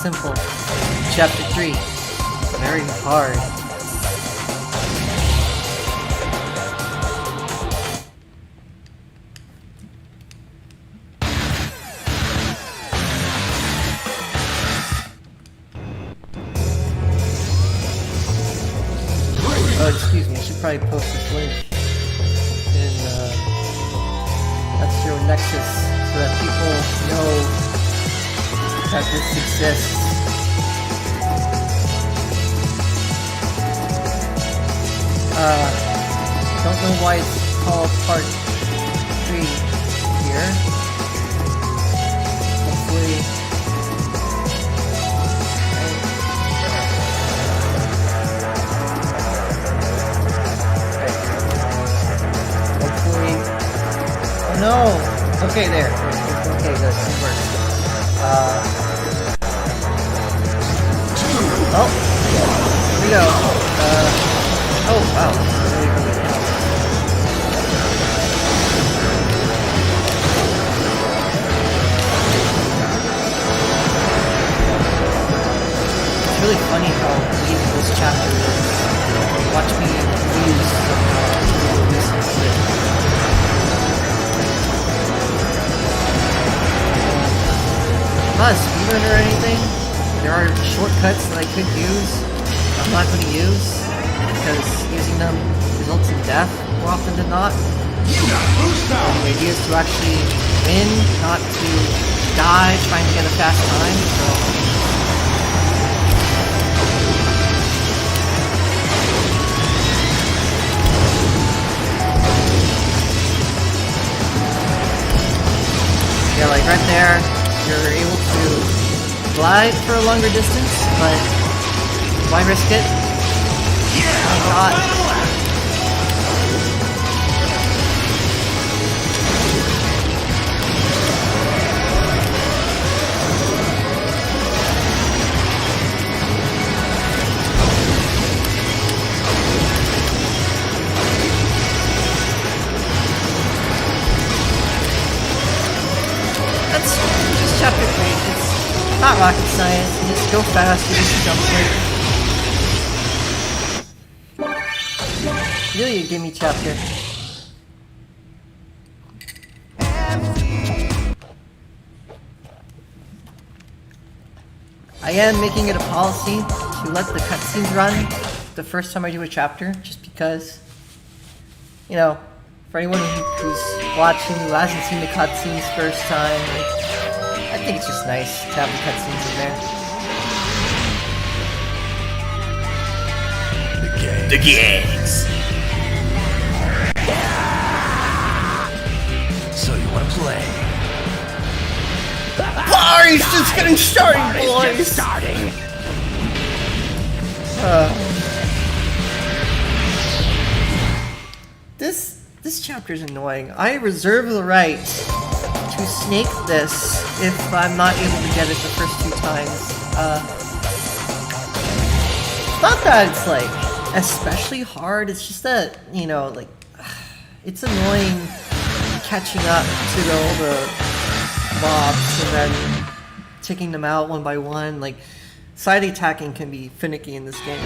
simple. Chapter 3. Very hard. Oh, excuse me, I should probably post this link in Ch3 Nexus so that people know that this exists. Don't know why it's called part 3 here. Hopefully... Oh no! Okay, there. Okay, good. It works. Oh! Here we go. Oh, wow. It's really funny how deep this chapter is. Watch me use this. Not a speedrun or anything. There are shortcuts that I could use. I'm not going to use because using them results in death more often than not. The idea is to actually win, not to die trying to get a fast time. So. Yeah, like right there. You're able to glide for a longer distance, but why risk it? Why not? That's just chapter 3. It's not rocket science. You just go fast, you just jump quick. Really a gimme chapter. I am making it a policy to let the cutscenes run the first time I do a chapter, just because, you know, for anyone who's watching who hasn't seen the cutscenes first time, I think it's just nice to have the cutscenes in there. The gangs. So you want to play? Party's just getting started, boys! Just starting. This chapter is annoying. I reserve the right to snake this if I'm not able to get it the first 2 times. It's not that it's like especially hard, it's just that, you know, like, it's annoying catching up to all the mobs and then taking them out one by one. Like, side attacking can be finicky in this game.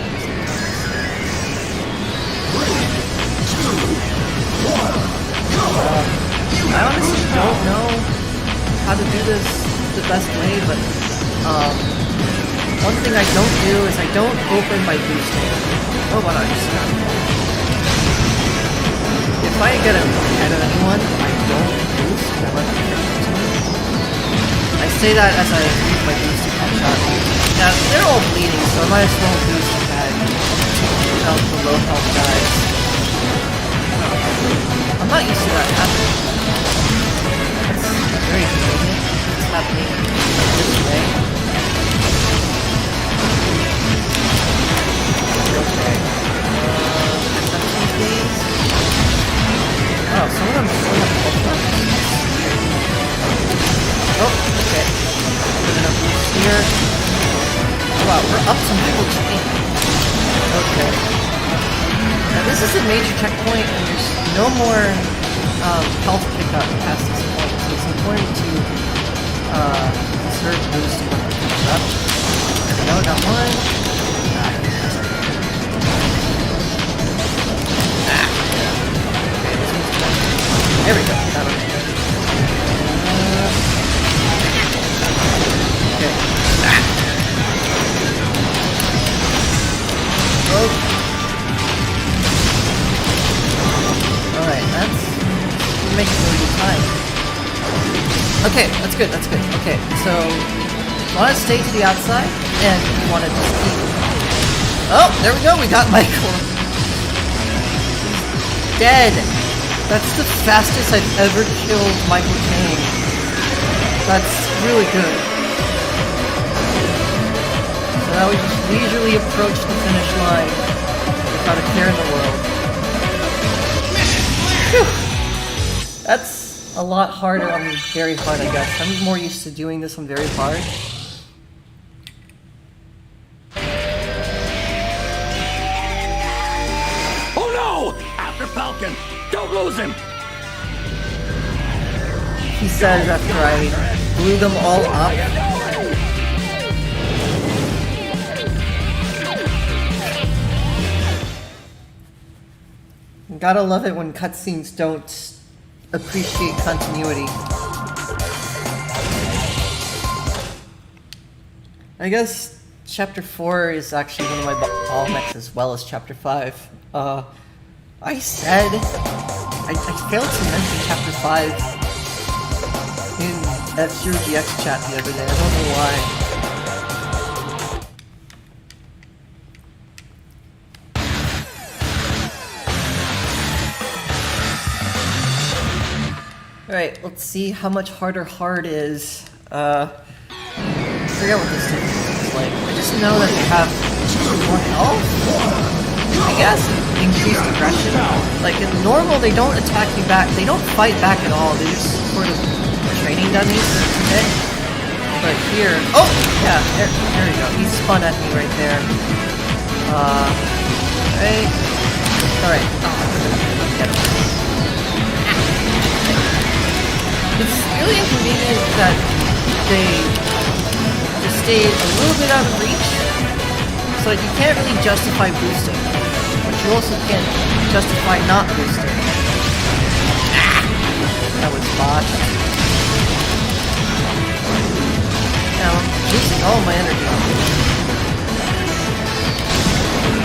I honestly don't know how to do this the best way, but one thing I don't do is I don't open by boosting. Oh, what I just got. If I get ahead of anyone, I don't boost. I let them continue. I say that as I use my boost to catch up. Now, they're all bleeding, so I might as well boost ahead to help the low health guys. I'm not used to that happening. That's very convenient. It's happening this way. Okay. Oh, some of them still have health left. Oh, okay. We're gonna boost here. Oh, wow, we're up some people too. Okay. Now this is a major checkpoint, and there's no more health pickup past this point, so it's important to conserve boost when it comes up. Okay, that's good, that's good. Okay, so you want to stay to the outside, and you want to just keep... Oh, there we go, we got Michael. Dead. That's the fastest I've ever killed Michael Caine. That's really good. So now we just leisurely approach the finish line without a care in the world. Whew. That's a lot harder on very hard, I guess. I'm more used to doing this on very hard. Oh no! After Falcon! Don't lose him! He says after I blew them all up. Gotta love it when cutscenes don't appreciate continuity. I guess Chapter 4 is actually one of my bottlenecks as well as Chapter 5. I said... I failed to mention Chapter 5 in Ch3 VH chat the other day. I don't know why. Alright, let's see how much harder hard is. I forget what this thing is like. I just know that they have more health, I guess, increased aggression. Like in normal, they don't attack you back. They don't fight back at all. They're just sort of training dummies to hit. But here, oh yeah, there we go. He spun at me right there. Right. All right. Oh, get him. It's really inconvenient that they just stay a little bit out of reach, so that you can't really justify boosting, but you also can't justify not boosting. That was botched. Now I'm losing all my energy on this.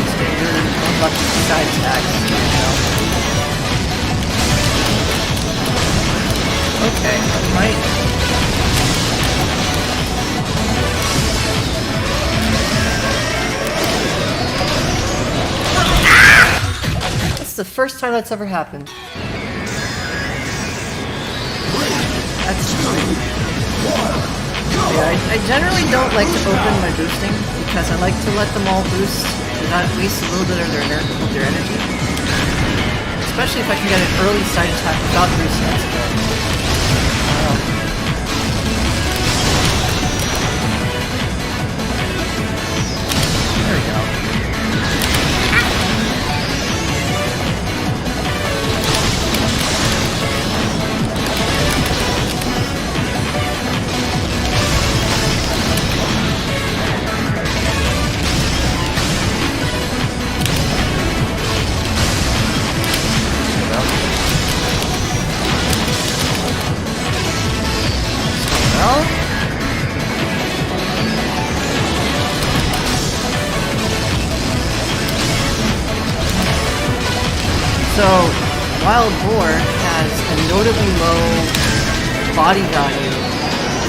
Just getting really unlucky side attacks, you know. Okay, that might... That's the first time that's ever happened. That's true. Yeah, I generally don't like to open my boosting, because I like to let them all boost, and not waste a little bit of their energy. Especially if I can get an early side attack without boosting, that's good. There we go. So, Wild Boar has a notably low body value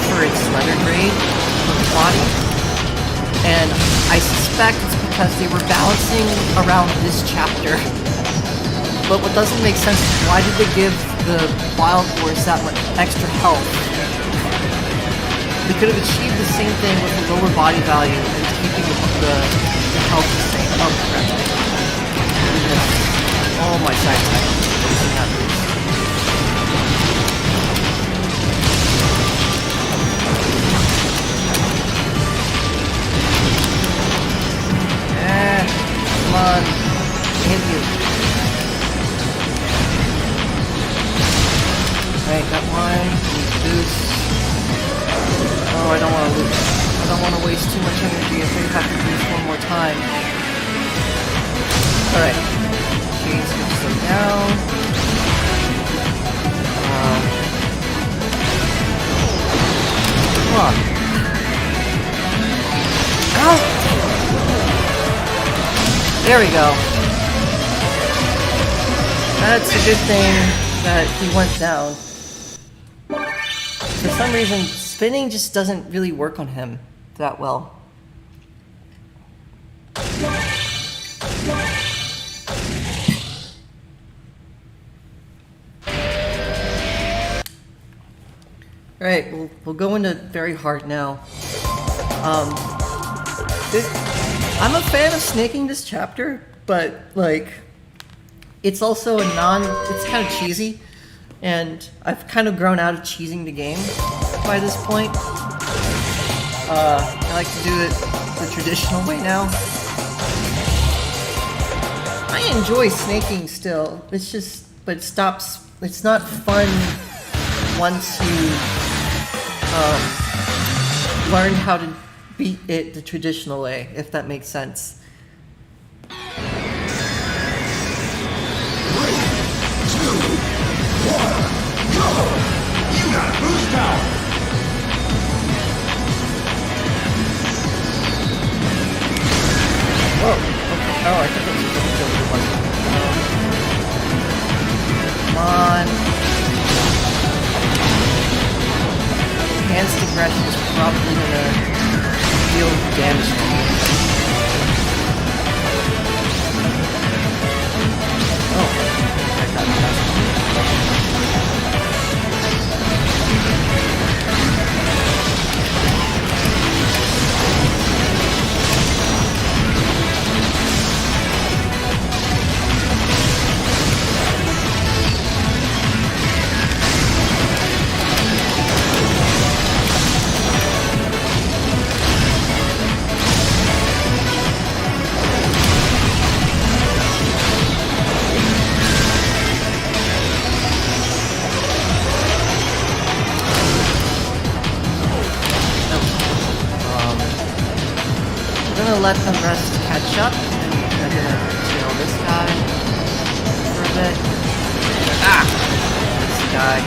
for its slender grade of the body, and I suspect it's because they were balancing around this chapter. But what doesn't make sense is why did they give the Wild Boars that much extra health? They could have achieved the same thing with a lower body value and keeping the health the same. Oh, crap. Oh my side attack. Come on. Hit you. Alright, got one. Boost. Oh, I don't want to lose. I don't want to waste too much energy if I have to boost one more time. Alright. Let's slow down. Come on. Ow! There we go. That's a good thing that he went down. For some reason, spinning just doesn't really work on him that well. Alright, we'll go into very hard now. I'm a fan of snaking this chapter, but like, it's also it's kind of cheesy, and I've kind of grown out of cheesing the game by this point. I like to do it the traditional way now. I enjoy snaking still, it's just, but it's not fun once you learn how to beat it the traditional way, if that makes sense. 3, 2, 1, go! You got boost power! Whoa! Okay. Oh, I think that's just a good one. Come on. Enhanced aggression is probably gonna deal damage to you. Oh, I got that. Let the rest catch up, and I'm gonna kill this guy for a bit. Ah! This guy.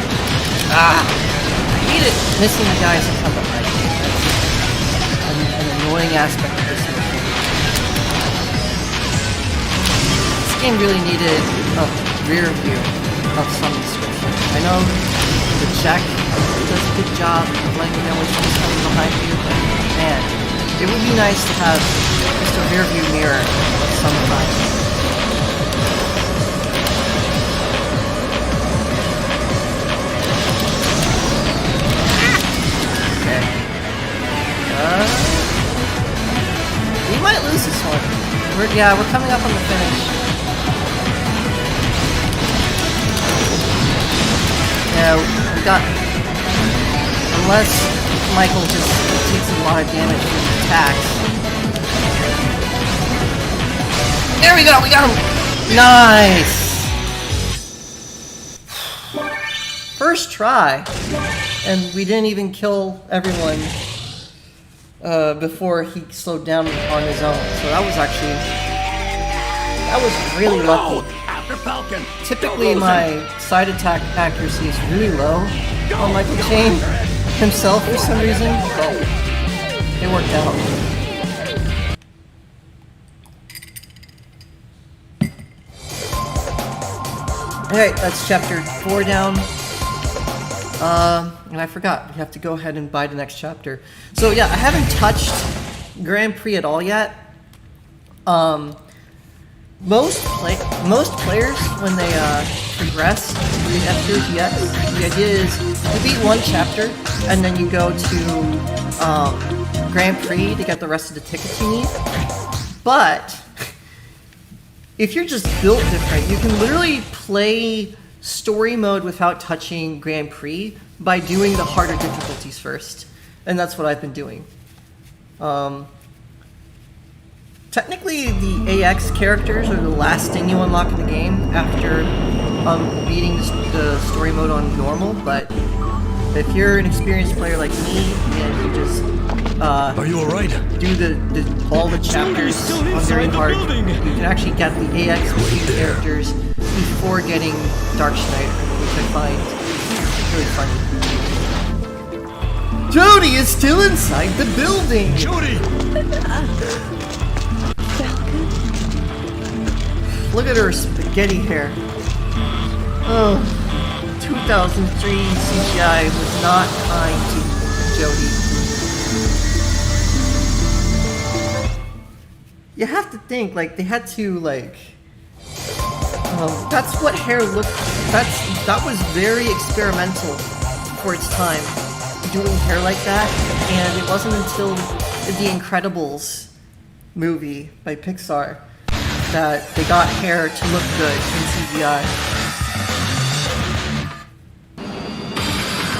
Ah! I hate it missing the guys that come behind me. That's an annoying aspect of this mission. This game really needed a rear view of some description. I know the check does a good job of letting you know when someone's coming behind you, but man, it would be nice to have just a rear view mirror sometimes. Okay. We might lose this one. We're coming up on the finish. Yeah, we got... Unless Michael just takes a lot of damage from his attacks. There we go, we got him! Nice! First try! And we didn't even kill everyone before he slowed down on his own. So that was really lucky. After Falcon. Typically my side attack accuracy is really low on Michael Chain himself for some reason, but it worked out. Alright, that's chapter 4 down. And I forgot, we have to go ahead and buy the next chapter. So yeah, I haven't touched Grand Prix at all yet. Most players, when they progress through the F3 the idea is you beat one chapter, and then you go to Grand Prix to get the rest of the tickets you need. But if you're just built different, you can literally play story mode without touching Grand Prix by doing the harder difficulties first. And that's what I've been doing. Technically, the AX characters are the last thing you unlock in the game after beating the story mode on normal, but if you're an experienced player like me, and you just Are you alright? do all the chapters on very hard, you can actually get the AX machine characters before getting Dark Schneider, which I find really funny. Jody is still inside the building! Jody! Look at her spaghetti hair. Oh, 2003 CGI was not kind to Jodie. You have to think, like, they had to, like... that's what hair looked... That was very experimental for its time, doing hair like that, and it wasn't until The Incredibles movie by Pixar that they got hair to look good in CGI.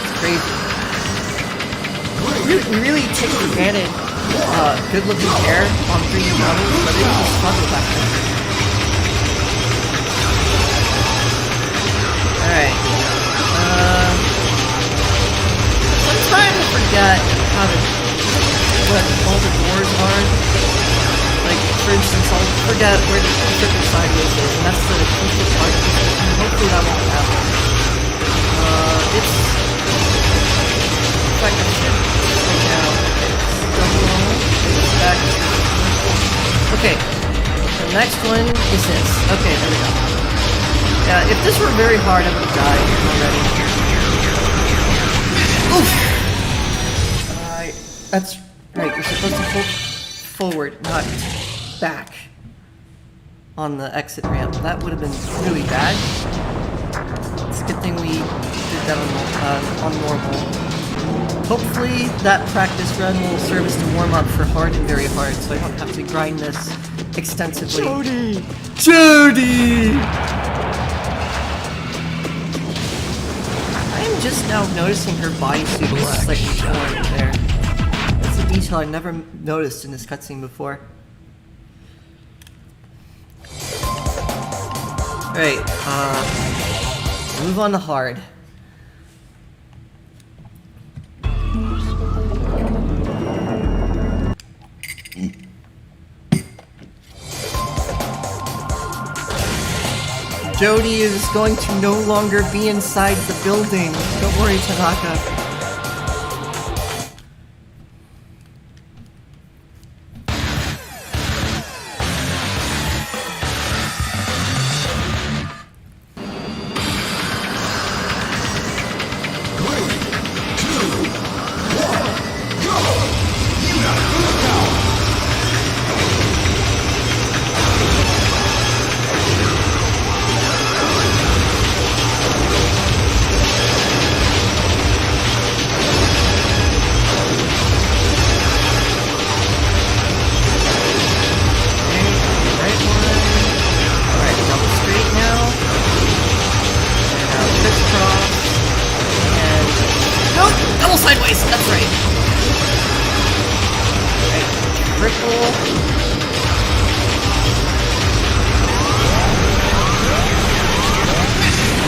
It's crazy. We really take for granted good-looking hair on 3D models, but it was a struggle back then. Alright. Sometimes I forget what all the doors are. Like, for instance, I'll forget where the triple sideways is, and that's the crucial part of this mission. Hopefully that won't happen. It's... In fact, I should right now. Expect. Okay. The next one is this. Okay, there we go. Yeah, if this were very hard, I would have died already. Oof! That's right, you're supposed to hold forward, not back on the exit ramp. That would have been really bad. It's a good thing we did that on normal. Hopefully that practice run will serve as to warm up for hard and very hard, so I don't have to grind this extensively. Jodie! Jodie! I am just now noticing her bodysuit is slightly torn there. That's a detail I never noticed in this cutscene before. Alright, move on to hard. Jodie is going to no longer be inside the building. Don't worry, Tanaka. Sideways, that's right. Right, triple.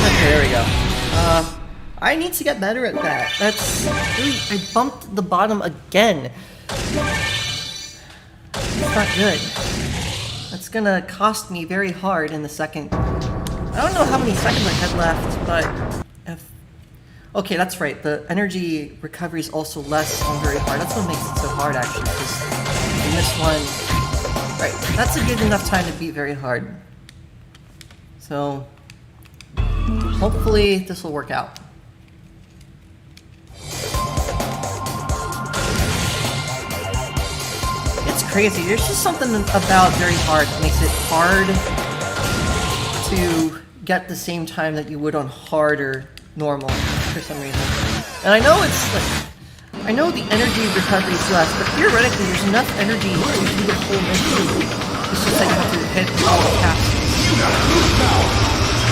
Okay, there we go. I need to get better at that. That's really, I bumped the bottom again. It's not good. That's gonna cost me very hard in the second. I don't know how many seconds I had left, but okay, that's right. The energy recovery is also less on very hard. That's what makes it so hard, actually, because in this one... Right, that's a good enough time to beat very hard. So... hopefully this will work out. It's crazy. There's just something about very hard that makes it hard to get the same time that you would on hard or normal. For some reason. And I know it's like, I know the energy recovery is less, but theoretically there's enough energy to do the whole mission. It's just that you have to hit all the capsules.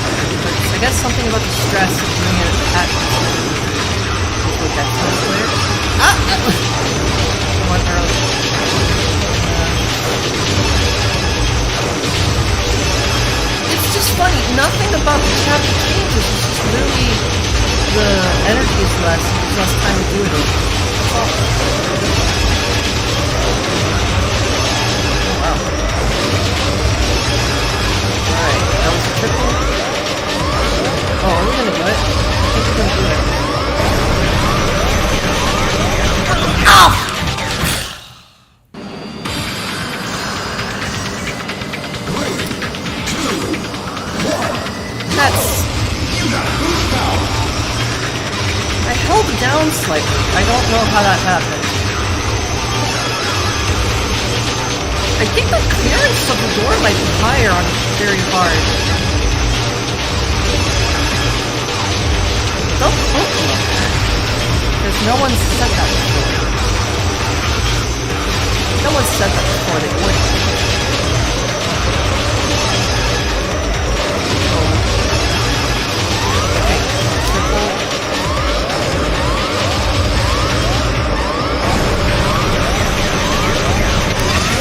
But I guess something about the stress of doing it at one early. It's just funny, nothing about the chapter changes, it's just literally the energy is less, there's less time to do it. Oh, wow. Alright, that was a triple. Oh, are we gonna do it? I think we're gonna do it. Ow! That's... held down slightly. I don't know how that happened. I think the clearance of the door might be higher on very hard. Don't quote me on that. Because no one said that before. No one said that before, they wouldn't. Okay, triple.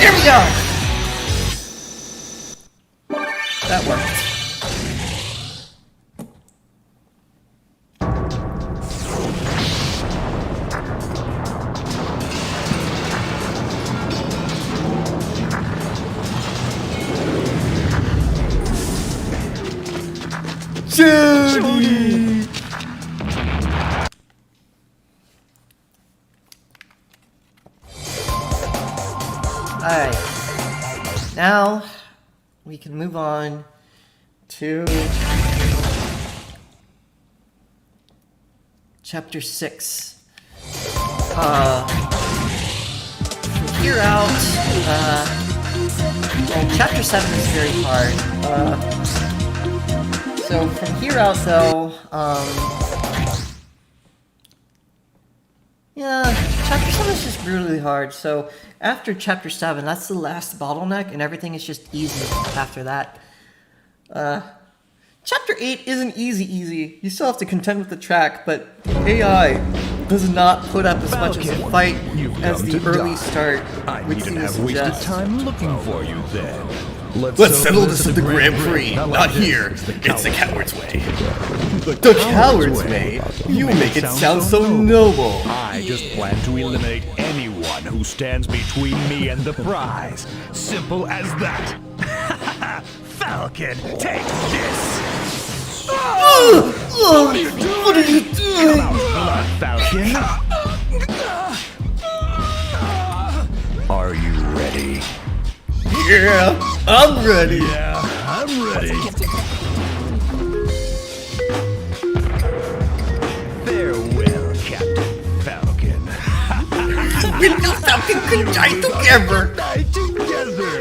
There we go! That worked. Judy! Alright. Now we can move on to Chapter 6. From here out, well, Chapter 7 is very hard. So from here out, though, yeah, Chapter 7 is just brutally hard. So after Chapter 7, that's the last bottleneck, and everything is just easy after that. Chapter 8 isn't easy. You still have to contend with the track, but AI does not put up as much of a fight as the early start, which seems to suggest. Time looking for you then. Let's settle this at the Grand Prix, not here. It's the coward's way. The Coward's way? You make it sound so noble. I just plan to eliminate anyone who stands between me and the prize. Simple as that. Falcon, take this! What are you doing? Come out, blood Falcon. Are you ready? Yeah, I'm ready. Yeah, I'm ready. Farewell, Captain Falcon. We and Falcon can die together. Die together.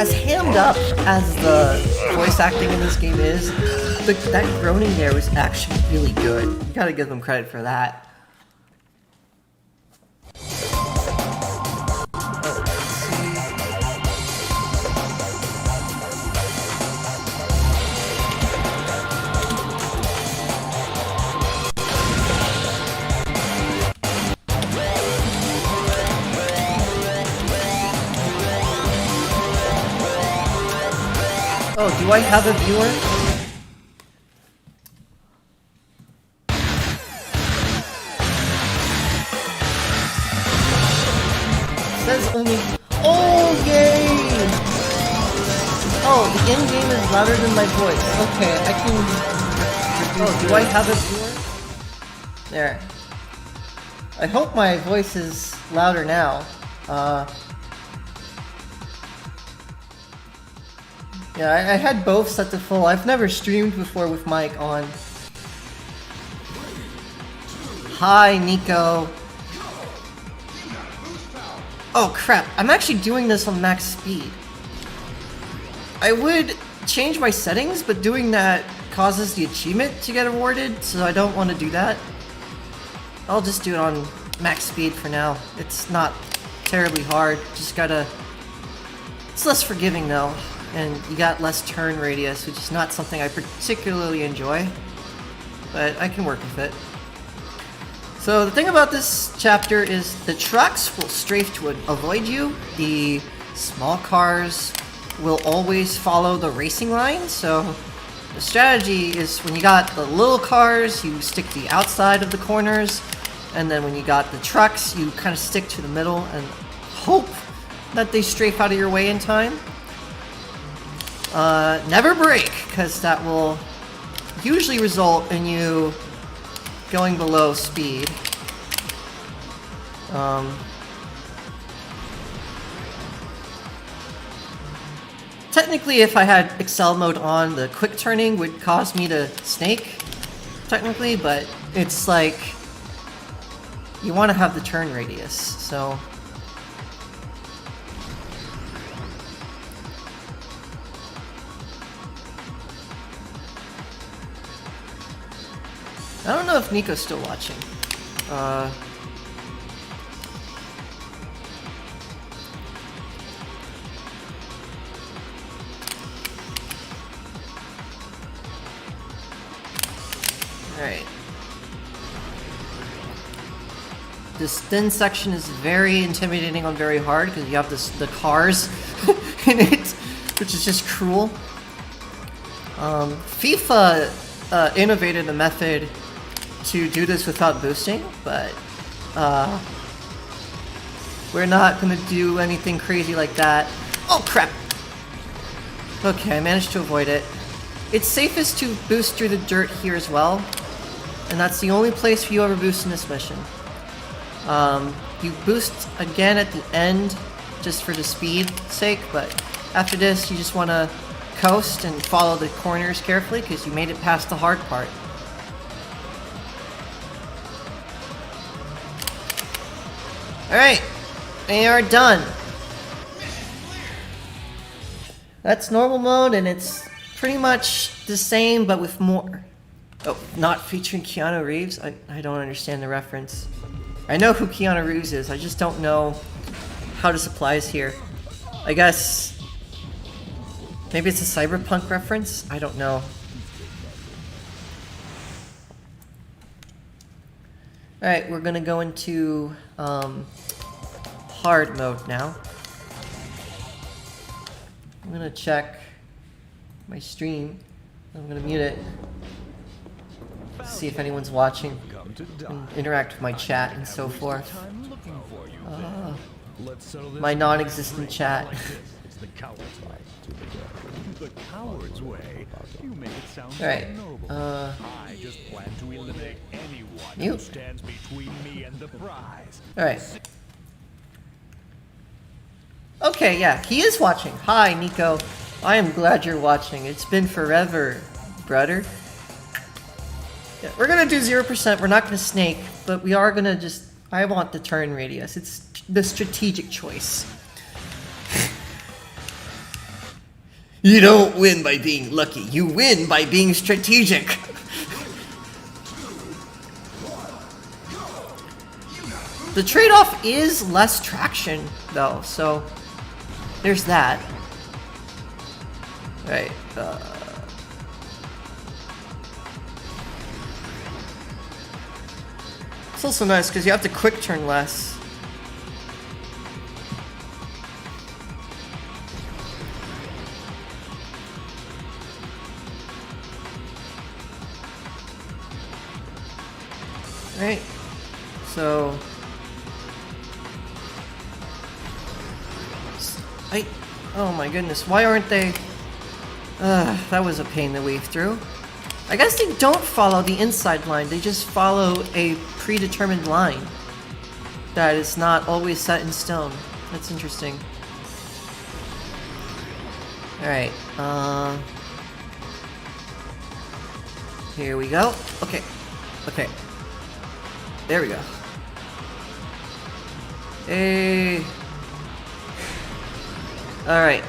As hammed up as the voice acting in this game is, that groaning there was actually really good. You gotta give them credit for that. Oh, do I have a viewer? Says only. Oh, yay! Oh, the in-game is louder than my voice. Okay, I can. Oh, do I have a viewer? There. I hope my voice is louder now. Yeah, I had both set to full. I've never streamed before with mic on. Hi, Nico. Oh crap, I'm actually doing this on max speed. I would change my settings, but doing that causes the achievement to get awarded, so I don't want to do that. I'll just do it on max speed for now. It's not terribly hard, just gotta... It's less forgiving though. And you got less turn radius, which is not something I particularly enjoy, but I can work with it. So the thing about this chapter is the trucks will strafe to avoid you. The small cars will always follow the racing line. So the strategy is when you got the little cars, you stick to the outside of the corners, and then when you got the trucks, you kind of stick to the middle and hope that they strafe out of your way in time. Never brake, because that will usually result in you going below speed. technically, if I had Excel mode on, the quick turning would cause me to snake, technically, but it's like, you want to have the turn radius, so... I don't know if Nico's still watching. Alright. This thin section is very intimidating on very hard because you have the cars in it, which is just cruel. FIFA innovated a method to do this without boosting, but we're not gonna do anything crazy like that. Oh crap! Okay, I managed to avoid it. It's safest to boost through the dirt here as well, and that's the only place you ever boost in this mission. You boost again at the end just for the speed sake, but after this you just want to coast and follow the corners carefully because you made it past the hard part. Alright, they are done. That's normal mode, and it's pretty much the same but with more. Oh, not featuring Keanu Reeves? I don't understand the reference. I know who Keanu Reeves is, I just don't know how this applies here. I guess... maybe it's a cyberpunk reference? I don't know. Alright, we're gonna go into hard mode now. I'm gonna check my stream. I'm gonna mute it. See if anyone's watching. And interact with my chat and so forth. My non-existent chat. It's the coward's way. The coward's way. You make it sound Alright. I just plan to eliminate anyone who Mute. stands between me and the prize. Alright. Okay, yeah, he is watching. Hi, Nico. I am glad you're watching. It's been forever, brother. Yeah, we're gonna do 0%. We're not gonna snake, but we are gonna just... I want the turn radius. It's the strategic choice. You don't win by being lucky. You win by being strategic. The trade-off is less traction, though, so there's that. Right. It's also nice because you have to quick turn less. Right. So oh my goodness, why aren't they... that was a pain to weave through. I guess they don't follow the inside line, they just follow a predetermined line that is not always set in stone. That's interesting. Alright, here we go. Okay, okay. There we go. Hey. Alright.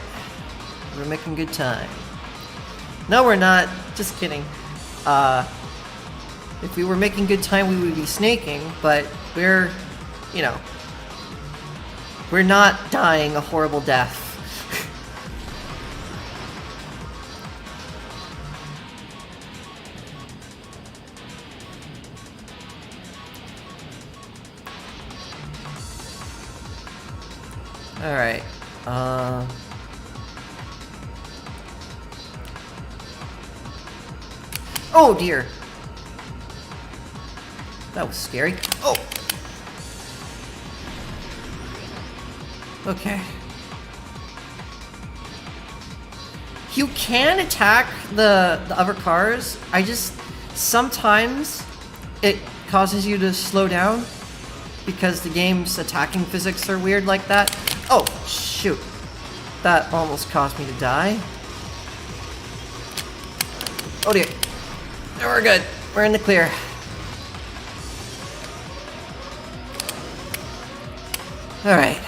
We're making good time. No, we're not. Just kidding. If we were making good time, we would be snaking, but we're, you know, we're not dying a horrible death. Alright. Oh dear. That was scary. Oh! Okay. You can attack the other cars. I just... sometimes it causes you to slow down because the game's attacking physics are weird like that. Oh, shoot. That almost caused me to die. Oh dear. No, we're good. We're in the clear. Alright.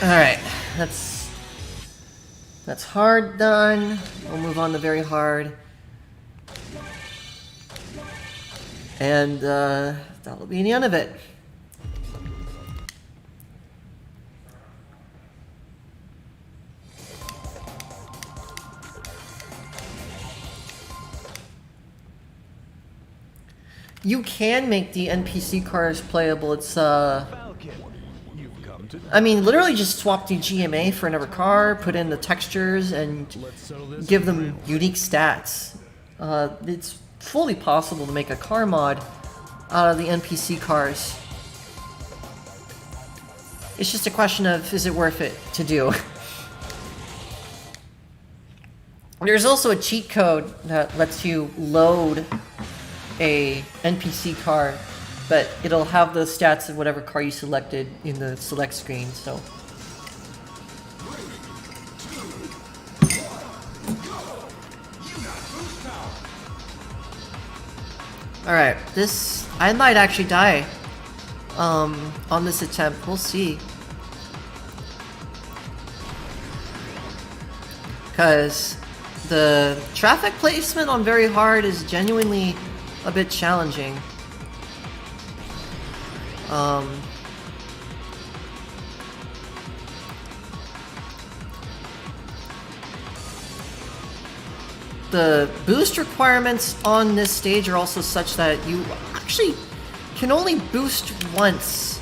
Alright, that's hard done. We'll move on to very hard. And that'll be the end of it. You can make the NPC cars playable. It's I mean, literally just swap the GMA for another car, put in the textures, and give them unique stats. It's fully possible to make a car mod out of the NPC cars. It's just a question of, is it worth it to do? There's also a cheat code that lets you load a NPC car, but it'll have the stats of whatever car you selected in the select screen, so. Alright, I might actually die on this attempt. We'll see. Because the traffic placement on very hard is genuinely a bit challenging. The boost requirements on this stage are also such that you actually can only boost once.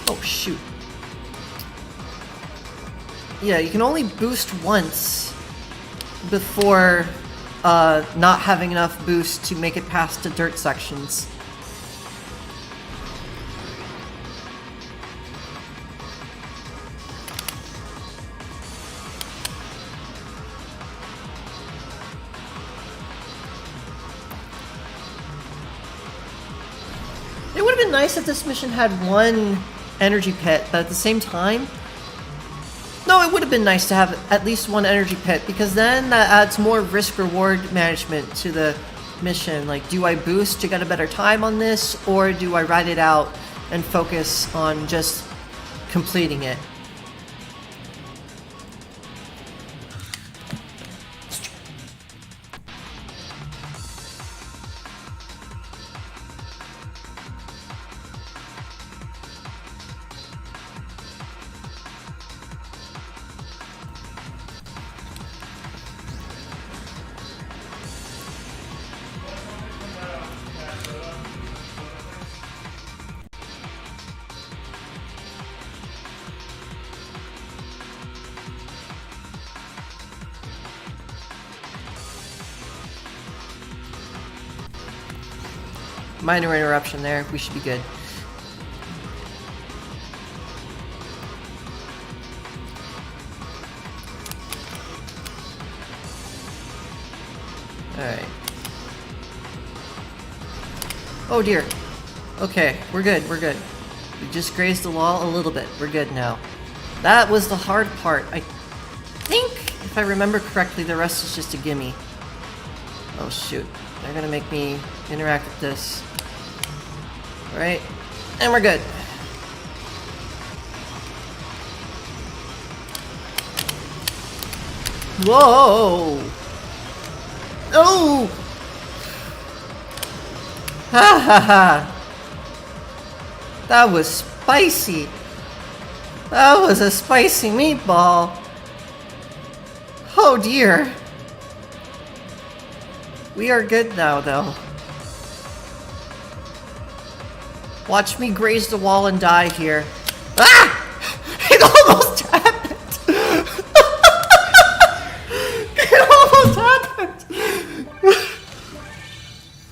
Oh shoot. Yeah, you can only boost once before not having enough boost to make it past the dirt sections. It would have been nice if this mission had one energy pit, but at the same time, no, it would have been nice to have at least one energy pit, because then that adds more risk-reward management to the mission. Like, do I boost to get a better time on this, or do I ride it out and focus on just completing it? Minor interruption there. We should be good. Alright. Oh dear. Okay, we're good, we're good. We just grazed the wall a little bit. We're good now. That was the hard part. I think, if I remember correctly, the rest is just a gimme. Oh shoot. They're gonna make me interact with this. Alright. And we're good. Whoa! Oh! Ha ha ha! That was spicy! That was a spicy meatball! Oh dear! We are good now, though. Watch me graze the wall and die here. Ah! It almost happened! It almost happened!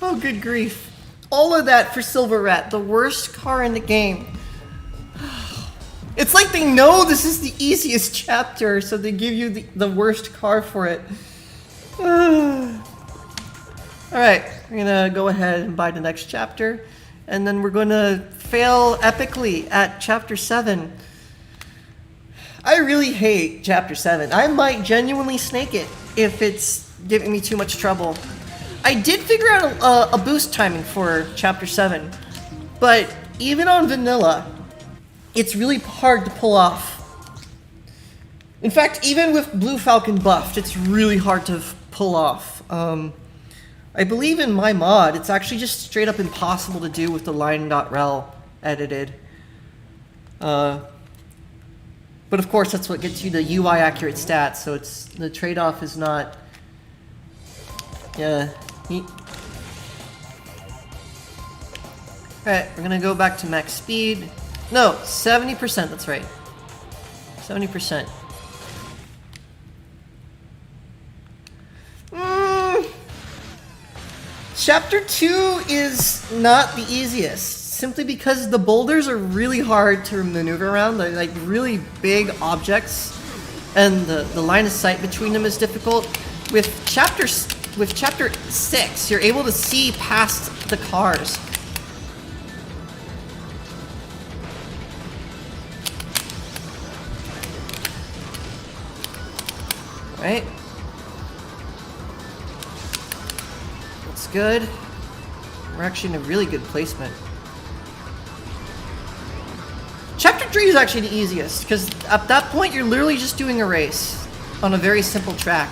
Oh, good grief. All of that for Silver Rat, the worst car in the game. It's like they know this is the easiest chapter, so they give you the worst car for it. Alright, we're gonna go ahead and buy the next chapter, and then we're gonna fail epically at chapter 7. I really hate chapter 7. I might genuinely snake it if it's giving me too much trouble. I did figure out a boost timing for chapter 7, but even on vanilla, it's really hard to pull off. In fact, even with Blue Falcon buffed, it's really hard to pull off. I believe in my mod, it's actually just straight up impossible to do with the line.rel edited. But of course, that's what gets you the UI accurate stats, so it's the trade-off is not. Yeah. Alright, we're gonna go back to max speed. No, 70%, that's right. 70%. Chapter 2 is not the easiest, simply because the boulders are really hard to maneuver around. They're like really big objects, and the line of sight between them is difficult. With chapter 6, you're able to see past the cars. Right? Looks good. We're actually in a really good placement. Chapter 3 is actually the easiest, because at that point you're literally just doing a race on a very simple track.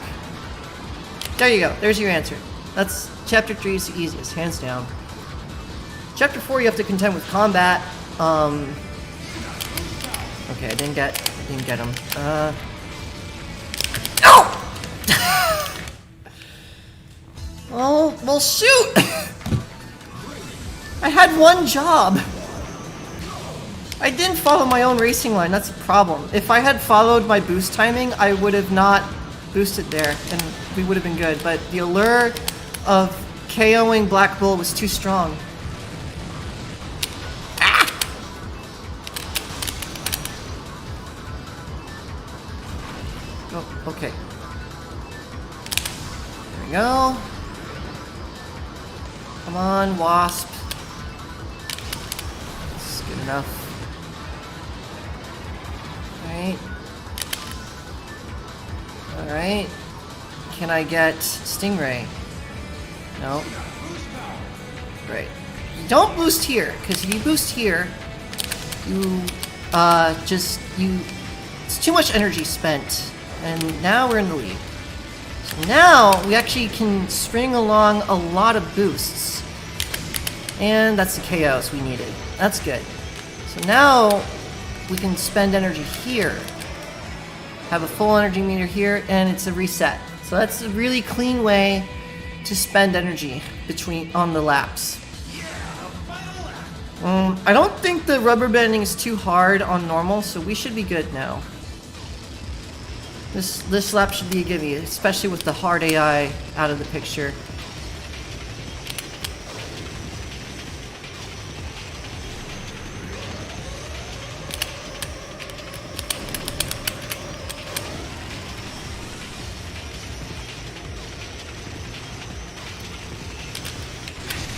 There you go, there's your answer. That's chapter 3 is the easiest, hands down. Chapter 4 you have to contend with combat. Okay, I didn't get him. Oh, well shoot! I had one job. I didn't follow my own racing line, that's a problem. If I had followed my boost timing, I would have not boosted there, and we would have been good, but the allure of KOing Black Bull was too strong. Ah! Oh, okay. There we go. Come on, Wasp. This is good enough. Alright. Alright. Can I get Stingray? No. Great. Don't boost here, because if you boost here, you, it's too much energy spent. And now we're in the lead. So now, we actually can string along a lot of boosts. And that's the KOs we needed. That's good. So now, we can spend energy here. Have a full energy meter here, and it's a reset. So that's a really clean way to spend energy on the laps. I don't think the rubber banding is too hard on normal, so we should be good now. This lap should be a gimme, especially with the hard AI out of the picture.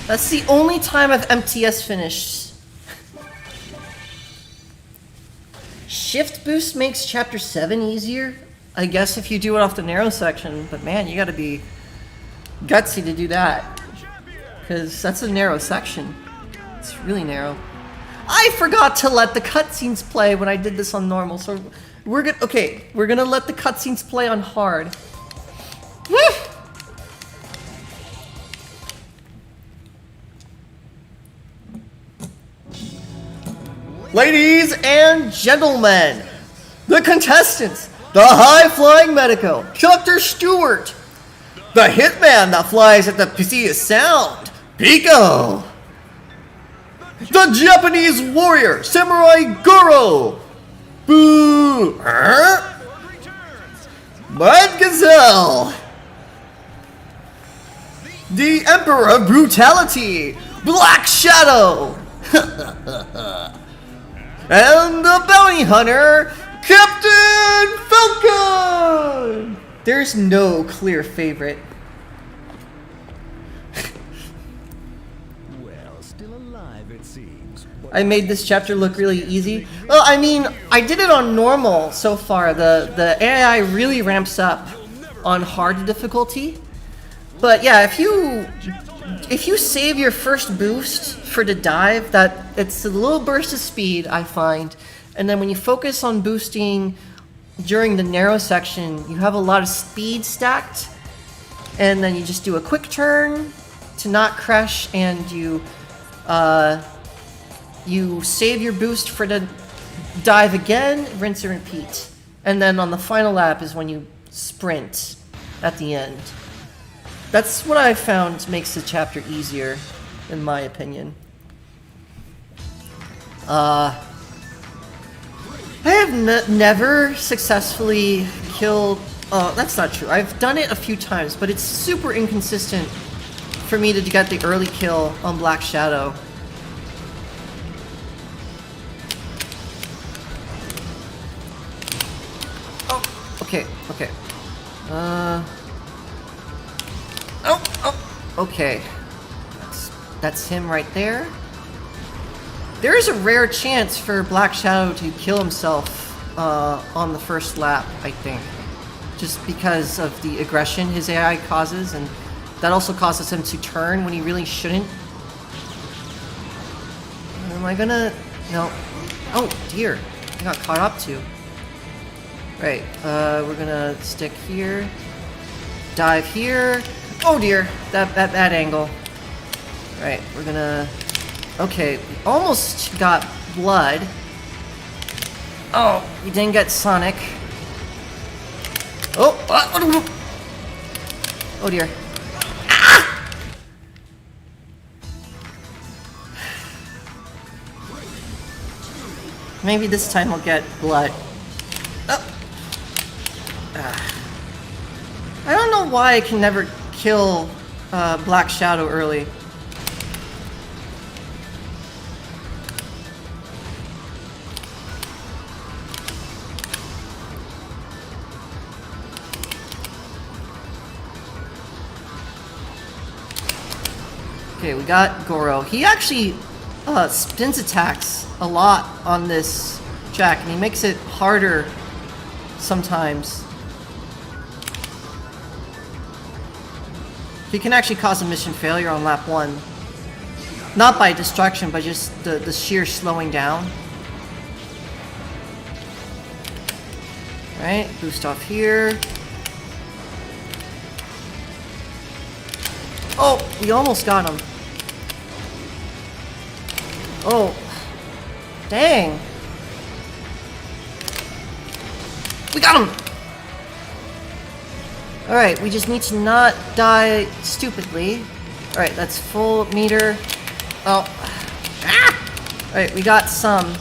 That's the only time I've MTS finished. Shift boost makes chapter 7 easier? I guess if you do it off the narrow section, but man, you gotta be gutsy to do that. Because that's a narrow section. It's really narrow. I forgot to let the cutscenes play when I did this on normal, so we're gonna let the cutscenes play on hard. Ladies and gentlemen, the contestants, the high-flying medico, Dr. Stewart, the hitman that flies at the PC of sound, Pico, the Japanese warrior, Samurai Goro, Boo, Mud Gazelle, the Emperor of Brutality, Black Shadow! And the bounty hunter, Captain Falcon! There's no clear favorite. Well, still alive, it seems. I made this chapter look really easy. Well, I mean, I did it on normal so far. The AI really ramps up on hard difficulty. But yeah, if you save your first boost for the dive, that it's a little burst of speed, I find. And then when you focus on boosting during the narrow section, you have a lot of speed stacked. And then you just do a quick turn to not crash, and you save your boost for the dive again, rinse and repeat. And then on the final lap is when you sprint at the end. That's what I found makes the chapter easier, in my opinion. I have never successfully killed... Oh, that's not true. I've done it a few times, but it's super inconsistent for me to get the early kill on Black Shadow. Oh, okay, okay. Okay. That's him right there. There is a rare chance for Black Shadow to kill himself on the first lap, I think. Just because of the aggression his AI causes, and that also causes him to turn when he really shouldn't. Am I gonna... No. Oh, dear. I got caught up too. Right, we're gonna stick here. Dive here. Oh dear, that angle. Right, we're gonna... Okay, we almost got blood. Oh, we didn't get Sonic. Oh, oh dear. Ah! Maybe this time we'll get blood. Oh. I don't know why I can never kill Black Shadow early. Okay, we got Goro. He actually spins attacks a lot on this track, and he makes it harder sometimes. He can actually cause a mission failure on lap 1. Not by destruction, but just the sheer slowing down. Alright, boost off here. Oh, we almost got him. Oh. Dang. We got him! Alright, we just need to not die stupidly. Alright, that's full meter. Oh. Ah! Alright, we got some.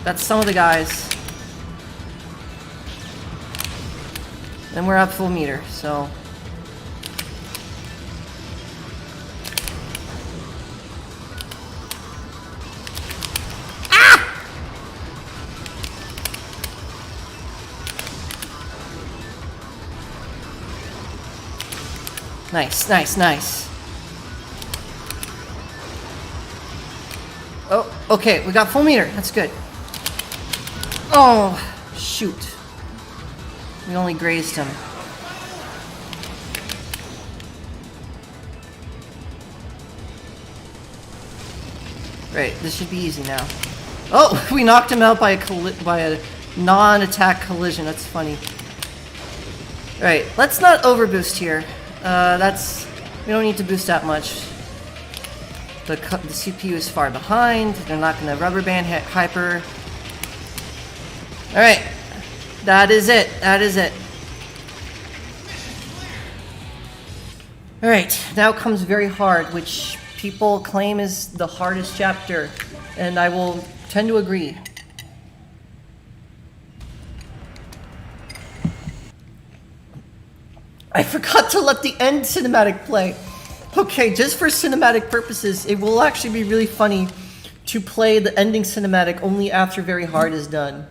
That's some of the guys. And we're at full meter, so... Nice, nice, nice. Oh, okay, we got full meter. That's good. Oh, shoot. We only grazed him. Right, this should be easy now. Oh, we knocked him out by a non-attack collision. That's funny. Right, let's not overboost here. We don't need to boost that much. The CPU is far behind. They're not going to rubber band hyper. Alright. That is it. That is it. Alright. Now comes very hard, which people claim is the hardest chapter. And I will tend to agree. I forgot to let the end cinematic play. Okay, just for cinematic purposes, it will actually be really funny to play the ending cinematic only after Very Hard is done.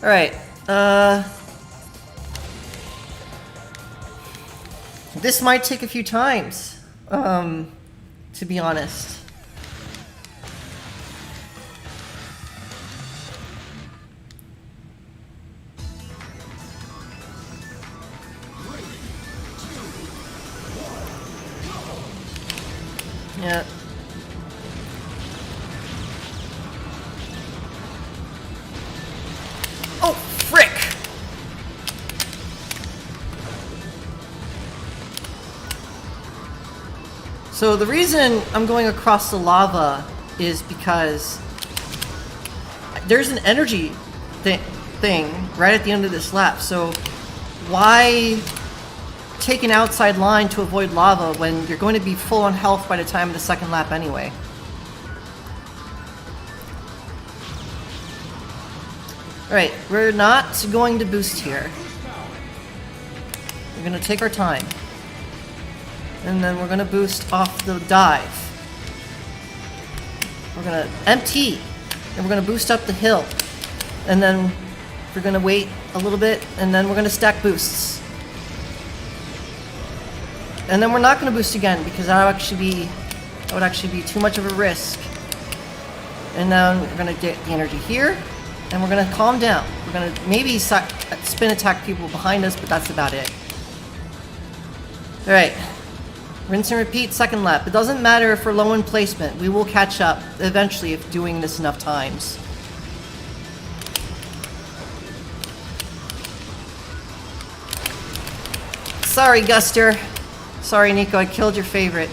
Alright, this might take a few times, to be honest. Yeah. Oh, frick! So the reason I'm going across the lava is because there's an energy thing right at the end of this lap. So why take an outside line to avoid lava when you're going to be full on health by the time of the second lap anyway? Alright, we're not going to boost here. We're going to take our time. And then we're going to boost off the dive. We're going to empty. And we're going to boost up the hill. And then we're going to wait a little bit. And then we're going to stack boosts. And then we're not going to boost again because that would actually be too much of a risk. And then we're going to get the energy here. And we're going to calm down. We're going to maybe spin attack people behind us, but that's about it. Alright. Rinse and repeat, second lap. It doesn't matter if we're low in placement. We will catch up eventually if doing this enough times. Sorry, Guster. Sorry, Nico, I killed your favorite.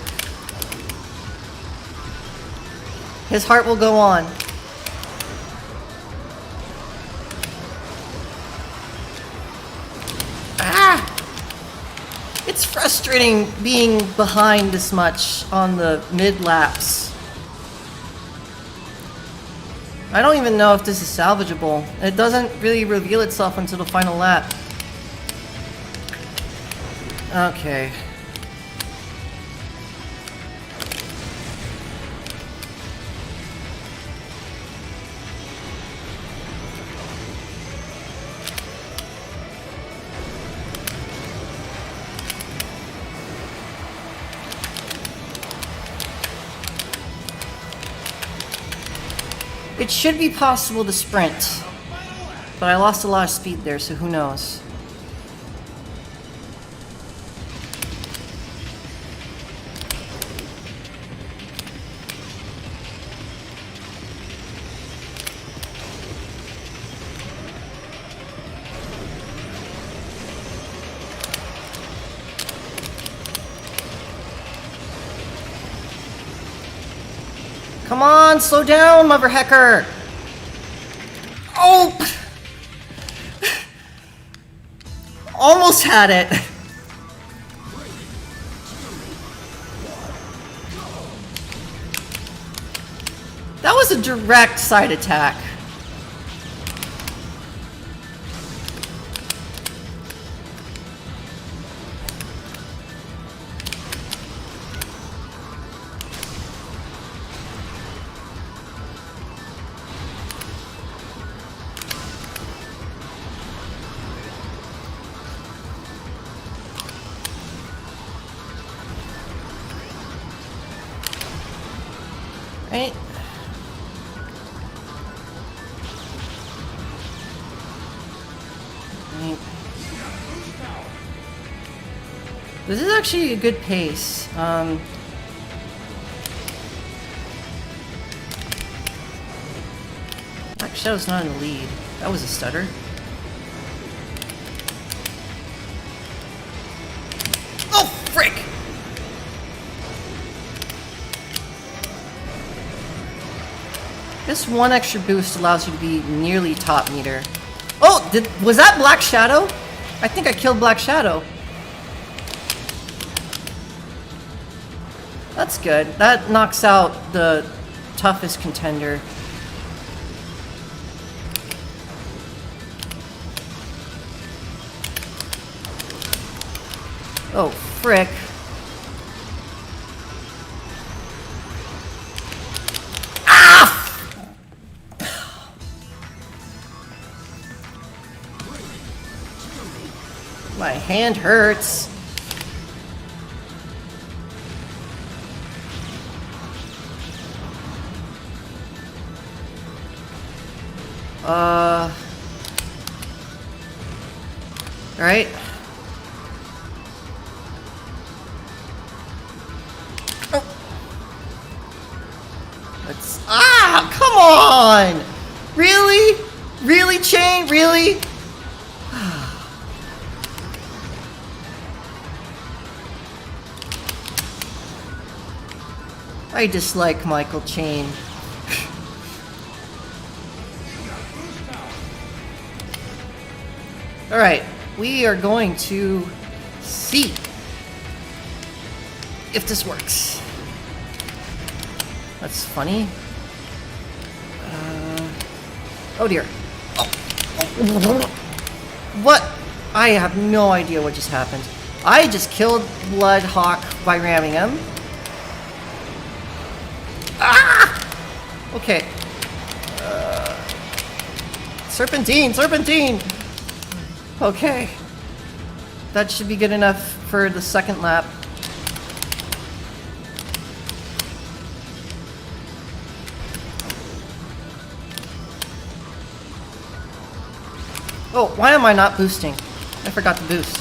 His heart will go on. It's frustrating being behind this much on the mid-laps. I don't even know if this is salvageable. It doesn't really reveal itself until the final lap. Okay. It should be possible to sprint, but I lost a lot of speed there, so who knows. Come on, slow down, mother hecker! Oh! Almost had it! That was a direct side attack. Right? Right. This is actually a good pace. Black Shadow's not in the lead. That was a stutter. Oh, frick! This one extra boost allows you to be nearly top meter. Oh, was that Black Shadow? I think I killed Black Shadow. That's good. That knocks out the toughest contender. Oh, frick. My hand hurts. Alright. Oh. Let's. Ah! Come on! Really? Really, Chain? Really? I dislike Michael Chain. Alright, we are going to see if this works. That's funny. Oh dear. Oh. What? I have no idea what just happened. I just killed Bloodhawk by ramming him. Ah! Okay. Serpentine! Serpentine! Okay. That should be good enough for the second lap. Oh, why am I not boosting? I forgot to boost.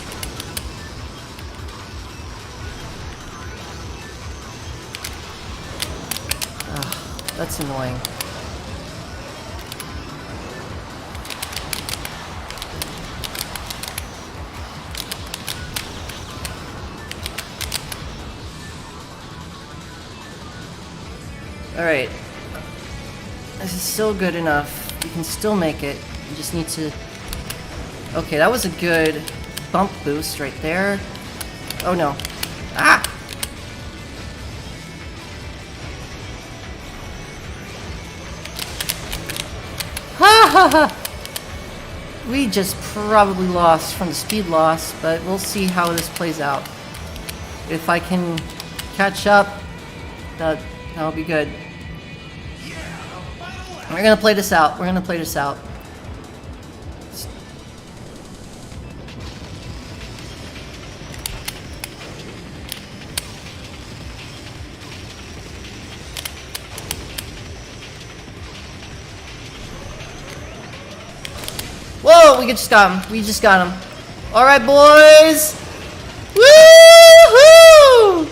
That's annoying. Alright. This is still good enough. You can still make it. You just need to... Okay, that was a good bump boost right there. Oh no. Ah! Ha ha ha! We just probably lost from the speed loss, but we'll see how this plays out. If I can catch up, that'll be good. We're gonna play this out. We're gonna play this out. Whoa, we just got him. We just got him. All right, boys. Woo-hoo!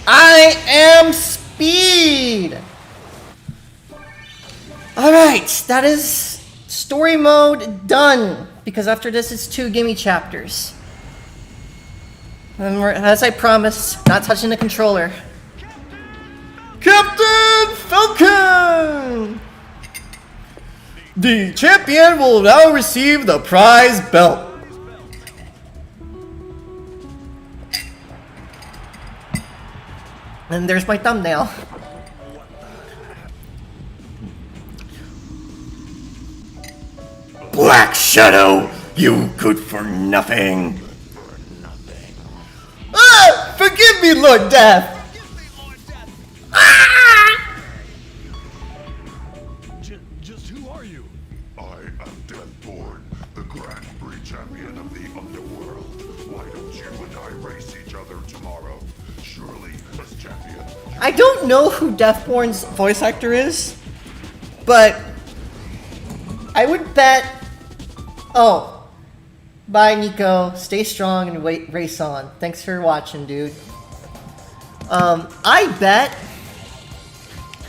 I am Speed. All right, that is story mode done. Because after this, it's 2 gimme chapters. And we're, as I promised, not touching the controller. Captain Falcon! The champion will now receive the prize belt. And there's my thumbnail. Black Shadow, you good for nothing. Ah! Forgive me, Lord Death! Just who are you? I am Deathborn, the Grand Prix champion of the underworld. Why don't you and I race each other tomorrow? Surely, as champion. I don't know who Deathborn's voice actor is, but I would bet... Oh. Bye, Nico. Stay strong and race on. Thanks for watching, dude. I bet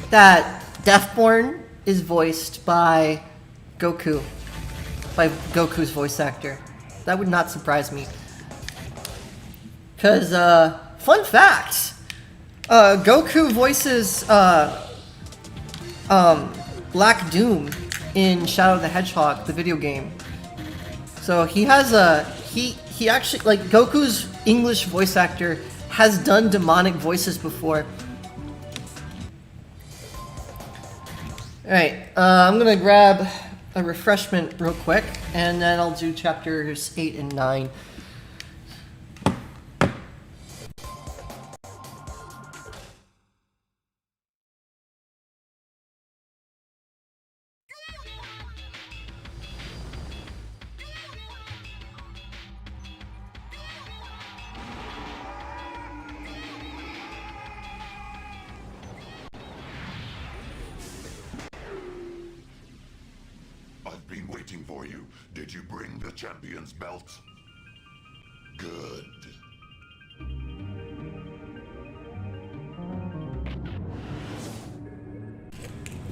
that Deathborn is voiced by Goku. By Goku's voice actor. That would not surprise me. Because, fun fact. Goku voices, Black Doom in Shadow the Hedgehog, the video game. So he has a, he actually, like, Goku's English voice actor has done demonic voices before. Alright, I'm gonna grab a refreshment real quick, and then I'll do chapters 8 and 9. I've been waiting for you. Did you bring the champion's belt? Good.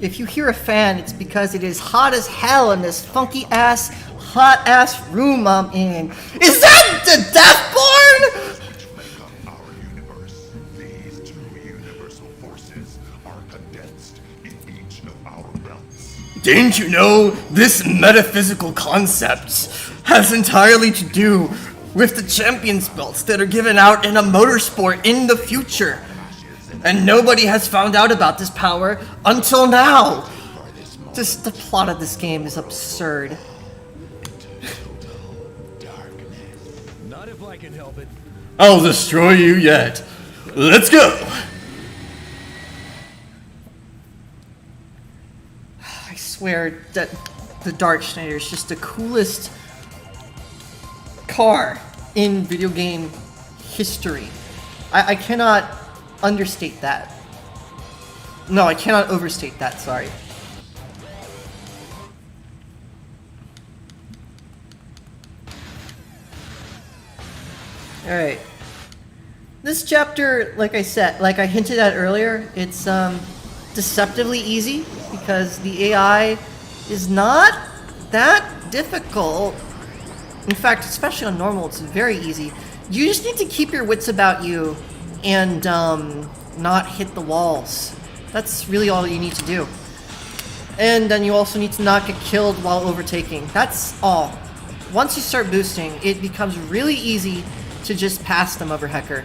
If you hear a fan, it's because it is hot as hell in this funky ass, hot ass room I'm in. Is that the Deathborn? Which make up our universe. These two universal forces are condensed in each of our belts. Didn't you know this metaphysical concept has entirely to do with the champions belts that are given out in a motorsport in the future? And nobody has found out about this power until now. Just the plot of this game is absurd. Not if I can help it. I'll destroy you yet. Let's go. I swear that the Dark Schneider is just the coolest car in video game history. I cannot understate that. No, I cannot overstate that, sorry. Alright. This chapter, like I said, like I hinted at earlier, it's deceptively easy because the AI is not that difficult. In fact, especially on normal, it's very easy. You just need to keep your wits about you and not hit the walls. That's really all you need to do. And then you also need to not get killed while overtaking. That's all. Once you start boosting, it becomes really easy to just pass them over Hecker.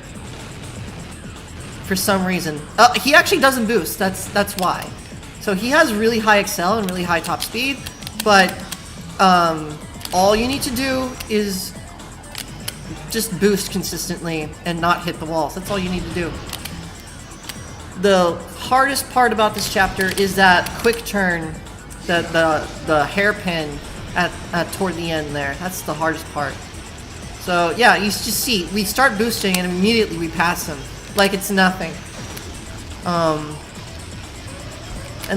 For some reason. He actually doesn't boost, that's why. So he has really high excel and really high top speed, but all you need to do is just boost consistently and not hit the walls. That's all you need to do. The hardest part about this chapter is that quick turn, the hairpin at toward the end there. That's the hardest part. So yeah, you just see, we start boosting and immediately we pass him. Like it's nothing. And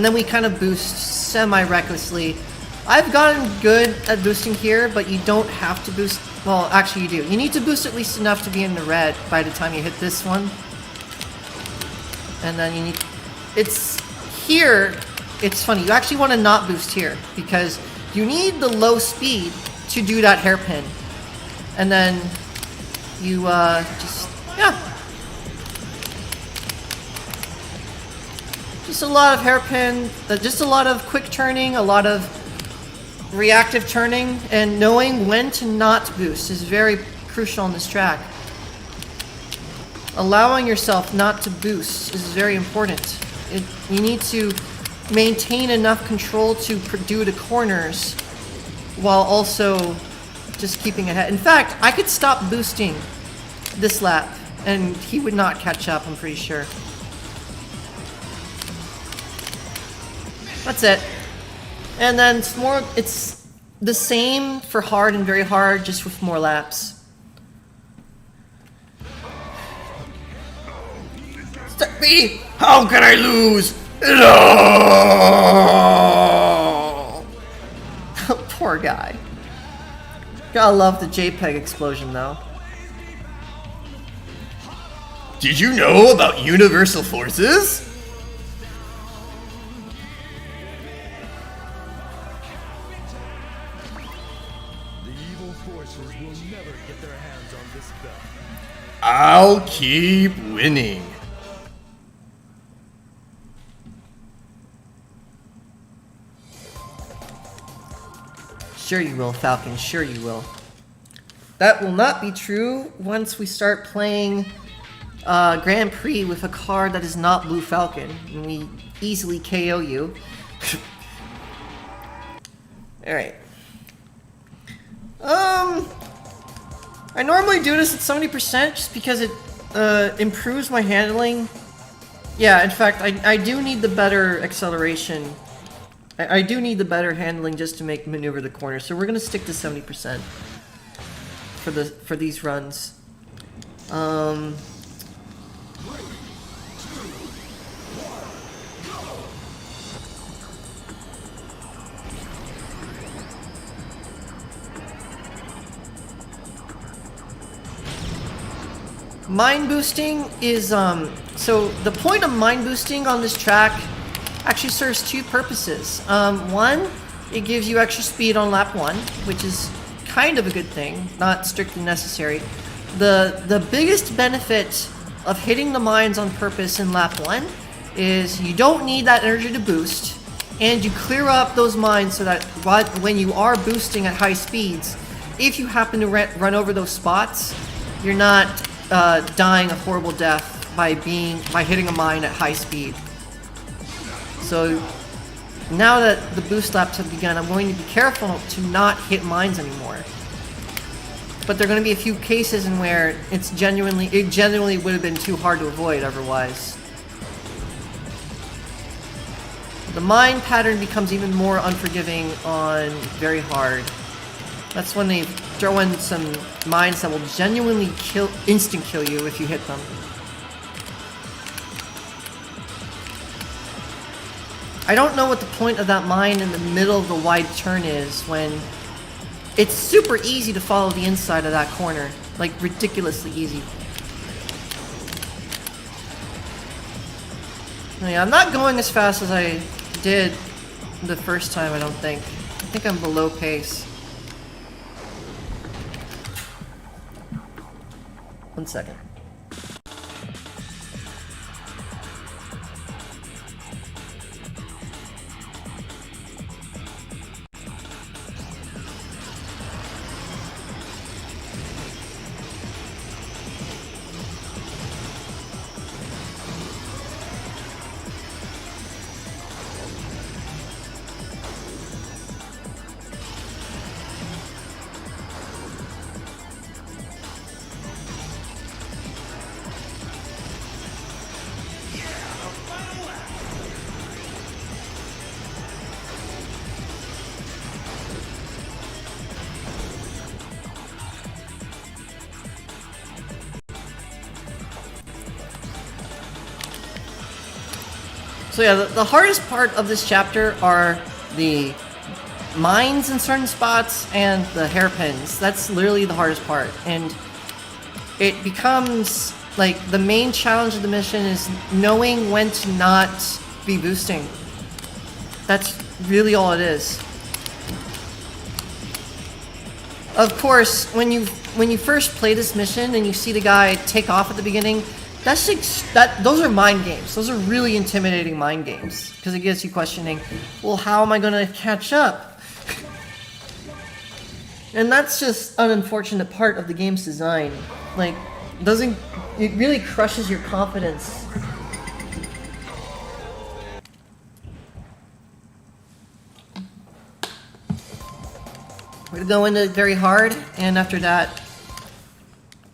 then we kind of boost semi-recklessly. I've gotten good at boosting here, but you don't have to boost. Well, actually you do. You need to boost at least enough to be in the red by the time you hit this one. And then you need... It's... Here, it's funny. You actually want to not boost here, because you need the low speed to do that hairpin. And then you, just... Yeah. Just a lot of hairpin, just a lot of quick turning, a lot of reactive turning, and knowing when to not boost is very crucial on this track. Allowing yourself not to boost is very important. You need to maintain enough control to do the corners while also just keeping ahead. In fact, I could stop boosting this lap and he would not catch up, I'm pretty sure. That's it. And then it's the same for hard and very hard, just with more laps. Stop me! How can I lose? No! Poor guy. Gotta love the JPEG explosion though. Did you know about universal forces? I'll keep winning. Sure you will, Falcon, sure you will. That will not be true once we start playing Grand Prix with a car that is not Blue Falcon, and we easily KO you. Alright. I normally do this at 70% just because it improves my handling. Yeah, in fact, I do need the better acceleration. I do need the better handling just to maneuver the corner, so we're gonna stick to 70% for these runs. Mind boosting is, so the point of mind boosting on this track actually serves two purposes. One, it gives you extra speed on lap 1, which is kind of a good thing, not strictly necessary. The biggest benefit of hitting the mines on purpose in lap 1 is you don't need that energy to boost, and you clear up those mines so that when you are boosting at high speeds, if you happen to run over those spots, you're not dying a horrible death by hitting a mine at high speed. So now that the boost laps have begun, I'm going to be careful to not hit mines anymore. But there are going to be a few cases in where it genuinely would have been too hard to avoid otherwise. The mine pattern becomes even more unforgiving on very hard. That's when they throw in some mines that will genuinely instant kill you if you hit them. I don't know what the point of that mine in the middle of the wide turn is when it's super easy to follow the inside of that corner. Like, ridiculously easy. Yeah, I'm not going as fast as I did the first time, I don't think. I think I'm below pace. 1 second. So yeah, the hardest part of this chapter are the mines in certain spots and the hairpins. That's literally the hardest part. And it becomes, like, the main challenge of the mission is knowing when to not be boosting. That's really all it is. Of course, when you first play this mission and you see the guy take off at the beginning, those are mind games. Those are really intimidating mind games because it gets you questioning, well, how am I going to catch up? And that's just an unfortunate part of the game's design. Like, it really crushes your confidence. We're going to go into it very hard, and after that,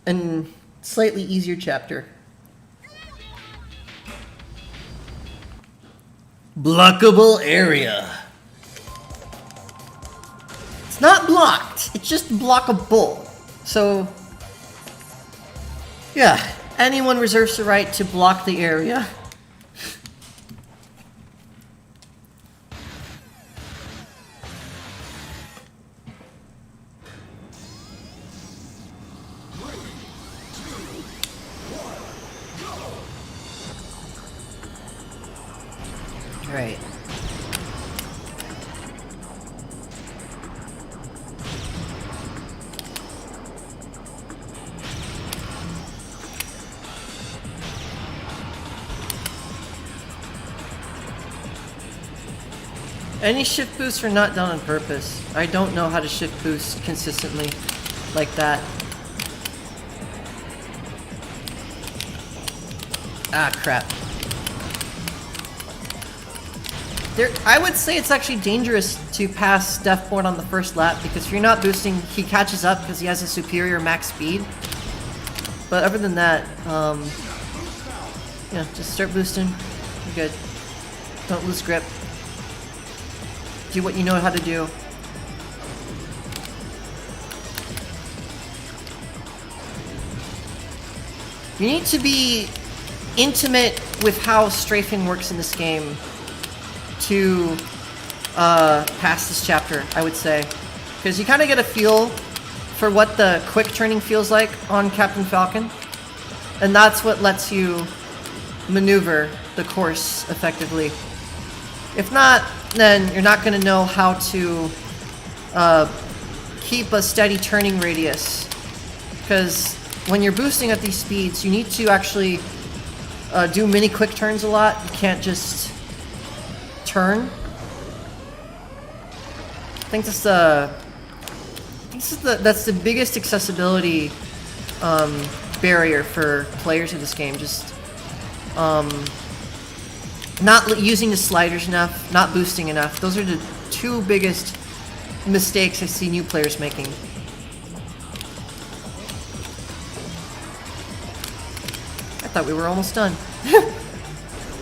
a slightly easier chapter. Blockable area. It's not blocked, it's just blockable. So, yeah, anyone reserves the right to block the area. Right. Any shift boosts are not done on purpose. I don't know how to shift boost consistently like that. Ah, crap. I would say it's actually dangerous to pass Deathborn on the first lap, because if you're not boosting, he catches up because he has a superior max speed. But other than that, yeah, just start boosting. You're good. Don't lose grip. Do what you know how to do. You need to be intimate with how strafing works in this game to pass this chapter, I would say. Because you kind of get a feel for what the quick turning feels like on Captain Falcon. And that's what lets you maneuver the course effectively. If not, then you're not going to know how to keep a steady turning radius. Because when you're boosting at these speeds, you need to actually do mini quick turns a lot. You can't just turn. I think that's the biggest accessibility barrier for players of this game. Just not using the sliders enough, not boosting enough. Those are the two biggest mistakes I see new players making. I thought we were almost done.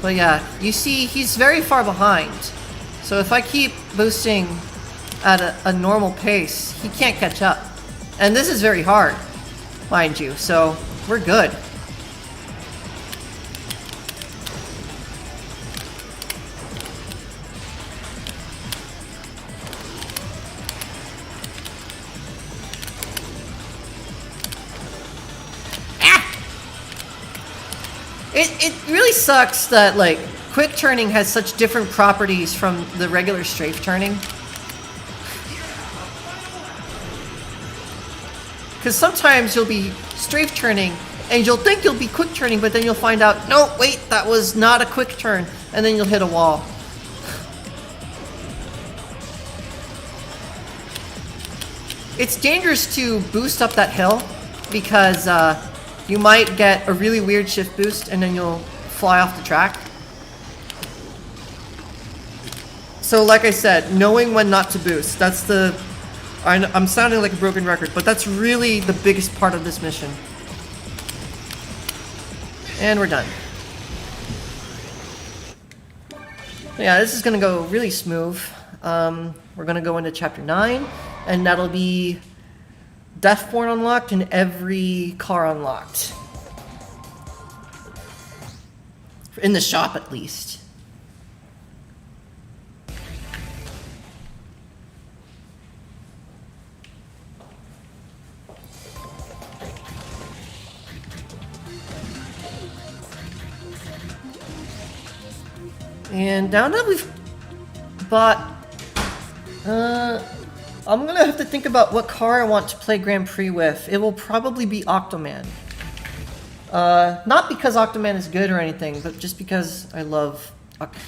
But yeah, you see he's very far behind. So if I keep boosting at a normal pace, he can't catch up. And this is very hard, mind you, so we're good. It really sucks that, like, quick turning has such different properties from the regular strafe turning. Because sometimes you'll be strafe turning, and you'll think you'll be quick turning, but then you'll find out, no, wait, that was not a quick turn, and then you'll hit a wall. It's dangerous to boost up that hill, because you might get a really weird shift boost and then you'll fly off the track. So like I said, knowing when not to boost, that's the... I'm sounding like a broken record, but that's really the biggest part of this mission. And we're done. Yeah, this is gonna go really smooth. We're gonna go into chapter 9, and that'll be Deathborn unlocked and every car unlocked. In the shop, at least. And now that we've bought... I'm gonna have to think about what car I want to play Grand Prix with. It will probably be Octoman. Not because Octoman is good or anything, but just because I love...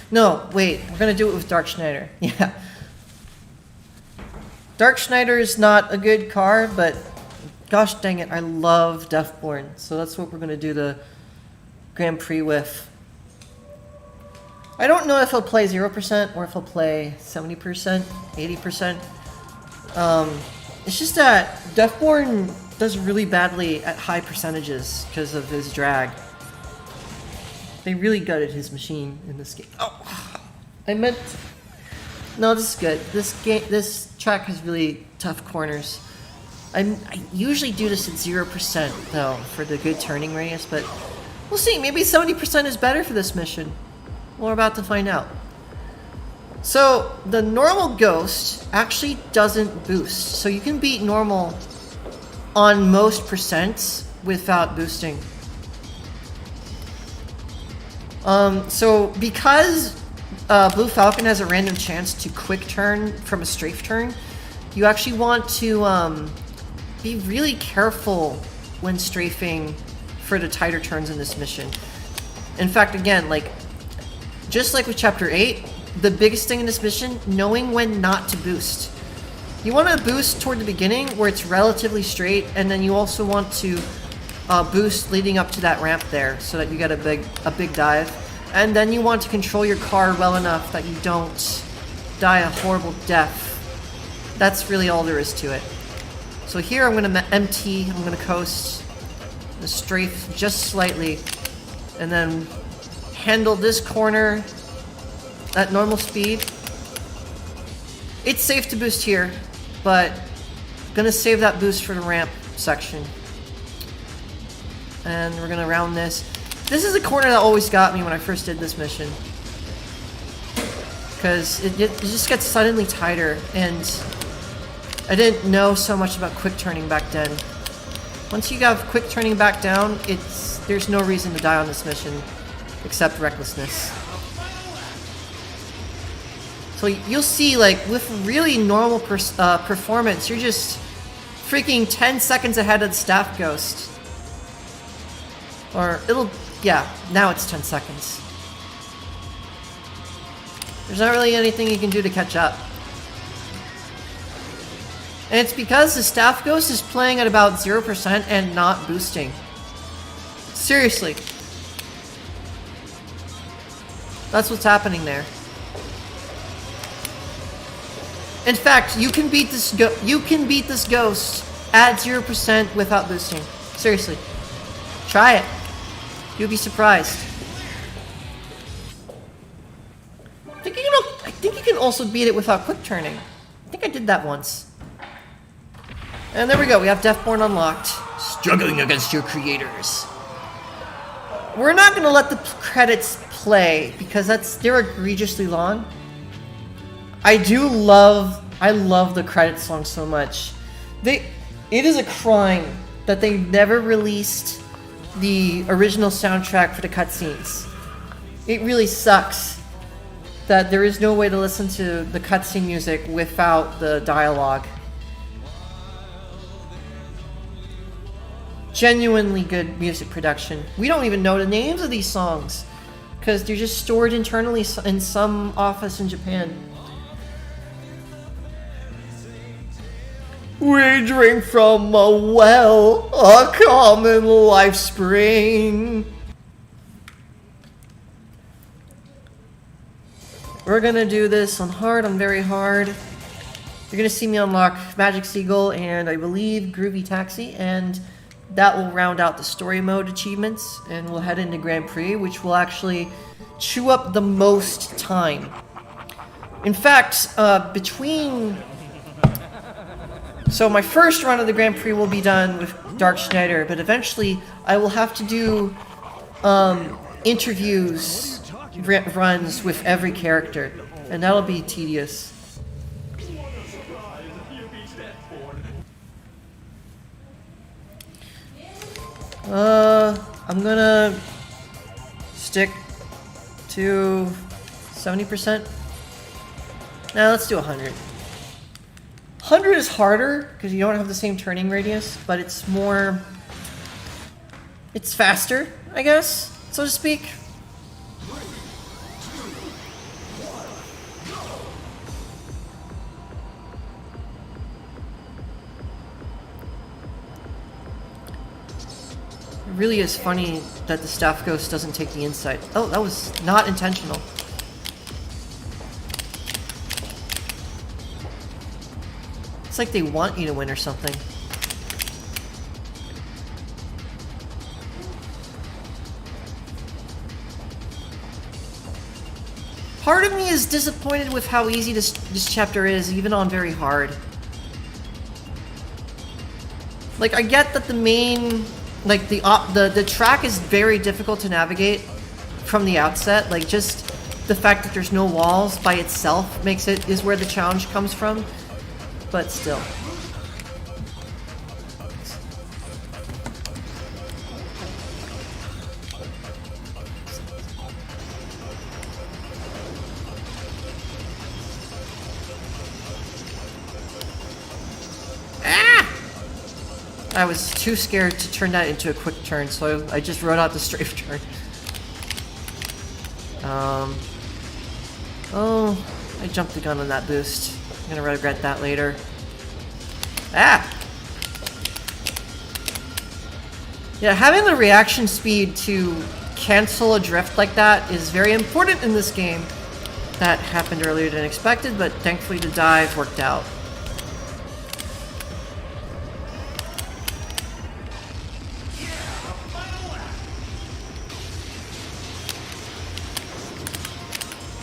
No, wait, we're gonna do it with Dark Schneider. Yeah. Dark Schneider is not a good car, but gosh dang it, I love Deathborn. So that's what we're gonna do the Grand Prix with. I don't know if he'll play 0% or if he'll play 70%, 80%. It's just that Deathborn does really badly at high percentages because of his drag. They really gutted his machine in this game. Oh, I meant... No, this is good. This track has really tough corners. I usually do this at 0% though for the good turning radius, but we'll see. Maybe 70% is better for this mission. We're about to find out. So, the normal Ghost actually doesn't boost. So you can beat normal on most percents without boosting. So because Blue Falcon has a random chance to quick turn from a strafe turn, you actually want to be really careful when strafing for the tighter turns in this mission. In fact, again, like just like with Chapter 8, the biggest thing in this mission, knowing when not to boost. You want to boost toward the beginning where it's relatively straight, and then you also want to boost leading up to that ramp there so that you get a big dive. And then you want to control your car well enough that you don't die a horrible death. That's really all there is to it. So here I'm going to empty, I'm going to coast, the strafe just slightly, and then handle this corner at normal speed. It's safe to boost here, but I'm going to save that boost for the ramp section. And we're going to round this. This is a corner that always got me when I first did this mission. Because it just gets suddenly tighter, and I didn't know so much about quick turning back then. Once you have quick turning back down, there's no reason to die on this mission, except recklessness. So you'll see, like, with really normal performance, you're just freaking 10 seconds ahead of the staff ghost. Or yeah, now it's 10 seconds. There's not really anything you can do to catch up. And it's because the staff ghost is playing at about 0% and not boosting. Seriously. That's what's happening there. In fact, you can beat this ghost at 0% without boosting. Seriously. Try it. You'll be surprised. I think you can also beat it without quick turning. I think I did that once. And there we go, we have Deathborn unlocked. Struggling against your creators. We're not gonna let the credits play because they're egregiously long. I love the credit song so much. It is a crime that they never released the original soundtrack for the cutscenes. It really sucks that there is no way to listen to the cutscene music without the dialogue. Genuinely good music production. We don't even know the names of these songs because they're just stored internally in some office in Japan. We drink from a well, a common life spring. We're gonna do this on hard, on very hard. You're gonna see me unlock Magic Seagull and I believe Groovy Taxi, and that will round out the story mode achievements, and we'll head into Grand Prix, which will actually chew up the most time. In fact, so my first run of the Grand Prix will be done with Dark Schneider, but eventually I will have to do interviews runs with every character, and that'll be tedious. I'm gonna stick to 70%. Now let's do 100. 100 is harder because you don't have the same turning radius, but it's faster, I guess, so to speak. It really is funny that the staff ghost doesn't take the insight. Oh, that was not intentional. It's like they want you to win or something. Part of me is disappointed with how easy this chapter is, even on very hard. Like, I get that the main, like, the track is very difficult to navigate from the outset. Like, just the fact that there's no walls by itself is where the challenge comes from. But still. I was too scared to turn that into a quick turn, so I just wrote out the strafe turn. Oh, I jumped the gun on that boost. I'm gonna regret that later. Ah! Yeah, having the reaction speed to cancel a drift like that is very important in this game. That happened earlier than expected, but thankfully the dive worked out.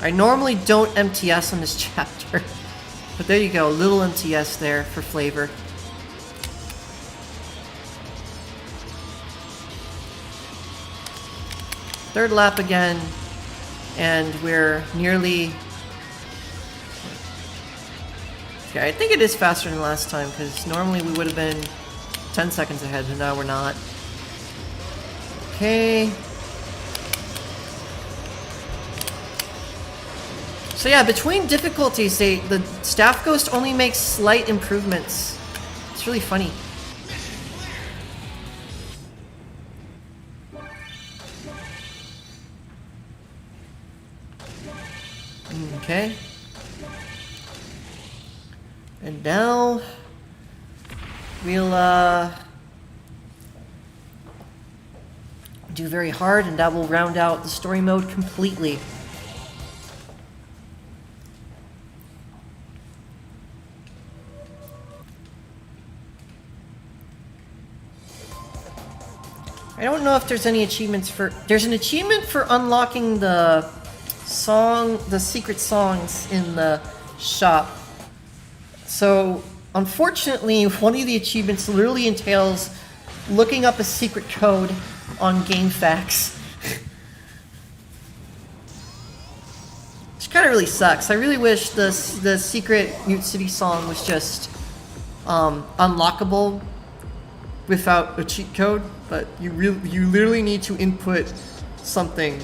I normally don't MTS on this chapter, but there you go, a little MTS there for flavor. Third lap again, and we're nearly... Okay, I think it is faster than last time, because normally we would have been 10 seconds ahead, but now we're not. Okay. So yeah, between difficulties, the Staff Ghost only makes slight improvements. It's really funny. Okay. And now we'll do very hard, and that will round out the story mode completely. I don't know if there's any achievements for... There's an achievement for unlocking the secret songs in the shop. So, unfortunately, one of the achievements literally entails looking up a secret code on GameFAQs. Which kind of really sucks. I really wish the secret Mute City song was just unlockable without a cheat code, but you literally need to input something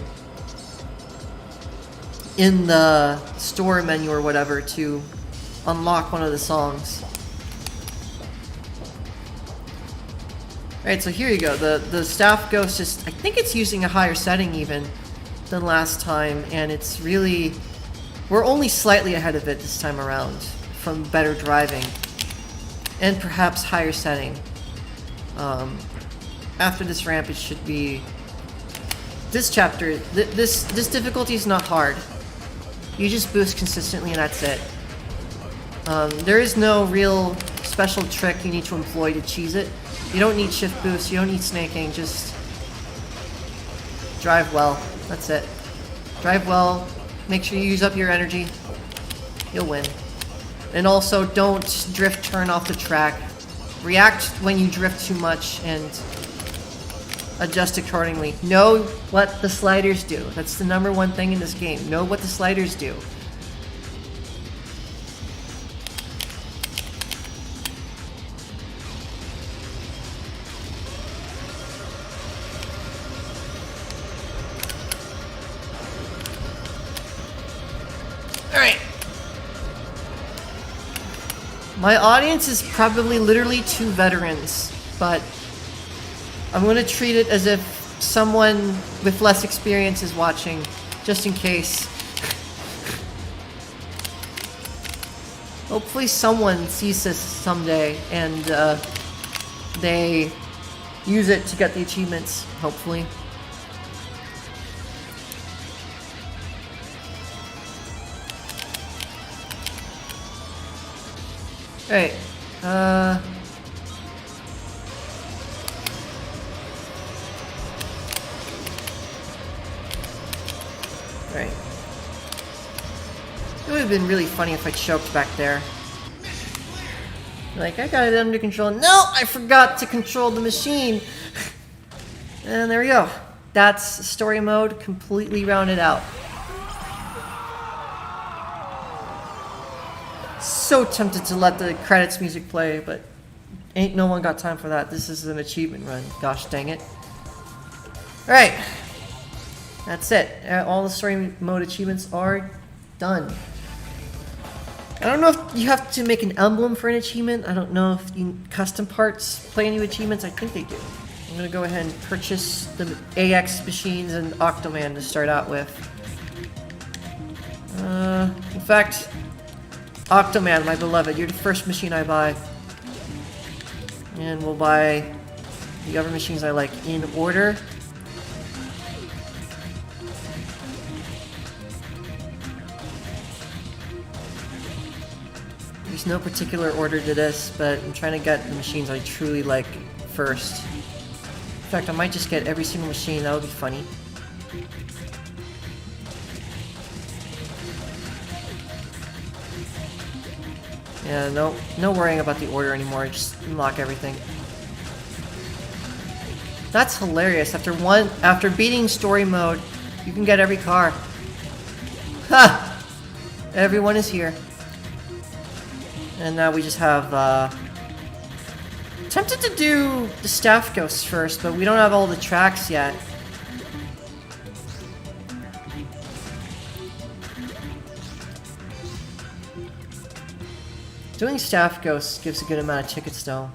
in the store menu or whatever to unlock one of the songs. Alright, so here you go. The Staff Ghost is, I think it's using a higher setting even than last time, and it's really... We're only slightly ahead of it this time around from better driving. And perhaps higher setting. After this ramp, it should be... This chapter, this difficulty is not hard. You just boost consistently and that's it. There is no real special trick you need to employ to cheese it. You don't need shift boost, you don't need snaking, just drive well. That's it. Drive well, make sure you use up your energy. You'll win. And also, don't drift turn off the track. React when you drift too much and adjust accordingly. Know what the sliders do. That's the #1 thing in this game. Know what the sliders do. Alright. My audience is probably literally 2 veterans, but I'm gonna treat it as if someone with less experience is watching, just in case. Hopefully someone sees this someday and they use it to get the achievements, hopefully. Alright, Right. It would have been really funny if I choked back there. Like, I got it under control. No! I forgot to control the machine! And there we go. That's story mode completely rounded out. So tempted to let the credits music play, but ain't no one got time for that. This is an achievement run. Gosh dang it. Alright. That's it. All the story mode achievements are done. I don't know if you have to make an emblem for an achievement. I don't know if custom parts play any achievements. I think they do. I'm gonna go ahead and purchase the AX machines and Octoman to start out with. In fact, Octoman, my beloved, you're the first machine I buy. And we'll buy the other machines I like in order. There's no particular order to this, but I'm trying to get the machines I truly like first. In fact, I might just get every single machine. That would be funny. Yeah, no worrying about the order anymore. Just unlock everything. That's hilarious. After beating story mode, you can get every car. Ha! Everyone is here. And now we just have, tempted to do the staff ghosts first, but we don't have all the tracks yet. Doing staff ghosts gives a good amount of tickets though.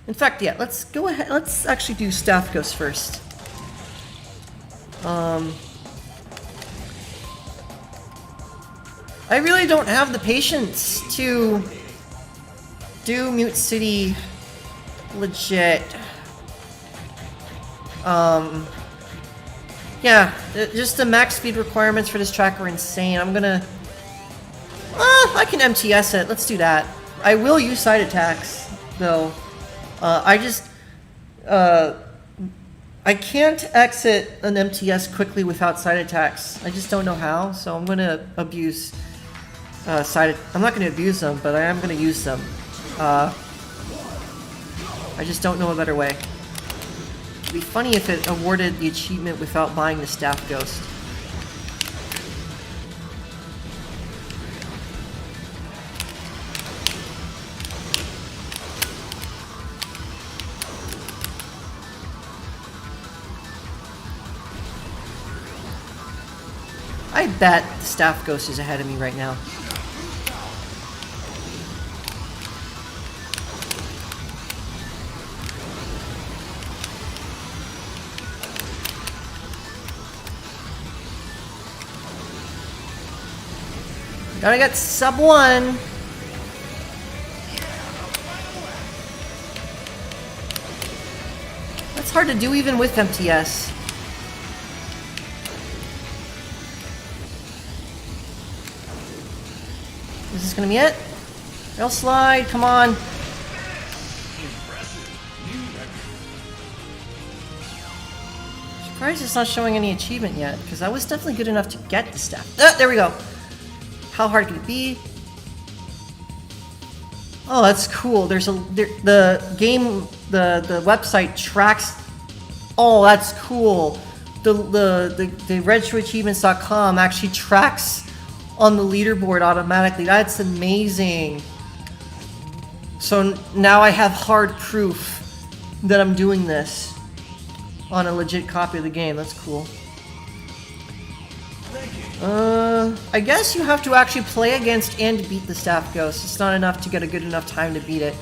In fact, yeah, let's go ahead. Let's actually do staff ghosts first. I really don't have the patience to do Mute City legit. Yeah, just the max speed requirements for this track are insane. I'm gonna... I can MTS it. Let's do that. I will use side attacks, though. I can't exit an MTS quickly without side attacks. I just don't know how, so I'm gonna abuse I'm not gonna abuse them, but I am gonna use them. I just don't know a better way. It'd be funny if it awarded the achievement without buying the staff ghost. I bet the staff ghost is ahead of me right now. Gotta get sub 1. That's hard to do even with MTS. Is this gonna be it? Rail slide, come on. Surprised it's not showing any achievement yet, because I was definitely good enough to get the staff. There we go. How hard could it be? Oh, that's cool. There's the website tracks. Oh, that's cool. The retroachievements.com actually tracks on the leaderboard automatically. That's amazing. So now I have hard proof that I'm doing this on a legit copy of the game. That's cool. I guess you have to actually play against and beat the staff ghost. It's not enough to get a good enough time to beat it.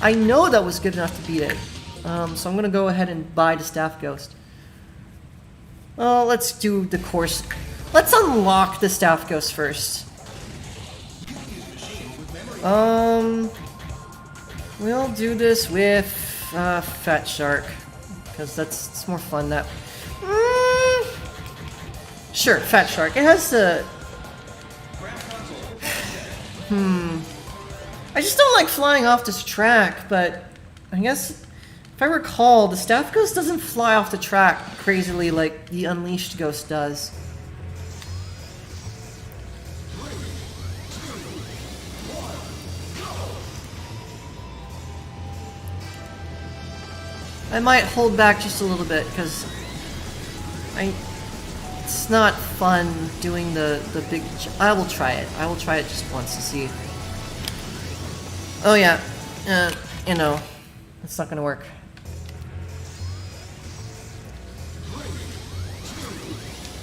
I know that was good enough to beat it. So I'm gonna go ahead and buy the staff ghost. Oh, let's do the course. Let's unlock the staff ghost first. We'll do this with Fat Shark, because it's more fun that. Sure, Fat Shark. It has the. I just don't like flying off this track, but I guess if I recall, the staff ghost doesn't fly off the track crazily like the Unleashed ghost does. I might hold back just a little bit because it's not fun doing the big. I will try it. I will try it just once to see. Oh yeah, you know, it's not gonna work.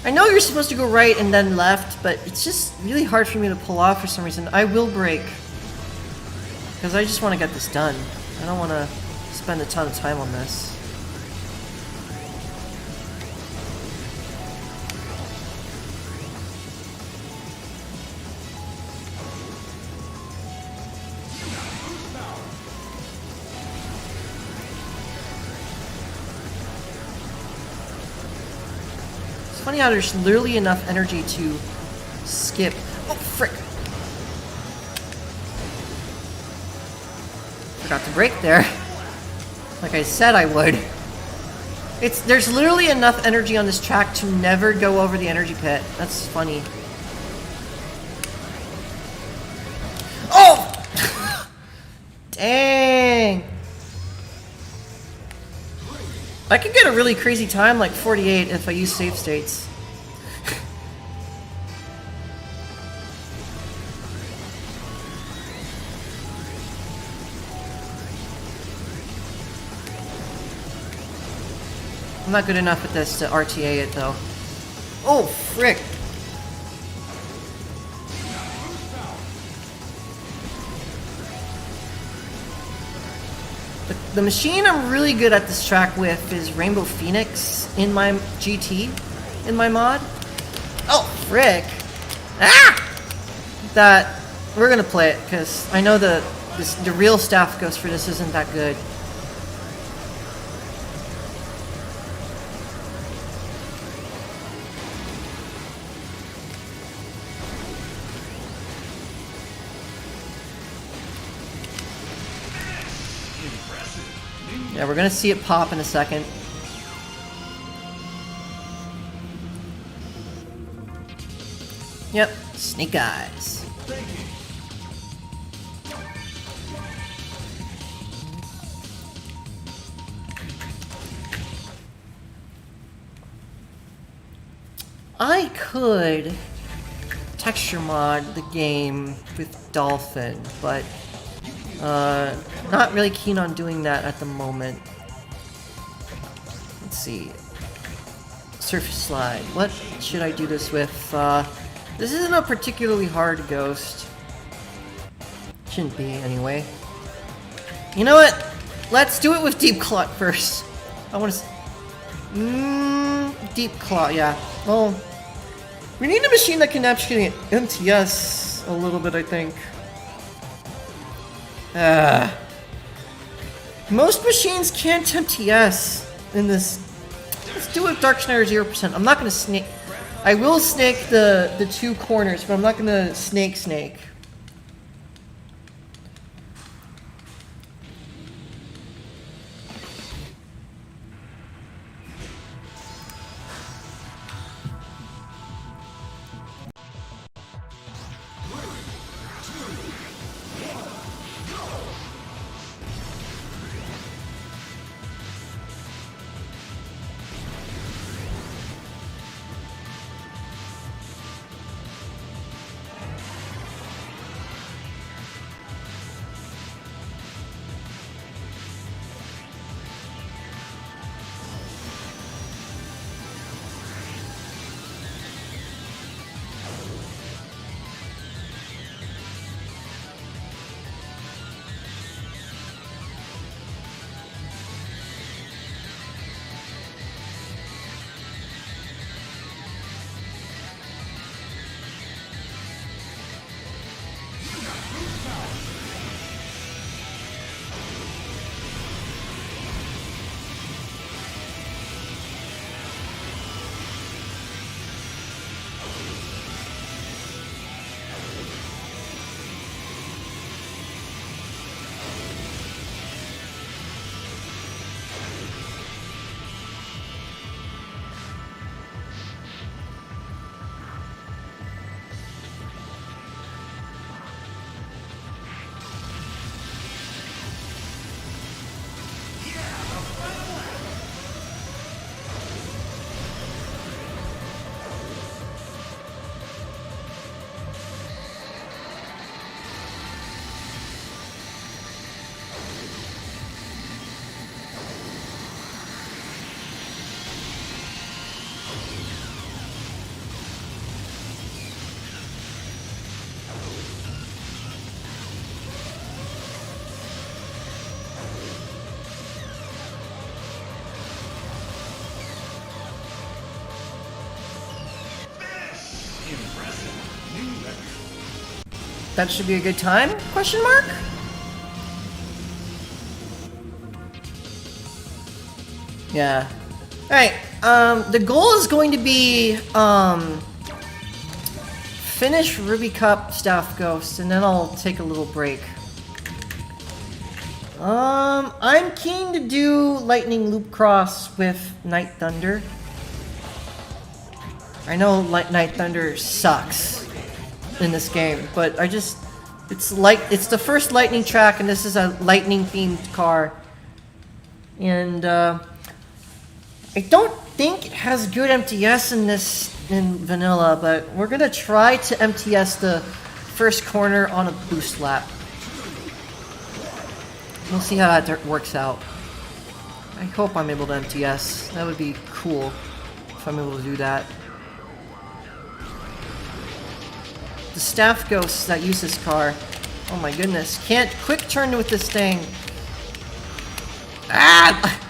I know you're supposed to go right and then left, but it's just really hard for me to pull off for some reason. I will brake because I just want to get this done. I don't want to spend a ton of time on this. It's funny how there's literally enough energy to skip. Oh, frick. Forgot to brake there. Like I said I would. There's literally enough energy on this track to never go over the energy pit. That's funny. Oh! Dang! I could get a really crazy time like 48 if I use save states. I'm not good enough at this to RTA it though. Oh, frick! The machine I'm really good at this track with is Rainbow Phoenix in my GT, in my mod. Oh, frick! Ah! That we're gonna play it because I know the real staff ghost for this isn't that good. Yeah, we're gonna see it pop in a second. Yep, snake eyes. I could texture mod the game with Dolphin, but not really keen on doing that at the moment. Let's see. Surface slide. What should I do this with? This isn't a particularly hard ghost. Shouldn't be, anyway. You know what? Let's do it with Deep Claw first. I want to... Deep Claw, yeah. Well, we need a machine that can actually MTS a little bit, I think. Most machines can't MTS in this. Let's do it with Dark Schneider 0%. I'm not gonna snake. I will snake the two corners, but I'm not gonna snake. That should be a good time? Question mark? Yeah. Alright, the goal is going to be, finish Ruby Cup Staff Ghost, and then I'll take a little break. I'm keen to do Lightning Loop Cross with Night Thunder. I know Night Thunder sucks in this game, but it's the first Lightning track, and this is a Lightning themed car. And I don't think it has good MTS in vanilla, but we're gonna try to MTS the first corner on a boost lap. We'll see how that works out. I hope I'm able to MTS. That would be cool if I'm able to do that. The staff ghosts that use this car, oh my goodness, can't quick turn with this thing. Ah!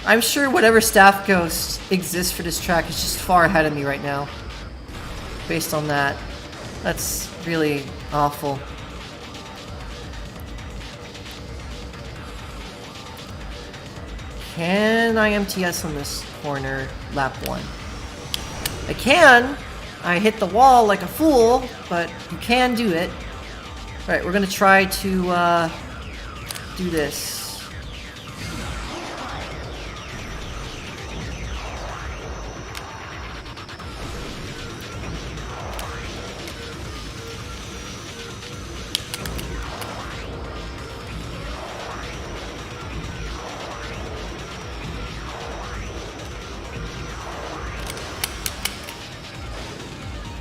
I'm sure whatever staff ghost exists for this track is just far ahead of me right now. Based on that. That's really awful. Can I MTS on this corner, lap 1? I can! I hit the wall like a fool, but you can do it. Alright, we're gonna try to do this.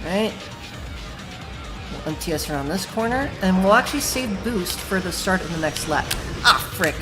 Right. We'll MTS around this corner, and we'll actually save boost for the start of the next lap. Ah, frick.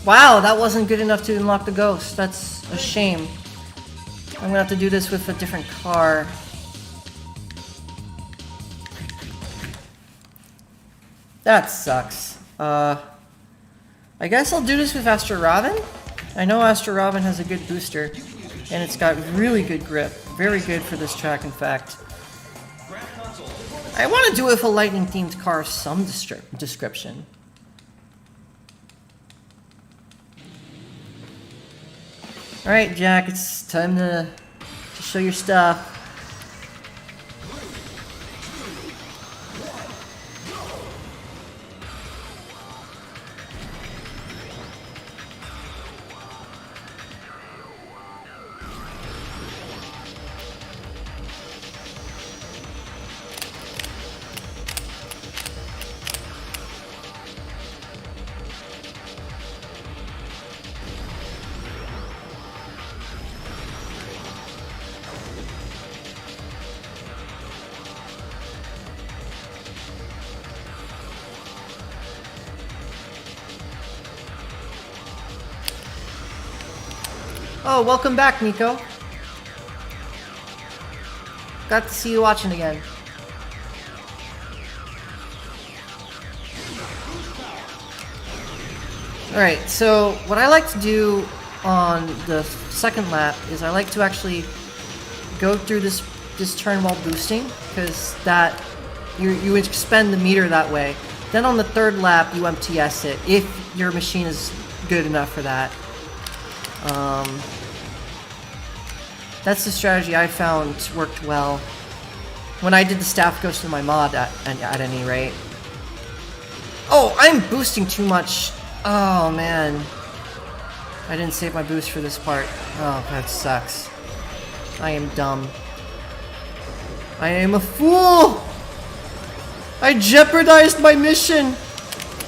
Wow, that wasn't good enough to unlock the ghost. That's a shame. I'm gonna have to do this with a different car. That sucks. I guess I'll do this with Astro Robin. I know Astro Robin has a good booster, and it's got really good grip. Very good for this track, in fact. I want to do it with a lightning-themed car of some description. Alright, Jack, it's time to show your stuff. Oh, welcome back, Nico. Got to see you watching again. Alright, so what I like to do on the second lap is I like to actually go through this turn while boosting, because that you expend the meter that way. Then on the third lap you MTS it, if your machine is good enough for that. That's the strategy I found worked well when I did the staff ghost in my mod at any rate. Oh, I'm boosting too much. Oh man, I didn't save my boost for this part. Oh, that sucks. I am dumb. I am a fool! I jeopardized my mission!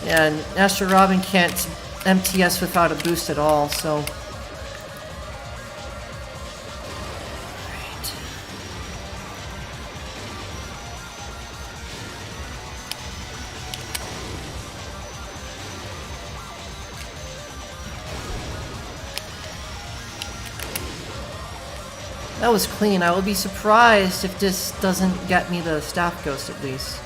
Yeah, and Astro Robin can't MTS without a boost at all, so... That was clean. I will be surprised if this doesn't get me the staff ghost at least.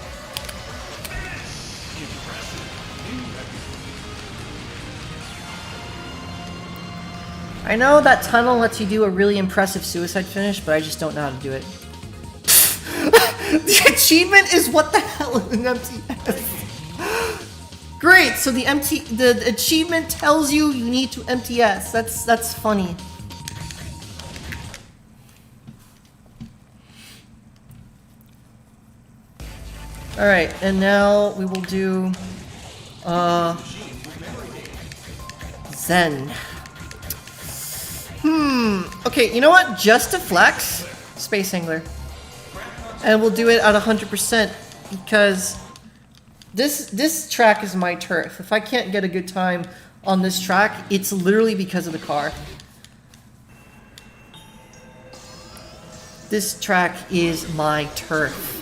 I know that tunnel lets you do a really impressive suicide finish, but I just don't know how to do it. The achievement is what the hell is an MTS? Great, so the achievement tells you need to MTS. That's funny. Alright, and now we will do Zen. Okay, you know what? Just to flex, Space Angler. And we'll do it at 100% because this track is my turf. If I can't get a good time on this track, it's literally because of the car. This track is my turf.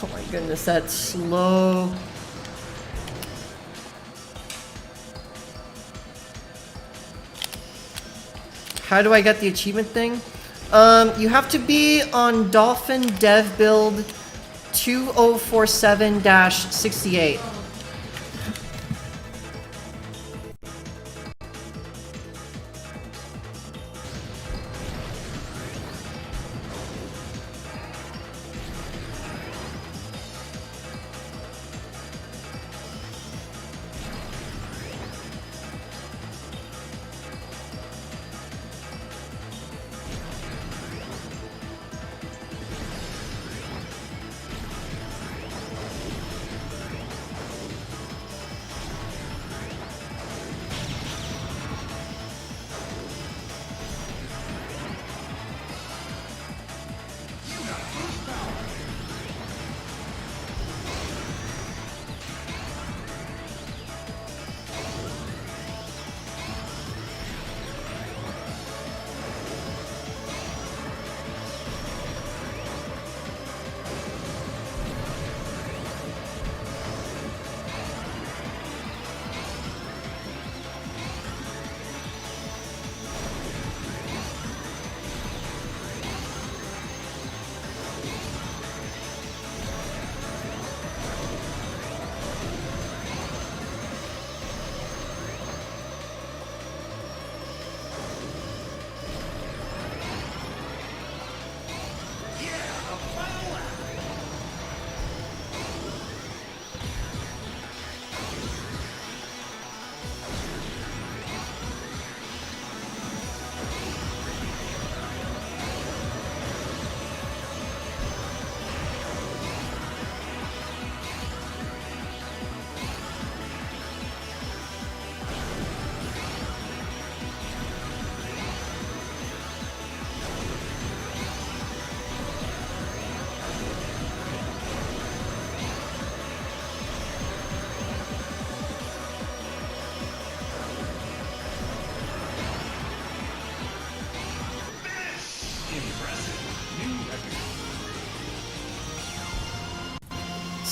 Oh my goodness, that's slow. How do I get the achievement thing? You have to be on Dolphin Dev Build 2047-68.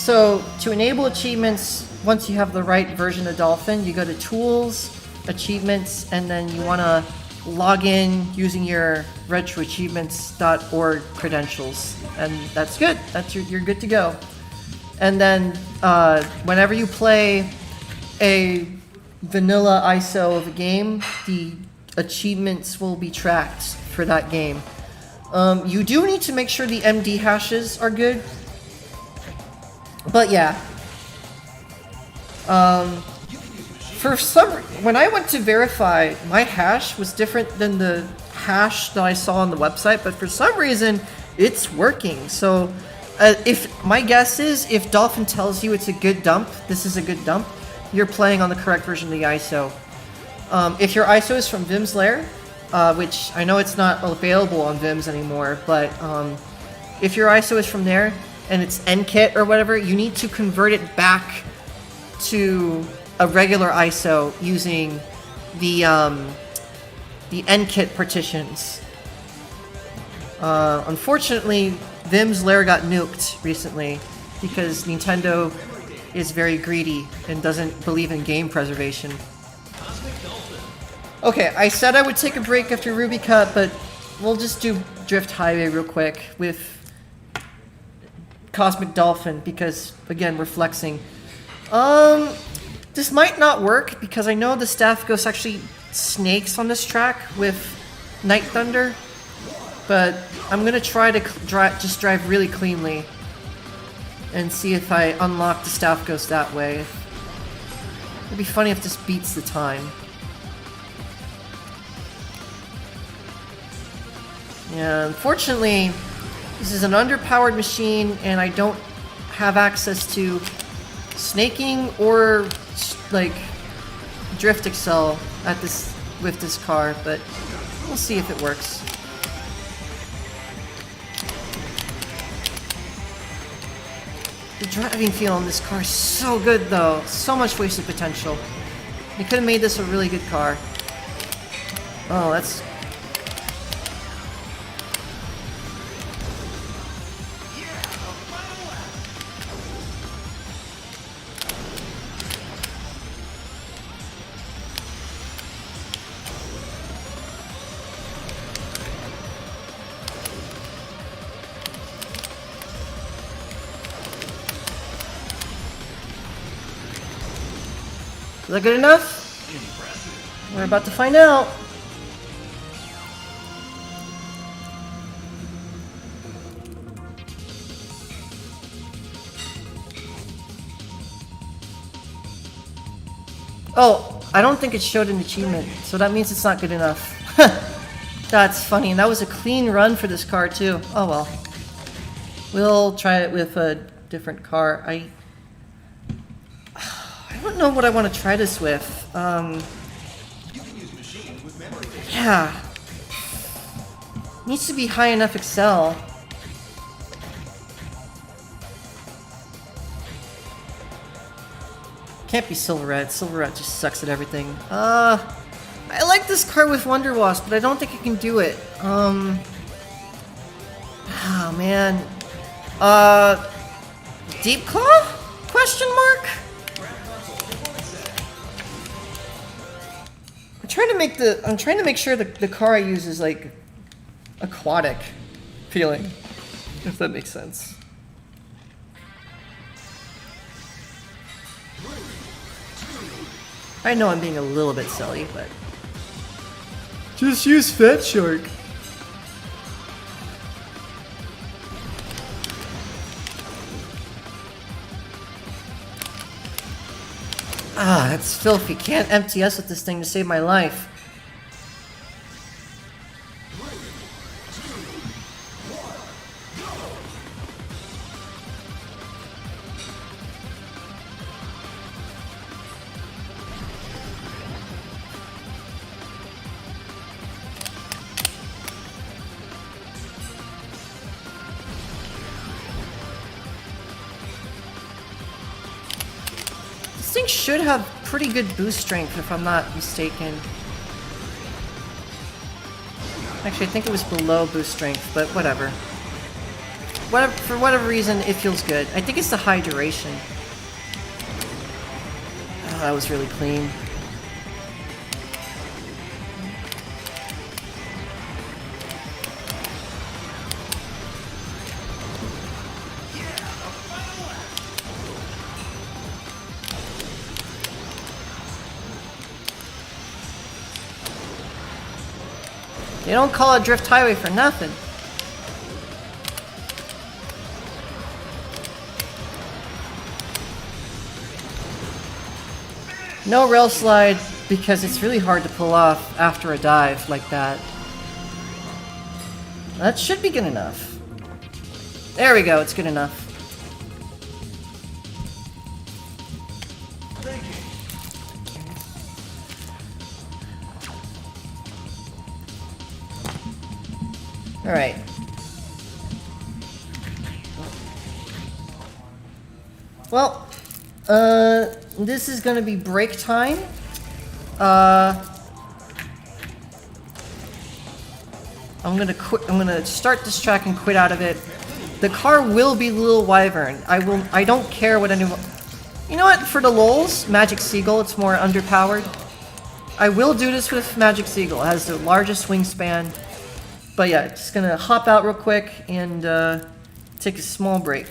So to enable achievements, once you have the right version of Dolphin, you go to Tools, Achievements, and then you want to log in using your retroachievements.org credentials, and that's good. You're good to go. And then whenever you play a vanilla ISO of a game, the achievements will be tracked for that game. You do need to make sure the MD hashes are good. But yeah. When I went to verify, my hash was different than the hash that I saw on the website, but for some reason, it's working. So, if my guess is, if Dolphin tells you it's a good dump, this is a good dump, you're playing on the correct version of the ISO. If your ISO is from Vim's Lair, which I know it's not available on Vim's anymore, but if your ISO is from there and it's NKit or whatever, you need to convert it back to a regular ISO using the NKit partitions. Unfortunately, Vim's Lair got nuked recently because Nintendo is very greedy and doesn't believe in game preservation. Okay, I said I would take a break after Ruby Cut, but we'll just do Drift Highway real quick with Cosmic Dolphin because, again, we're flexing. This might not work because I know the Staff Ghost actually snakes on this track with Night Thunder, but I'm gonna try to just drive really cleanly and see if I unlock the Staff Ghost that way. It'd be funny if this beats the time. Yeah, unfortunately, this is an underpowered machine and I don't have access to snaking or like drift excel at this with this car, but we'll see if it works. The driving feel on this car is so good though, so much wasted potential. They could have made this a really good car. Oh, that's... Is that good enough? We're about to find out. Oh, I don't think it showed an achievement, so that means it's not good enough. That's funny, and that was a clean run for this car too. Oh well. We'll try it with a different car. I don't know what I want to try this with. Yeah. Needs to be high enough excel. Can't be Silverette. Silverette just sucks at everything. I like this car with Wonder Wasp, but I don't think I can do it. Oh man. Deep Claw? Question mark? I'm trying to make sure the car I use is like aquatic feeling, if that makes sense. I know I'm being a little bit silly, but just use Fat Shark. Ah, that's filthy. Can't MTS with this thing to save my life. This thing should have pretty good boost strength if I'm not mistaken. Actually, I think it was below boost strength, but whatever. for whatever reason, it feels good. I think it's the high duration. Oh, that was really clean. They don't call it Drift Highway for nothing. No rail slide because it's really hard to pull off after a dive like that. That should be good enough. There we go, it's good enough. Alright. Well, this is gonna be break time. I'm gonna start this track and quit out of it. The car will be Little Wyvern. I don't care what anyone... You know what? For the lols, Magic Seagull, it's more underpowered. I will do this with Magic Seagull. It has the largest wingspan. But yeah, just gonna hop out real quick and take a small break.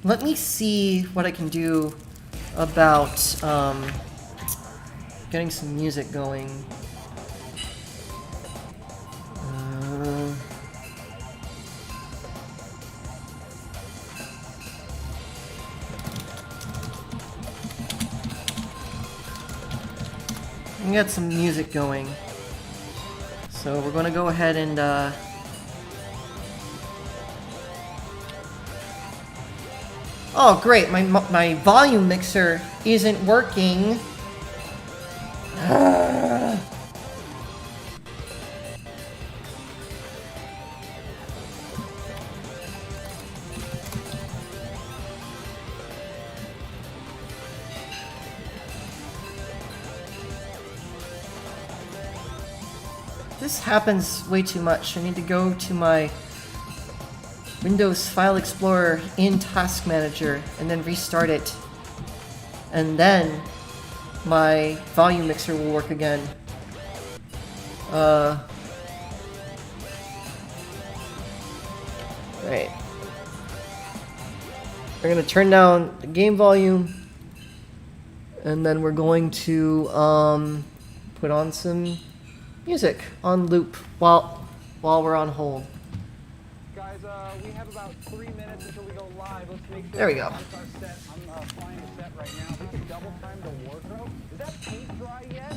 Let me see what I can do about getting some music going. We got some music going. So we're gonna go ahead and oh great, my volume mixer isn't working. This happens way too much. I need to go to my Windows File Explorer in Task Manager and then restart it. And then my volume mixer will work again. Right. We're gonna turn down the game volume and then we're going to put on some music on loop while we're on hold. Guys, we have about 3 minutes until we go live. Let's make sure There we go. our set. I'm flying a set right now. We can double time the wardrobe. Is that paint dry yet?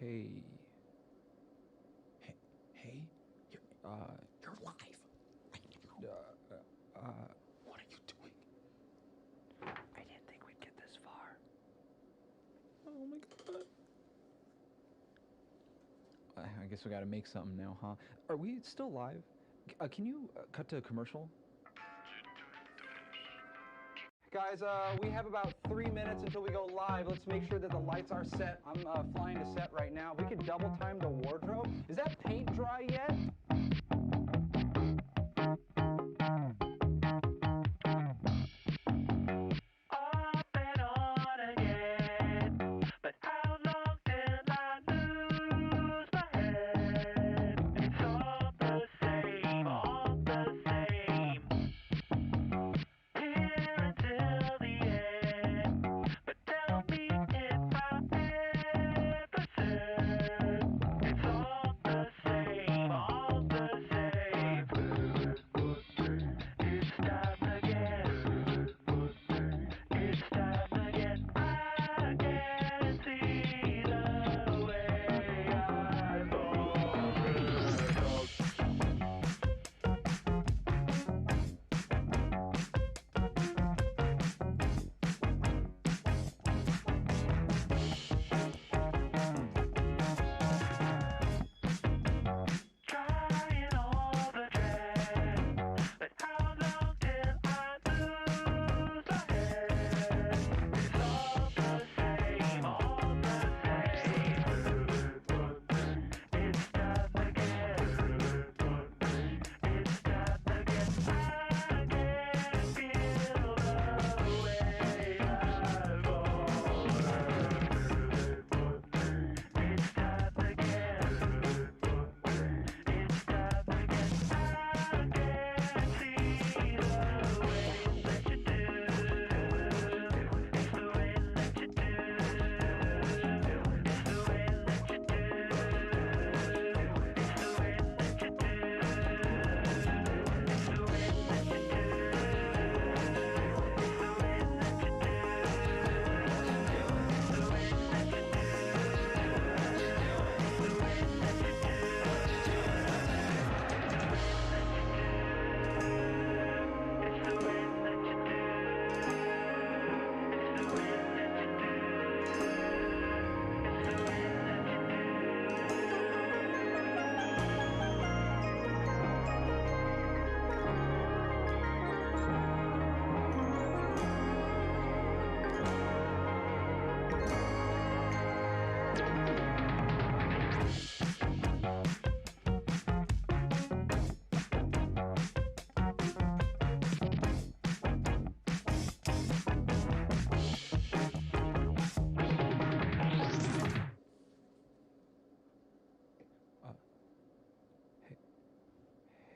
Hey. Hey. You're live right now. What are you doing? I didn't think we'd get this far. Oh my god. I guess we gotta make something now, huh? Are we still live? Can you cut to a commercial? Guys, we have about 3 minutes until we go live. Let's make sure that the lights are set. I'm flying to set right now. We could double time the wardrobe. Is that paint dry yet? Off and on again. But how long till I lose my head? It's all the same, all the same. Here until the end. But tell me if I ever said it's all the same, all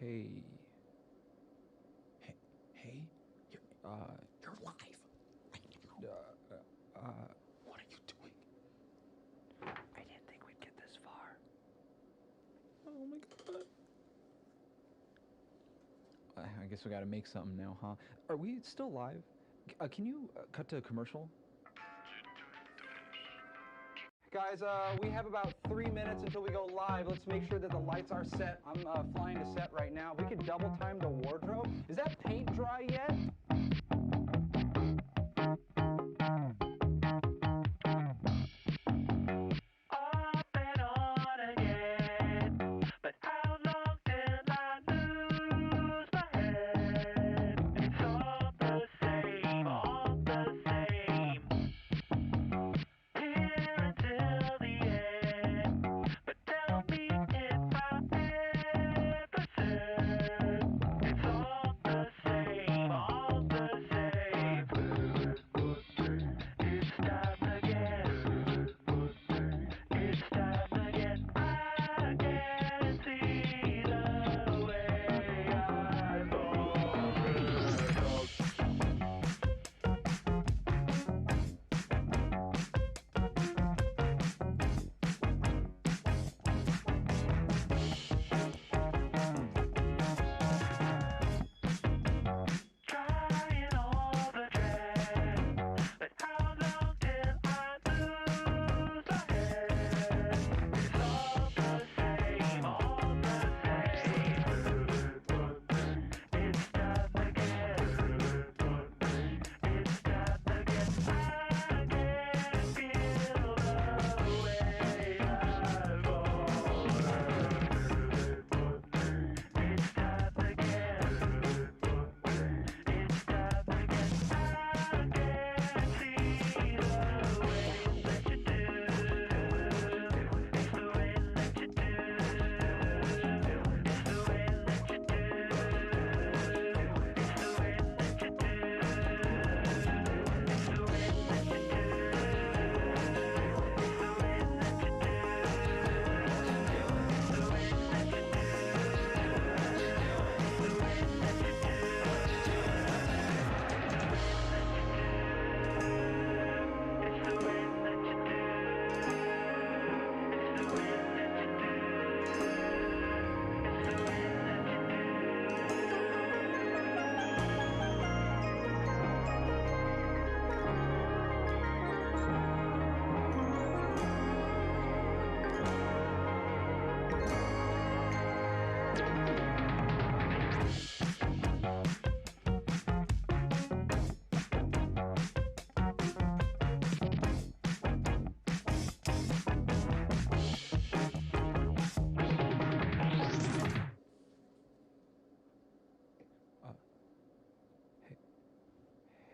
Hey. Hey. You're live. What are you doing? I didn't think we'd get this far. Oh my god. I guess we gotta make something now, huh? Are we still live? Can you cut to a commercial? Guys, we have about 3 minutes until we go live. Let's make sure that the lights are set. I'm flying to set right now. We could double time the wardrobe. Is that paint dry yet? Off and on again. But how long till I lose my head? It's all the same, all the same. Here until the end. But tell me if I ever said it's all the same, all the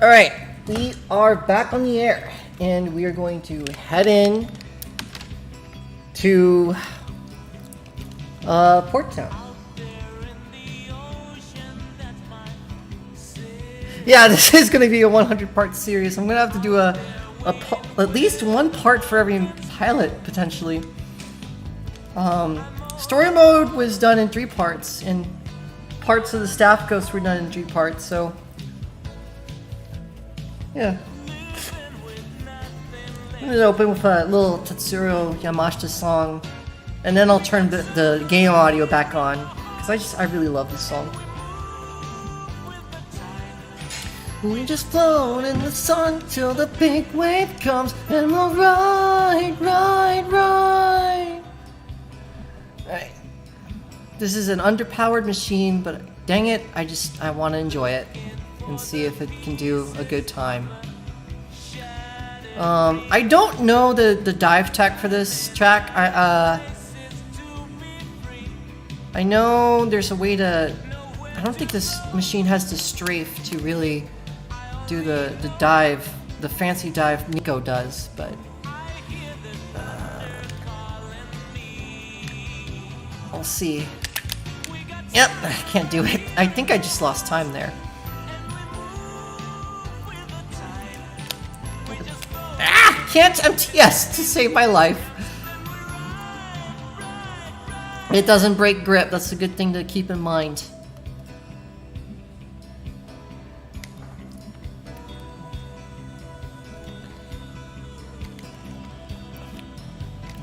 Alright, we are back on the air, and we are going to head in to Port Town. Yeah, this is going to be a 100-part series. I'm going to have to do at least one part for every pilot, potentially. Story mode was done in 3 parts, and parts of the staff coast were done in 3 parts, so... yeah. I'm going to open with a little Tetsuro Yamashita song, and then I'll turn the game audio back on, because I really love this song. We just float in the sun till the big wave comes, and we'll ride. Alright. This is an underpowered machine, but dang it, I want to enjoy it and see if it can do a good time. I don't know the dive tech for this track. I know there's a way to... I don't think this machine has the strafe to really do the dive, the fancy dive Nico does, but... I'll see. Yep, I can't do it. I think I just lost time there. Can't MTS to save my life. It doesn't break grip. That's a good thing to keep in mind.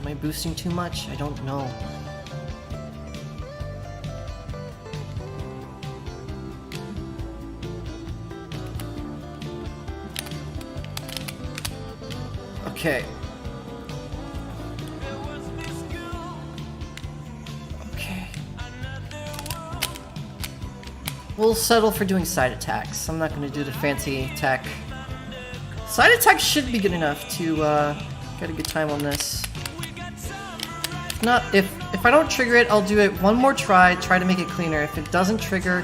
Am I boosting too much? I don't know. Okay. Okay. We'll settle for doing side attacks. I'm not going to do the fancy attack. Side attack should be good enough to get a good time on this. If not, if I don't trigger it, I'll do it one more try to make it cleaner. If it doesn't trigger,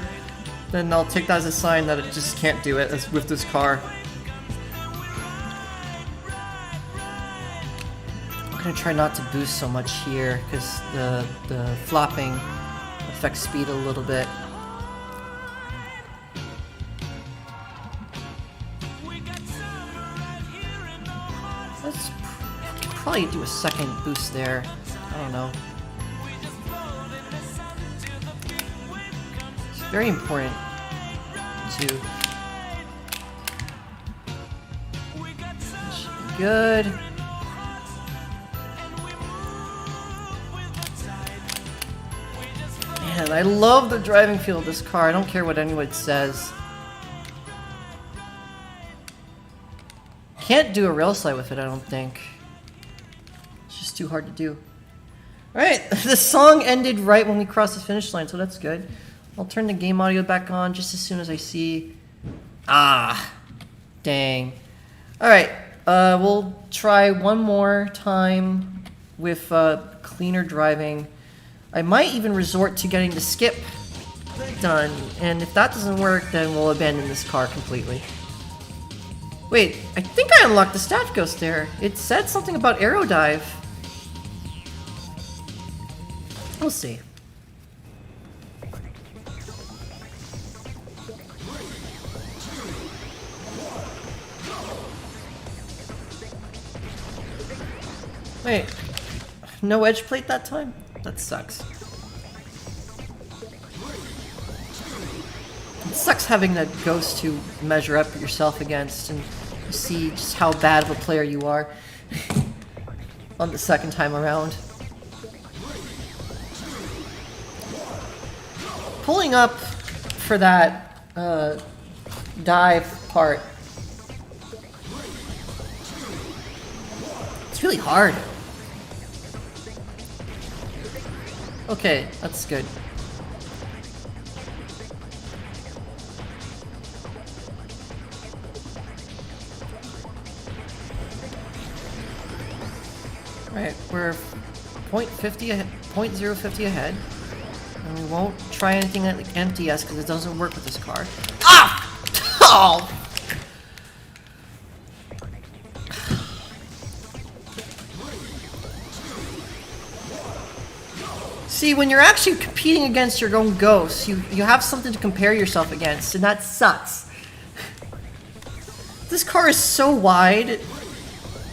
then I'll take that as a sign that it just can't do it as with this car. I'm gonna try not to boost so much here because the flopping affects speed a little bit. Let's probably do a second boost there. I don't know. It's very important to. Good. Man, I love the driving feel of this car. I don't care what anyone says. Can't do a rail slide with it, I don't think. It's just too hard to do. Alright, the song ended right when we crossed the finish line, so that's good. I'll turn the game audio back on just as soon as I see... Ah! Dang. Alright, we'll try one more time with cleaner driving. I might even resort to getting the skip done, and if that doesn't work, then we'll abandon this car completely. Wait, I think I unlocked the staff ghost there. It said something about aero dive. We'll see. Wait, no edge plate that time? That sucks. It sucks having that ghost to measure up yourself against and see just how bad of a player you are on the second time around. Pulling up for that dive part, it's really hard. Okay, that's good. Alright, we're 0.050 ahead. And we won't try anything like MTS because it doesn't work with this car. Ah! Oh! See, when you're actually competing against your own ghosts, you have something to compare yourself against, and that sucks. This car is so wide,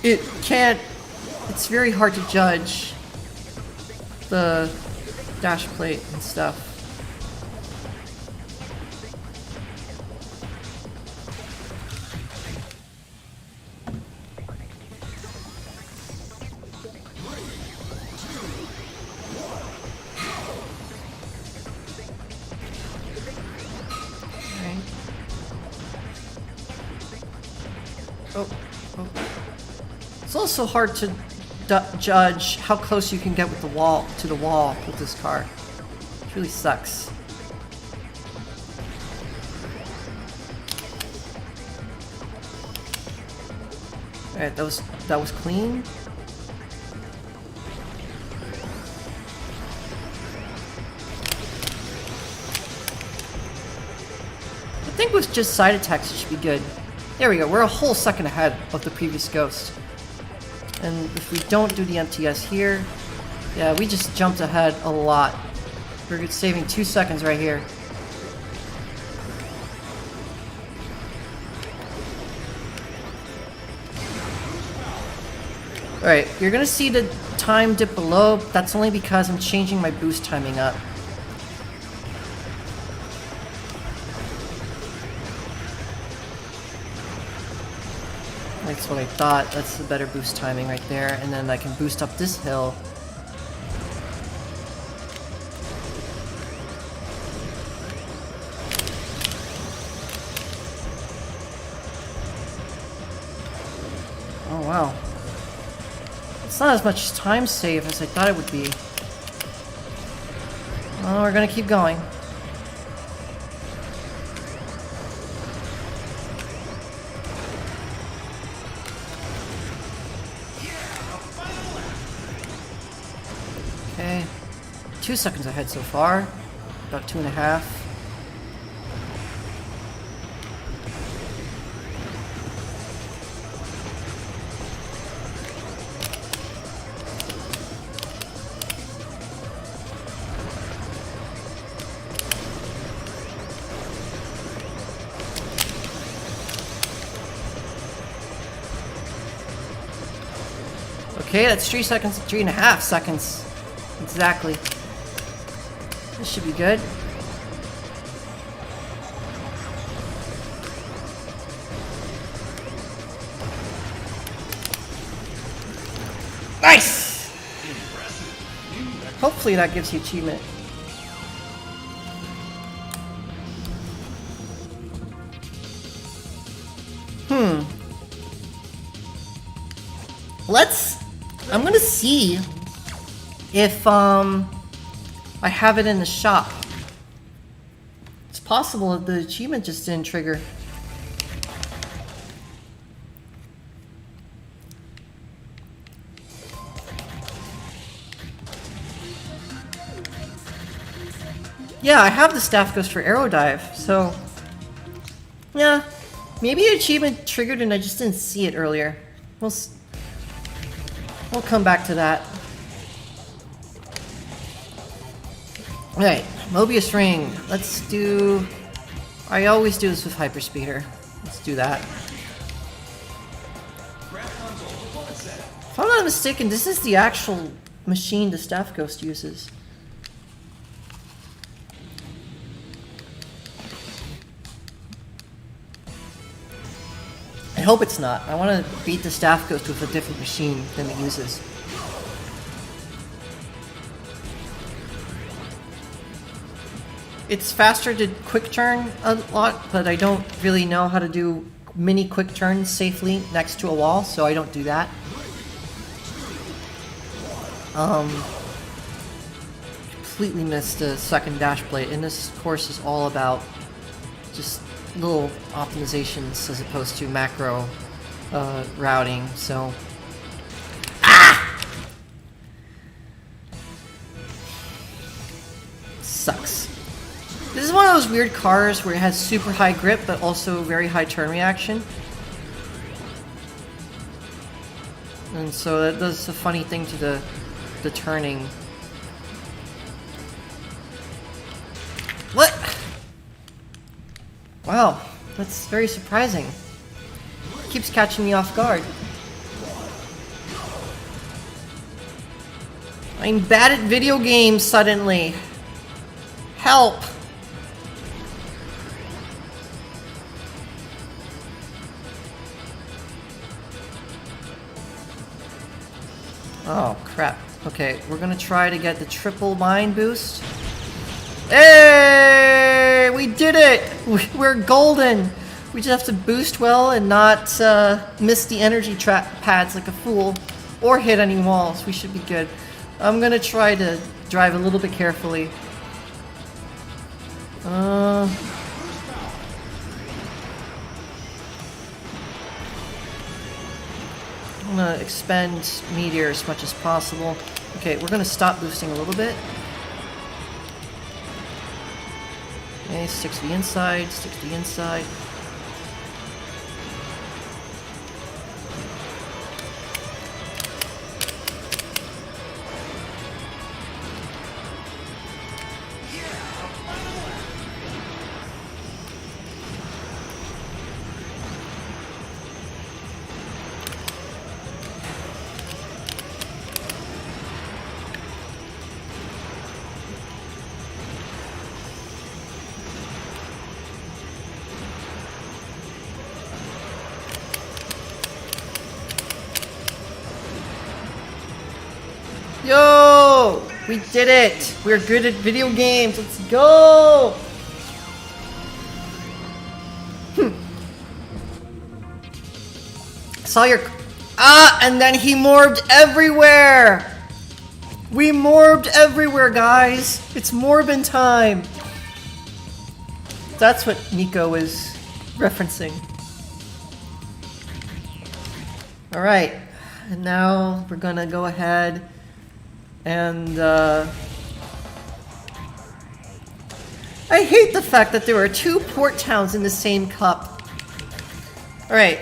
it's very hard to judge the dash plate and stuff. It's also hard to judge how close you can get with the wall with this car. It really sucks. Alright, that was clean. I think with just side attacks it should be good. There we go, we're a whole second ahead of the previous ghost. And if we don't do the MTS here, yeah, we just jumped ahead a lot. We're saving 2 seconds right here. Alright, you're gonna see the time dip below. That's only because I'm changing my boost timing up. That's what I thought. That's the better boost timing right there. And then I can boost up this hill. Oh, wow. It's not as much time save as I thought it would be. Well, we're gonna keep going. Okay. 2 seconds ahead so far. About 2.5. Okay, that's 3 seconds, 3.5 seconds. Exactly. This should be good. Nice! Hopefully that gives you achievement. I'm gonna see if I have it in the shop. It's possible that the achievement just didn't trigger. Yeah, I have the staff ghost for arrow dive, so yeah, maybe the achievement triggered and I just didn't see it earlier. We'll come back to that. Alright, Mobius Ring. Let's do... I always do this with Hyperspeeder. Let's do that. If I'm not mistaken, this is the actual machine the Staff Ghost uses. I hope it's not. I want to beat the Staff Ghost with a different machine than it uses. It's faster to quick turn a lot, but I don't really know how to do mini quick turns safely next to a wall, so I don't do that. Completely missed the second dash blade, and this course is all about just little optimizations as opposed to macro routing, so... Sucks. This is one of those weird cars where it has super high grip but also very high turn reaction. And so that does a funny thing to the turning. What? Wow, that's very surprising. Keeps catching me off guard. I'm bad at video games suddenly. Help! Oh, crap. Okay, we're gonna try to get the triple mine boost. Hey! We did it! We're golden! We just have to boost well and not miss the energy pads like a fool. Or hit any walls. We should be good. I'm gonna try to drive a little bit carefully. I'm gonna expend meteor as much as possible. Okay, we're gonna stop boosting a little bit. Okay, stick to the inside, stick to the inside. Yo! We did it! We're good at video games! Let's go! Ah, and then he morbed everywhere! We morbed everywhere, guys! It's morbin time! That's what Nico is referencing. Alright, and now we're gonna go ahead and I hate the fact that there are two port towns in the same cup. Alright,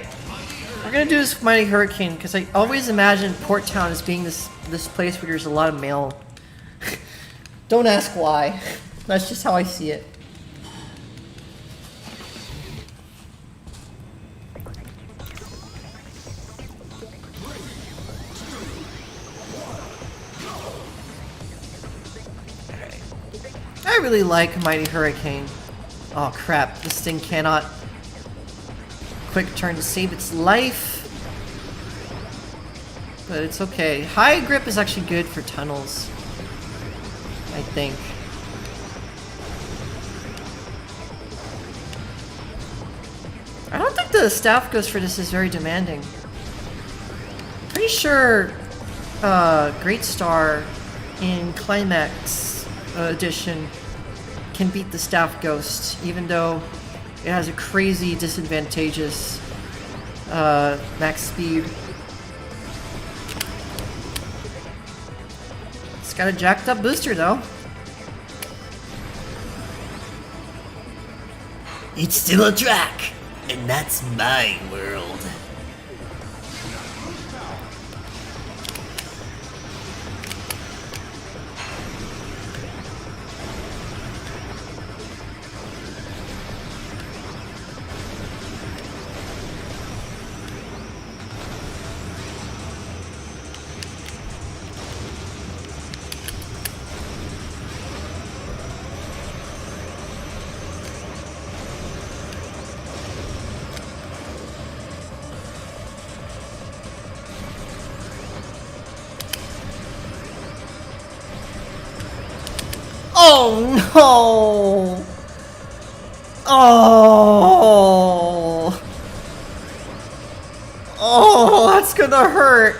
we're gonna do this with Mighty Hurricane because I always imagine Port Town as being this place where there's a lot of mail. Don't ask why. That's just how I see it. I really like Mighty Hurricane. Oh crap, this thing cannot quick turn to save its life. But it's okay. High grip is actually good for tunnels, I think. I don't think the staff ghost for this is very demanding. Pretty sure Great Star in Climax Edition can beat the staff ghost, even though it has a crazy disadvantageous max speed. It's got a jacked up booster though. It's still a track, and that's my world. Oh no! Oh! Oh, that's gonna hurt.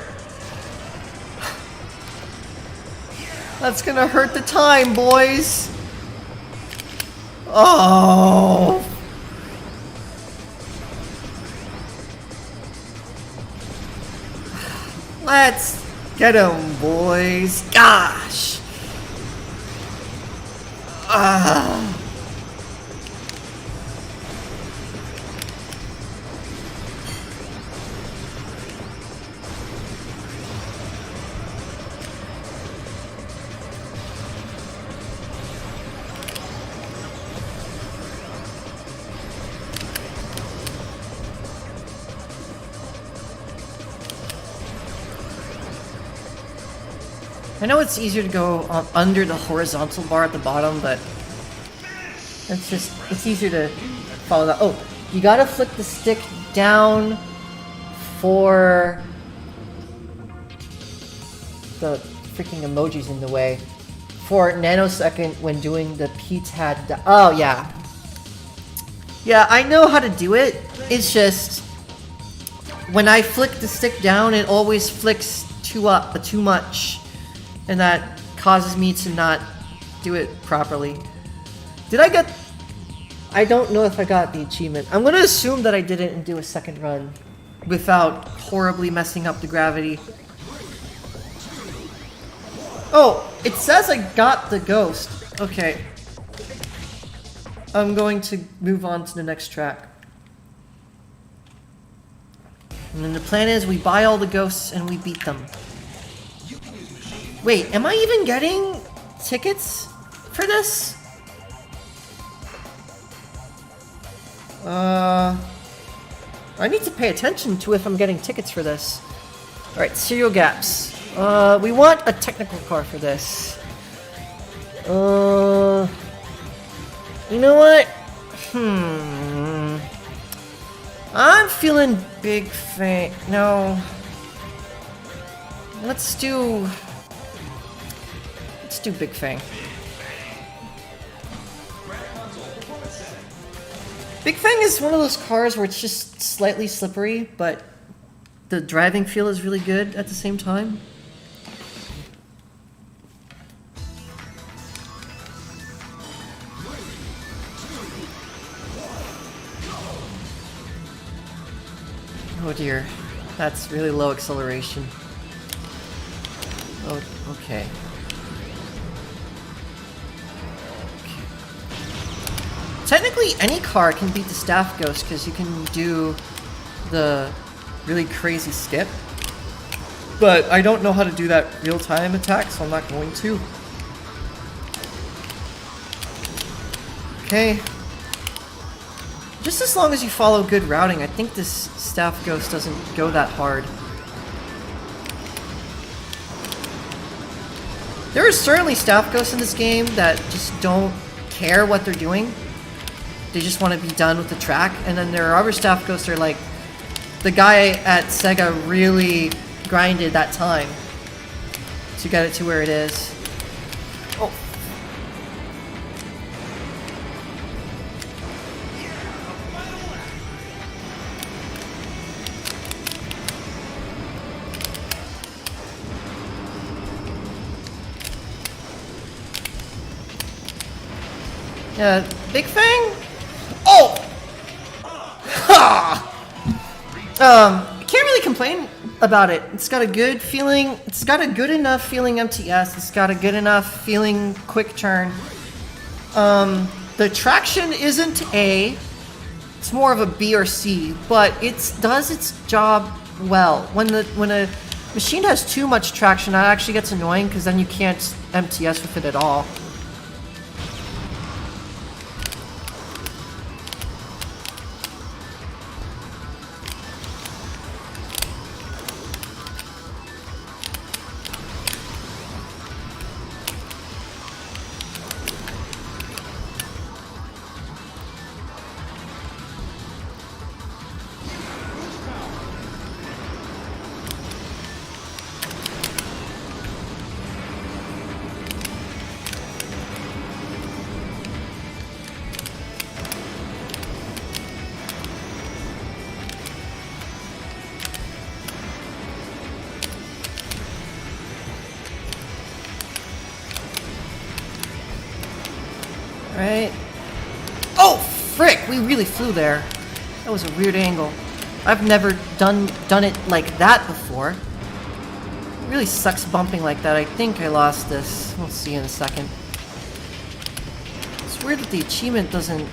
That's gonna hurt the time, boys. Oh! Let's get him, boys. Gosh! I know it's easier to go under the horizontal bar at the bottom, but it's easier to follow that. Oh, you gotta flick the stick down for the freaking emojis in the way. For nanosecond when doing the PTAD. Oh, yeah. Yeah, I know how to do it. It's just when I flick the stick down, it always flicks too much. And that causes me to not do it properly. Did I get... I don't know if I got the achievement. I'm gonna assume that I did it and do a second run without horribly messing up the gravity. Oh, it says I got the ghost. Okay. I'm going to move on to the next track. And then the plan is we buy all the ghosts and we beat them. Wait, am I even getting tickets for this? I need to pay attention to if I'm getting tickets for this. Alright, serial gaps. We want a technical car for this. You know what? I'm feeling Big Fang. No. Let's do Big Fang. Big Fang is one of those cars where it's just slightly slippery, but the driving feel is really good at the same time. Oh dear, that's really low acceleration. Oh, okay. Technically, any car can beat the Staff Ghost because you can do the really crazy skip. But I don't know how to do that real-time attack, so I'm not going to. Okay. Just as long as you follow good routing, I think this Staff Ghost doesn't go that hard. There are certainly Staff Ghosts in this game that just don't care what they're doing. They just want to be done with the track. And then there are other Staff Ghosts that are like, the guy at Sega really grinded that time to get it to where it is. Oh. Yeah, Big Fang? Oh! Ha! I can't really complain about it. It's got a good feeling. It's got a good enough feeling MTS. It's got a good enough feeling quick turn. The traction isn't A. It's more of a B or C, but it does its job well. When a machine has too much traction, that actually gets annoying because then you can't MTS with it at all. Right. Oh, frick! We really flew there. That was a weird angle. I've never done it like that before. It really sucks bumping like that. I think I lost this. We'll see in a second. It's weird that the achievement doesn't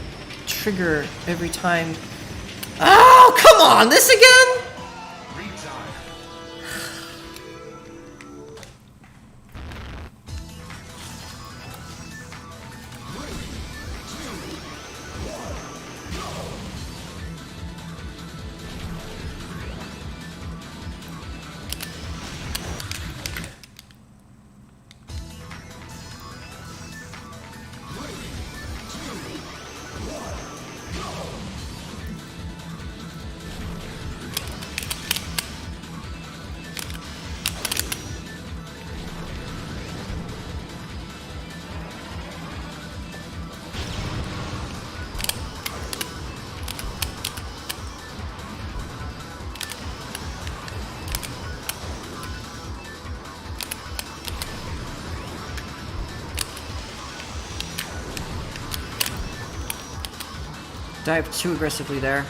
trigger every time. Oh, come on! This again? Dive too aggressively there.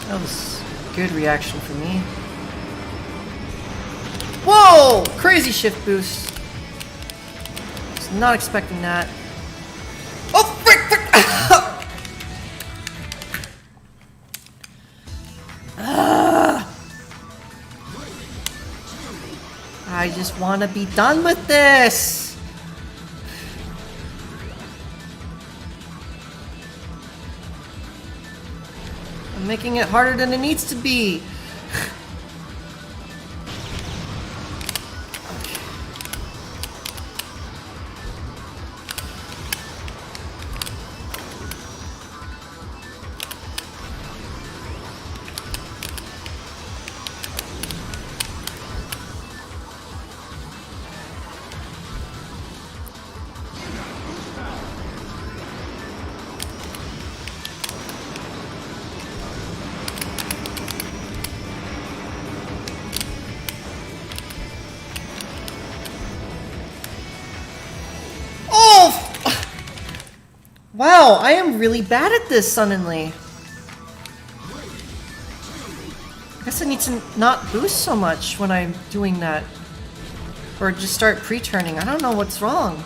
That was a good reaction for me. Whoa! Crazy shift boost. Was not expecting that. Oh, frick! I just want to be done with this. I'm making it harder than it needs to be. Wow, I am really bad at this suddenly. I guess I need to not boost so much when I'm doing that. Or just start pre-turning. I don't know what's wrong.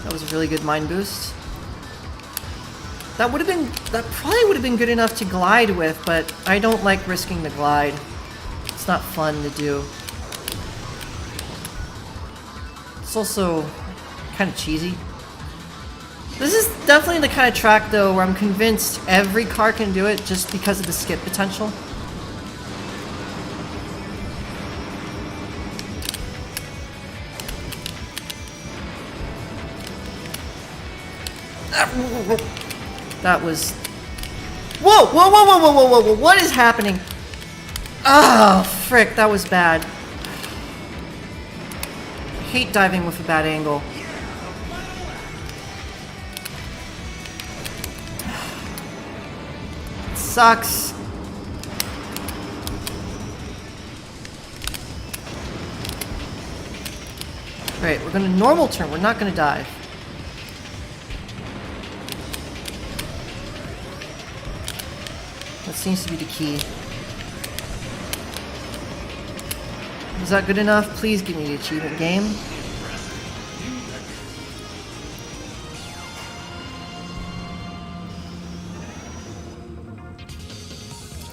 That was a really good mind boost. That probably would have been good enough to glide with, but I don't like risking the glide. It's not fun to do. It's also kind of cheesy. This is definitely the kind of track, though, where I'm convinced every car can do it just because of the skip potential. That was... Whoa! Whoa, whoa, whoa, whoa, whoa, whoa, whoa! What is happening? Oh, frick, that was bad. I hate diving with a bad angle. It sucks. Right, we're gonna normal turn, we're not gonna dive. That seems to be the key. Is that good enough? Please give me the achievement game.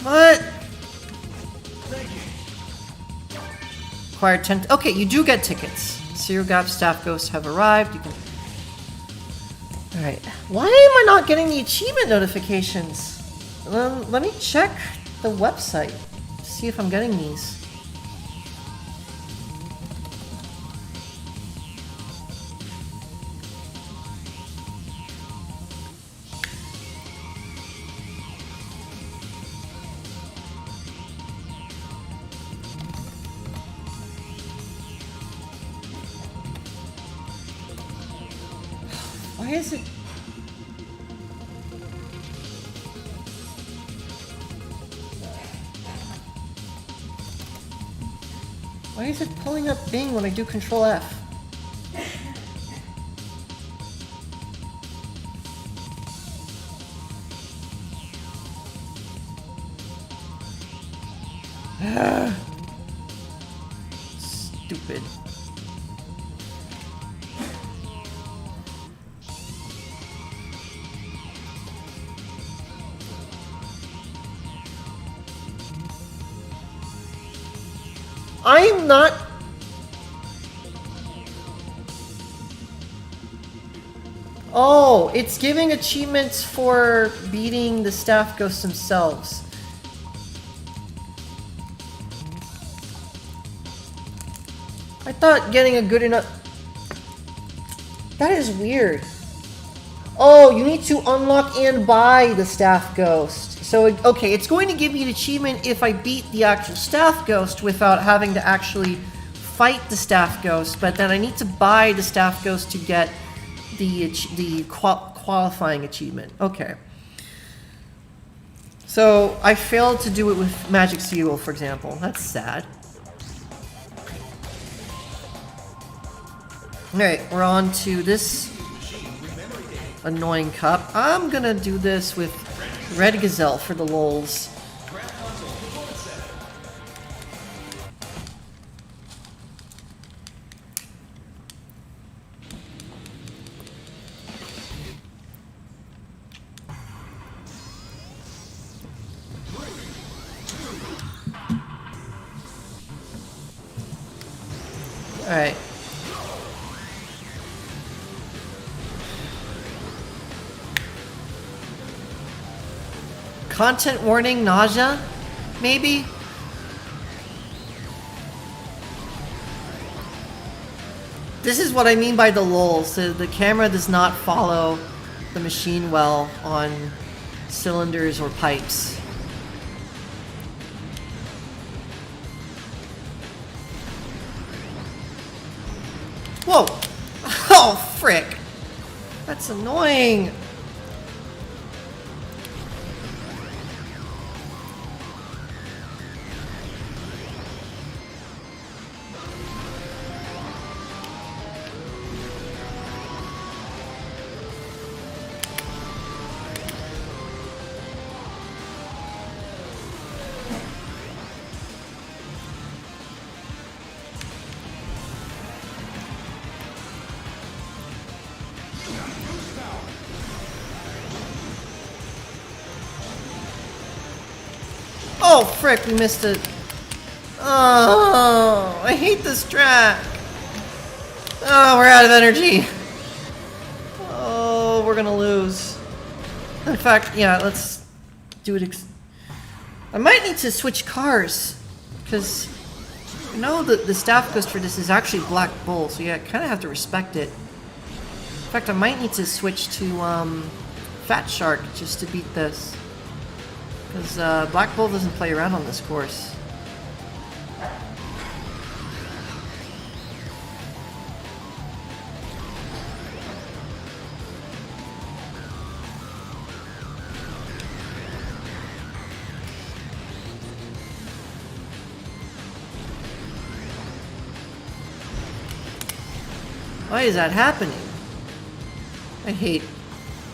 What? Acquired 10... Okay, you do get tickets. Zero Gap staff ghosts have arrived. You can... Alright. Why am I not getting the achievement notifications? Let me check the website. See if I'm getting these. Why is it... Why is it pulling up Bing when I do Control F? Stupid. I'm not... Oh, it's giving achievements for beating the staff ghosts themselves. I thought getting a good enough... That is weird. Oh, you need to unlock and buy the staff ghost. So, okay, it's going to give me an achievement if I beat the actual staff ghost without having to actually fight the staff ghost, but then I need to buy the staff ghost to get the qualifying achievement. Okay. So, I failed to do it with Magic Seal, for example. That's sad. Alright, we're on to this annoying cup. I'm gonna do this with Red Gazelle for the lols. Alright. Content warning, nausea? Maybe? This is what I mean by the lulls. The camera does not follow the machine well on cylinders or pipes. Whoa! Oh, frick! That's annoying! Oh, frick, we missed it. Oh, I hate this track. Oh, we're out of energy. Oh, we're gonna lose. In fact, yeah, let's do it. I might need to switch cars, because I know that the staff ghost for this is actually Black Bull, so yeah, I kind of have to respect it. In fact, I might need to switch to Fat Shark just to beat this, because Black Bull doesn't play around on this course. Why is that happening? I hate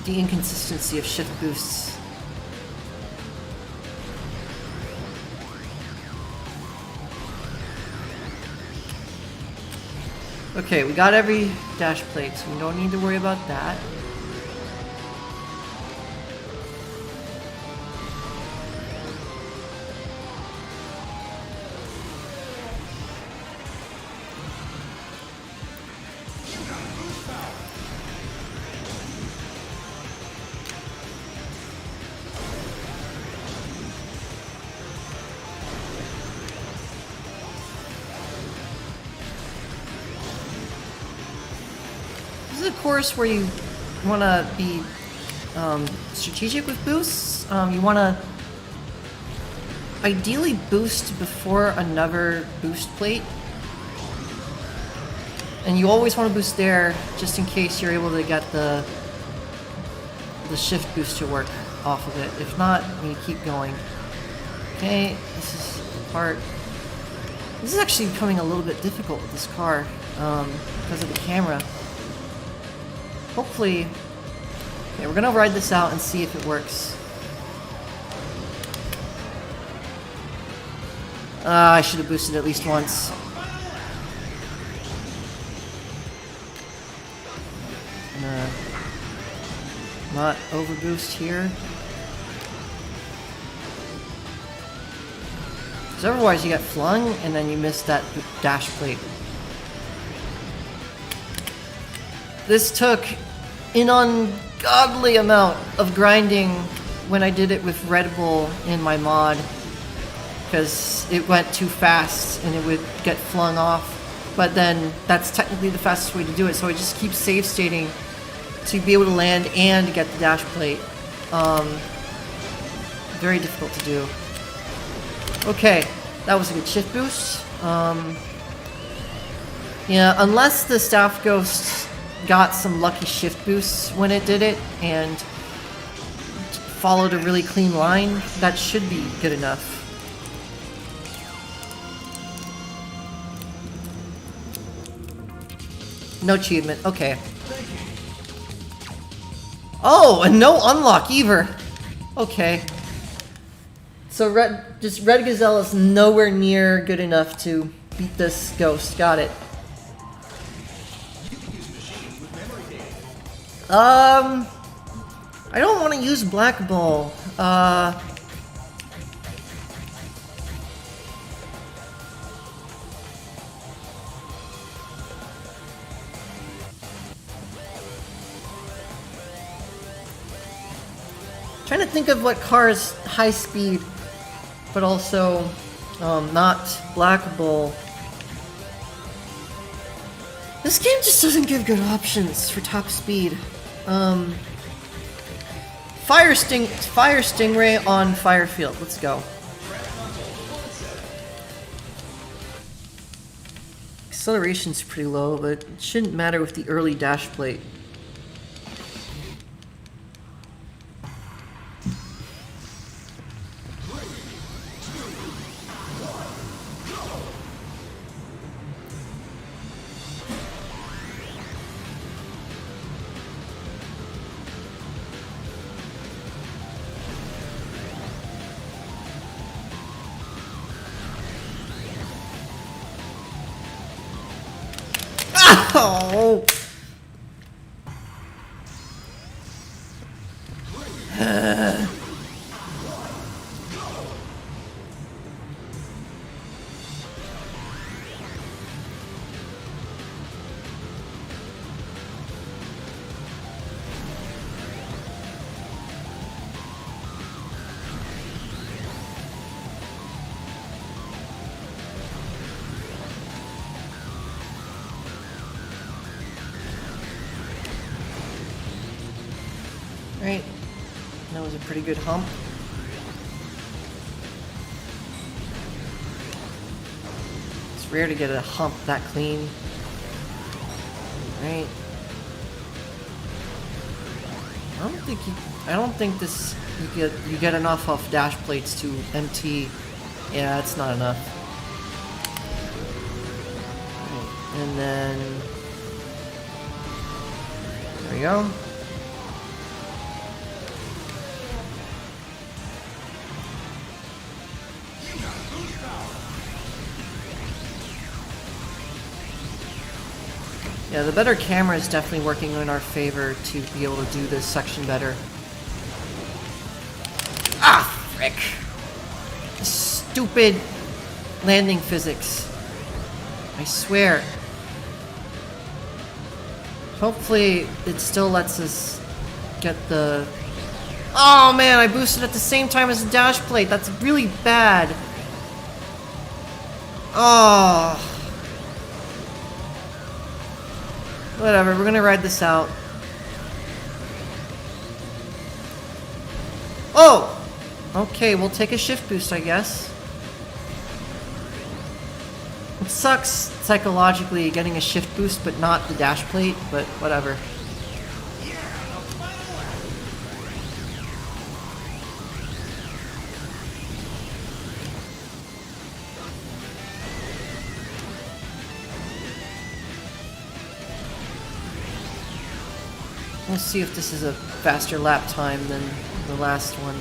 the inconsistency of shift boosts. Okay, we got every dash plate, so we don't need to worry about that. This is a course where you want to be strategic with boosts. You want to ideally boost before another boost plate. And you always want to boost there just in case you're able to get the shift boost to work off of it. If not, you keep going. Okay, this is the part. This is actually becoming a little bit difficult with this car because of the camera. Hopefully, okay, we're gonna ride this out and see if it works. I should have boosted at least once. Not overboost here. Because otherwise you get flung and then you miss that dash plate. This took an ungodly amount of grinding when I did it with Red Bull in my mod. Because it went too fast and it would get flung off. But then that's technically the fastest way to do it, so I just keep save stating to be able to land and get the dash plate. Very difficult to do. Okay, that was a good shift boost. Yeah, unless the staff ghost got some lucky shift boosts when it did it and followed a really clean line, that should be good enough. No achievement, okay. Oh, and no unlock either. Okay. So Red Gazelle is nowhere near good enough to beat this ghost. Got it. I don't want to use Black Bull. Trying to think of what car is high speed, but also not Black Bull. This game just doesn't give good options for top speed. Fire Stingray on Firefield. Let's go. Acceleration's pretty low, but it shouldn't matter with the early dash plate. Oh. Right? That was a pretty good hump. It's rare to get a hump that clean. Right? I don't think this you get enough off dash plates to MT. Yeah, it's not enough. Right. And then there we go. Yeah, the better camera is definitely working in our favor to be able to do this section better. Ah, frick. Stupid landing physics. I swear. Hopefully it still lets us get the... Oh man, I boosted at the same time as the dash plate. That's really bad. Oh... Whatever, we're gonna ride this out. Oh! Okay, we'll take a shift boost, I guess. It sucks psychologically getting a shift boost, but not the dash plate, but whatever. We'll see if this is a faster lap time than the last one.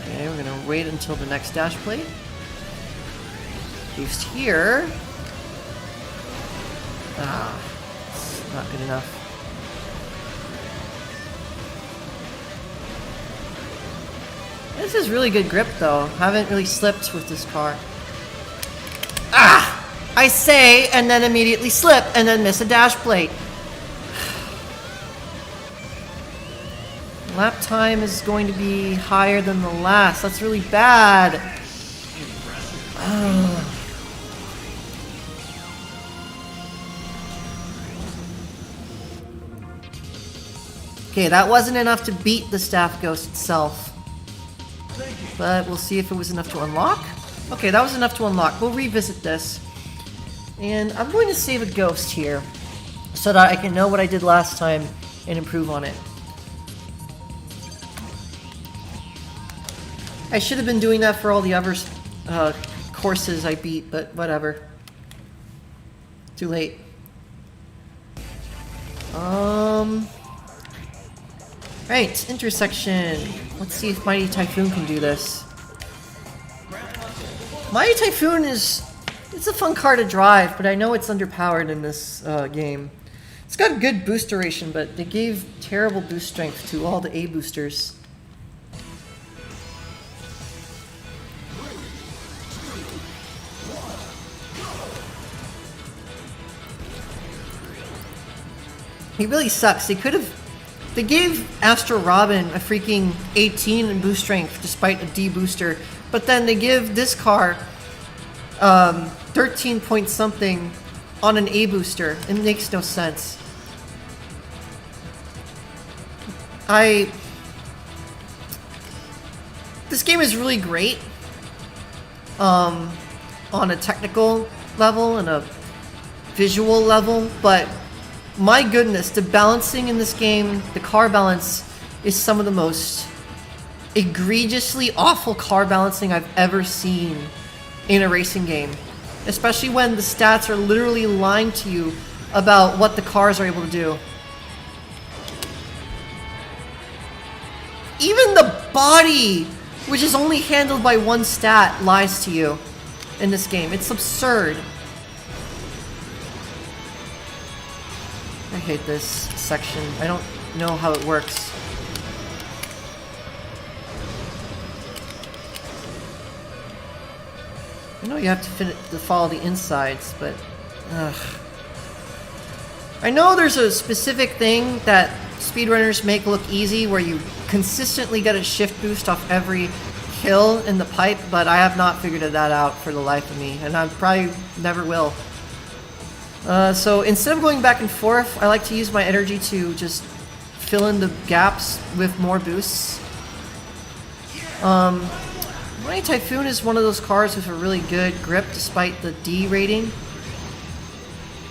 Okay, we're gonna wait until the next dash plate. Boost here. Ah, it's not good enough. This is really good grip though. Haven't really slipped with this car. Ah! I say, and then immediately slip, and then miss a dash plate. Lap time is going to be higher than the last. That's really bad. Okay, that wasn't enough to beat the Staff Ghost itself. But we'll see if it was enough to unlock. Okay, that was enough to unlock. We'll revisit this. And I'm going to save a ghost here so that I can know what I did last time and improve on it. I should have been doing that for all the other courses I beat, but whatever. Too late. Right, intersection. Let's see if Mighty Typhoon can do this. Mighty Typhoon is... It's a fun car to drive, but I know it's underpowered in this game. It's got good boost duration, but they gave terrible boost strength to all the A boosters. He really sucks. They gave Astro Robin a freaking 18 in boost strength despite a D booster, but then they give this car 13 point something on an A booster. It makes no sense. This game is really great on a technical level and a visual level, but my goodness, the balancing in this game, the car balance is some of the most egregiously awful car balancing I've ever seen in a racing game. Especially when the stats are literally lying to you about what the cars are able to do. Even the body, which is only handled by one stat, lies to you in this game. It's absurd. I hate this section. I don't know how it works. I know you have to follow the insides, but ugh. I know there's a specific thing that speedrunners make look easy where you consistently get a shift boost off every hill in the pipe, but I have not figured that out for the life of me, and I probably never will. So instead of going back and forth, I like to use my energy to just fill in the gaps with more boosts. Mighty Typhoon is one of those cars with a really good grip despite the D rating.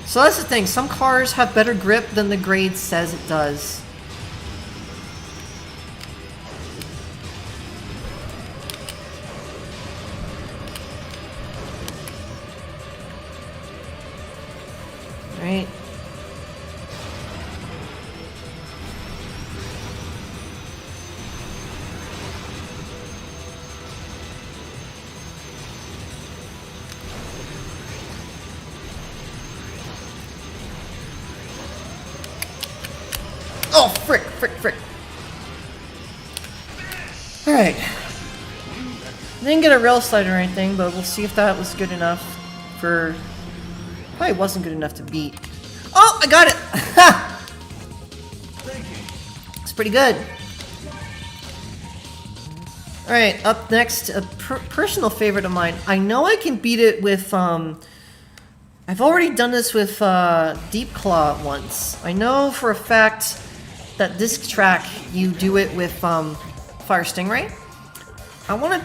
So that's the thing, some cars have better grip than the grade says it does. Right. Oh, frick. Alright. Didn't get a rail slide or anything, but we'll see if that was good enough for... Probably wasn't good enough to beat. Oh, I got it! Ha! It's pretty good. Alright, up next, a personal favorite of mine. I know I can beat it with, I've already done this with, Deep Claw once. I know for a fact that this track, you do it with, Fire Stingray. I wanna...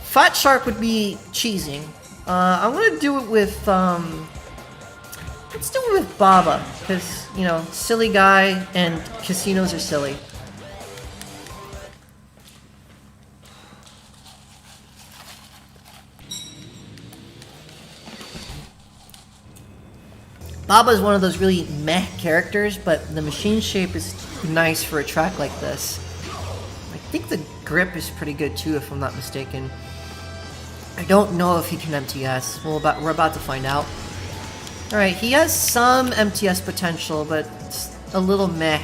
Fat Shark would be cheesing. I wanna do it with, let's do it with Baba, because, you know, silly guy and casinos are silly. Baba is one of those really meh characters, but the machine shape is nice for a track like this. I think the grip is pretty good too, if I'm not mistaken. I don't know if he can MTS. We're about to find out. Alright, he has some MTS potential, but it's a little meh.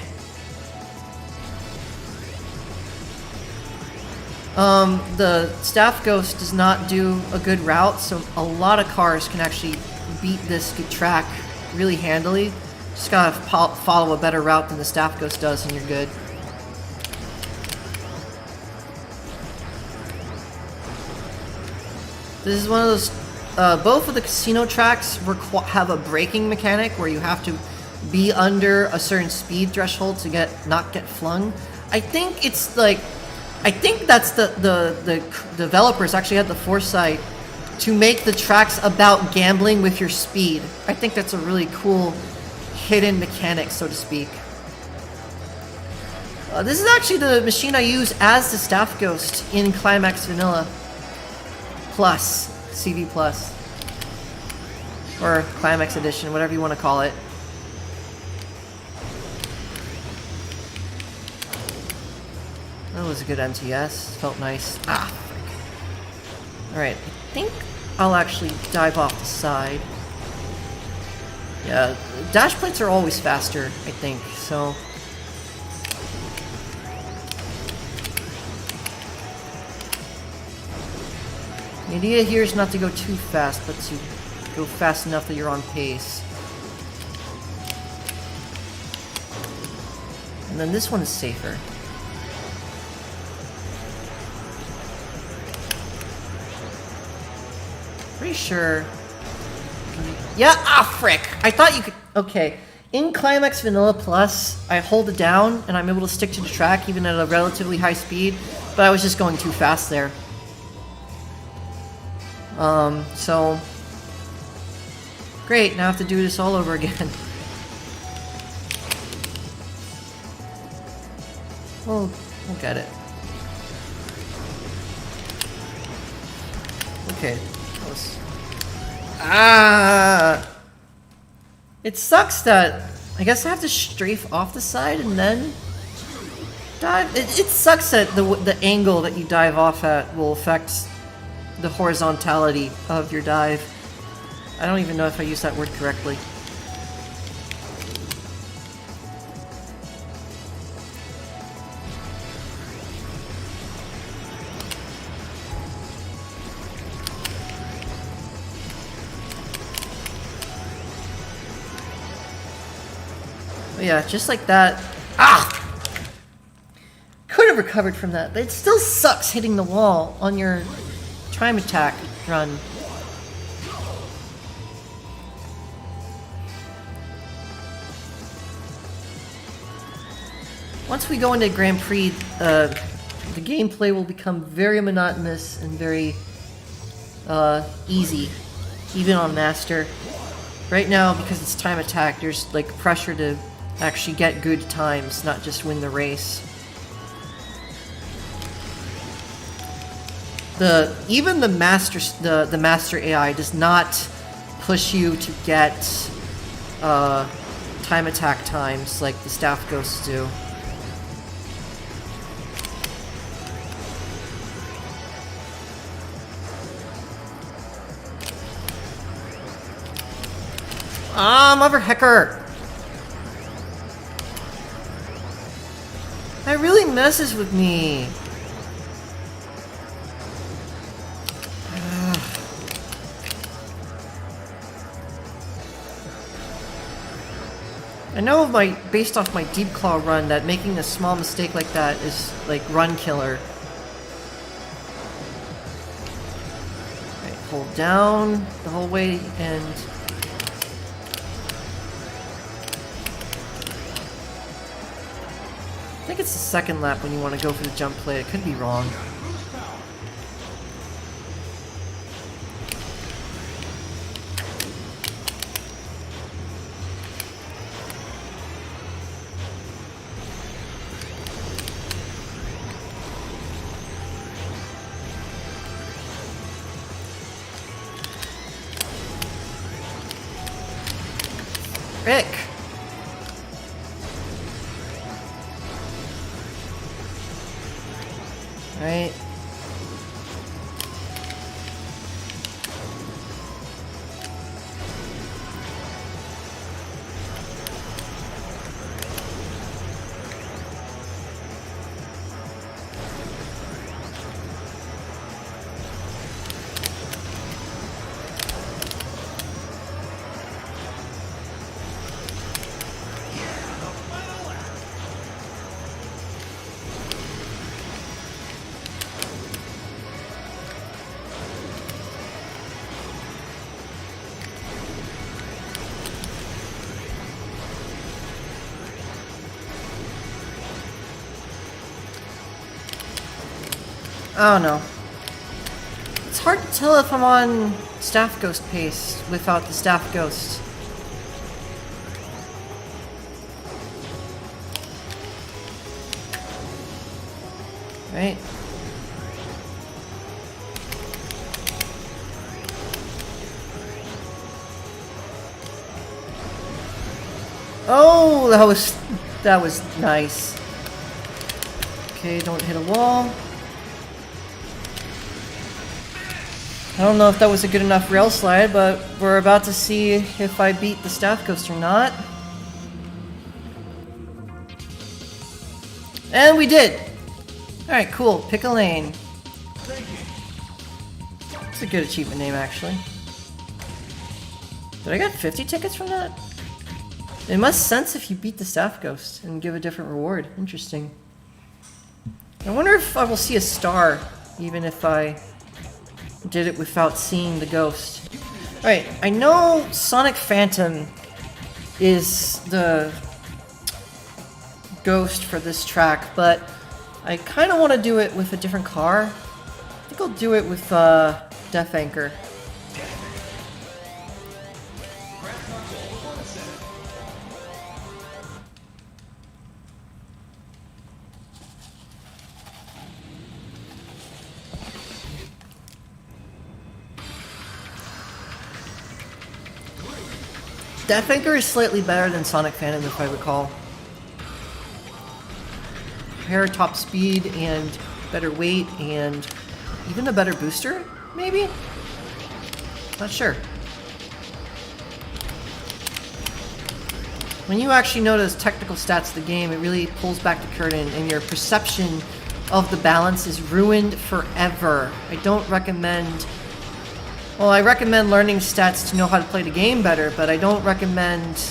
The Staff Ghost does not do a good route, so a lot of cars can actually beat this track really handily. Just gotta follow a better route than the Staff Ghost does and you're good. This is one of those... both of the casino tracks have a braking mechanic where you have to be under a certain speed threshold to not get flung. I think it's like... I think that's the developers actually had the foresight to make the tracks about gambling with your speed. I think that's a really cool hidden mechanic, so to speak. This is actually the machine I use as the Staff Ghost in Climax Vanilla Plus, CV Plus, or Climax Edition, whatever you want to call it. That was a good MTS. Felt nice. Ah, frick. Alright, I think I'll actually dive off the side. Yeah, dash plates are always faster, I think, so... The idea here is not to go too fast, but to go fast enough that you're on pace. And then this one is safer. Pretty sure... Yeah, ah, frick! I thought you could... Okay. In Climax Vanilla Plus, I hold it down, and I'm able to stick to the track even at a relatively high speed, but I was just going too fast there. So... Great, now I have to do this all over again. We'll get it. Okay. Ah! It sucks that... I guess I have to strafe off the side and then... dive? It sucks that the angle that you dive off at will affect the horizontality of your dive. I don't even know if I used that word correctly. But yeah, just like that. Ah! Could have recovered from that, but it still sucks hitting the wall on your time attack run. once we go into Grand Prix, the gameplay will become very monotonous and very easy, even on Master. Right now, because it's time attack, there's like pressure to actually get good times, not just win the race. Even the master AI does not push you to get time attack times like the staff ghosts do. Ah, mother hecker! That really messes with me. I know based off my Deep Claw run that making a small mistake like that is like run killer. Right, hold down the whole way and I think it's the second lap when you want to go for the jump play. It could be wrong. Rick! Right. I don't know. It's hard to tell if I'm on Staff Ghost pace without the Staff Ghost. Right? Oh, that was nice. Okay, don't hit a wall. I don't know if that was a good enough rail slide, but we're about to see if I beat the Staff Ghost or not. And we did! Alright, cool. Pick a lane. It's a good achievement name, actually. Did I get 50 tickets from that? It must sense if you beat the Staff Ghost and give a different reward. Interesting. I wonder if I will see a star, even if I did it without seeing the ghost. Alright, I know Sonic Phantom is the ghost for this track, but I kind of want to do it with a different car. I think I'll do it with Death Anchor. Death Anchor is slightly better than Sonic Phantom, if I recall. Higher top speed and better weight and even a better booster, maybe? Not sure. When you actually know those technical stats of the game, it really pulls back the curtain and your perception of the balance is ruined forever. I don't recommend... Well, I recommend learning stats to know how to play the game better, but I don't recommend...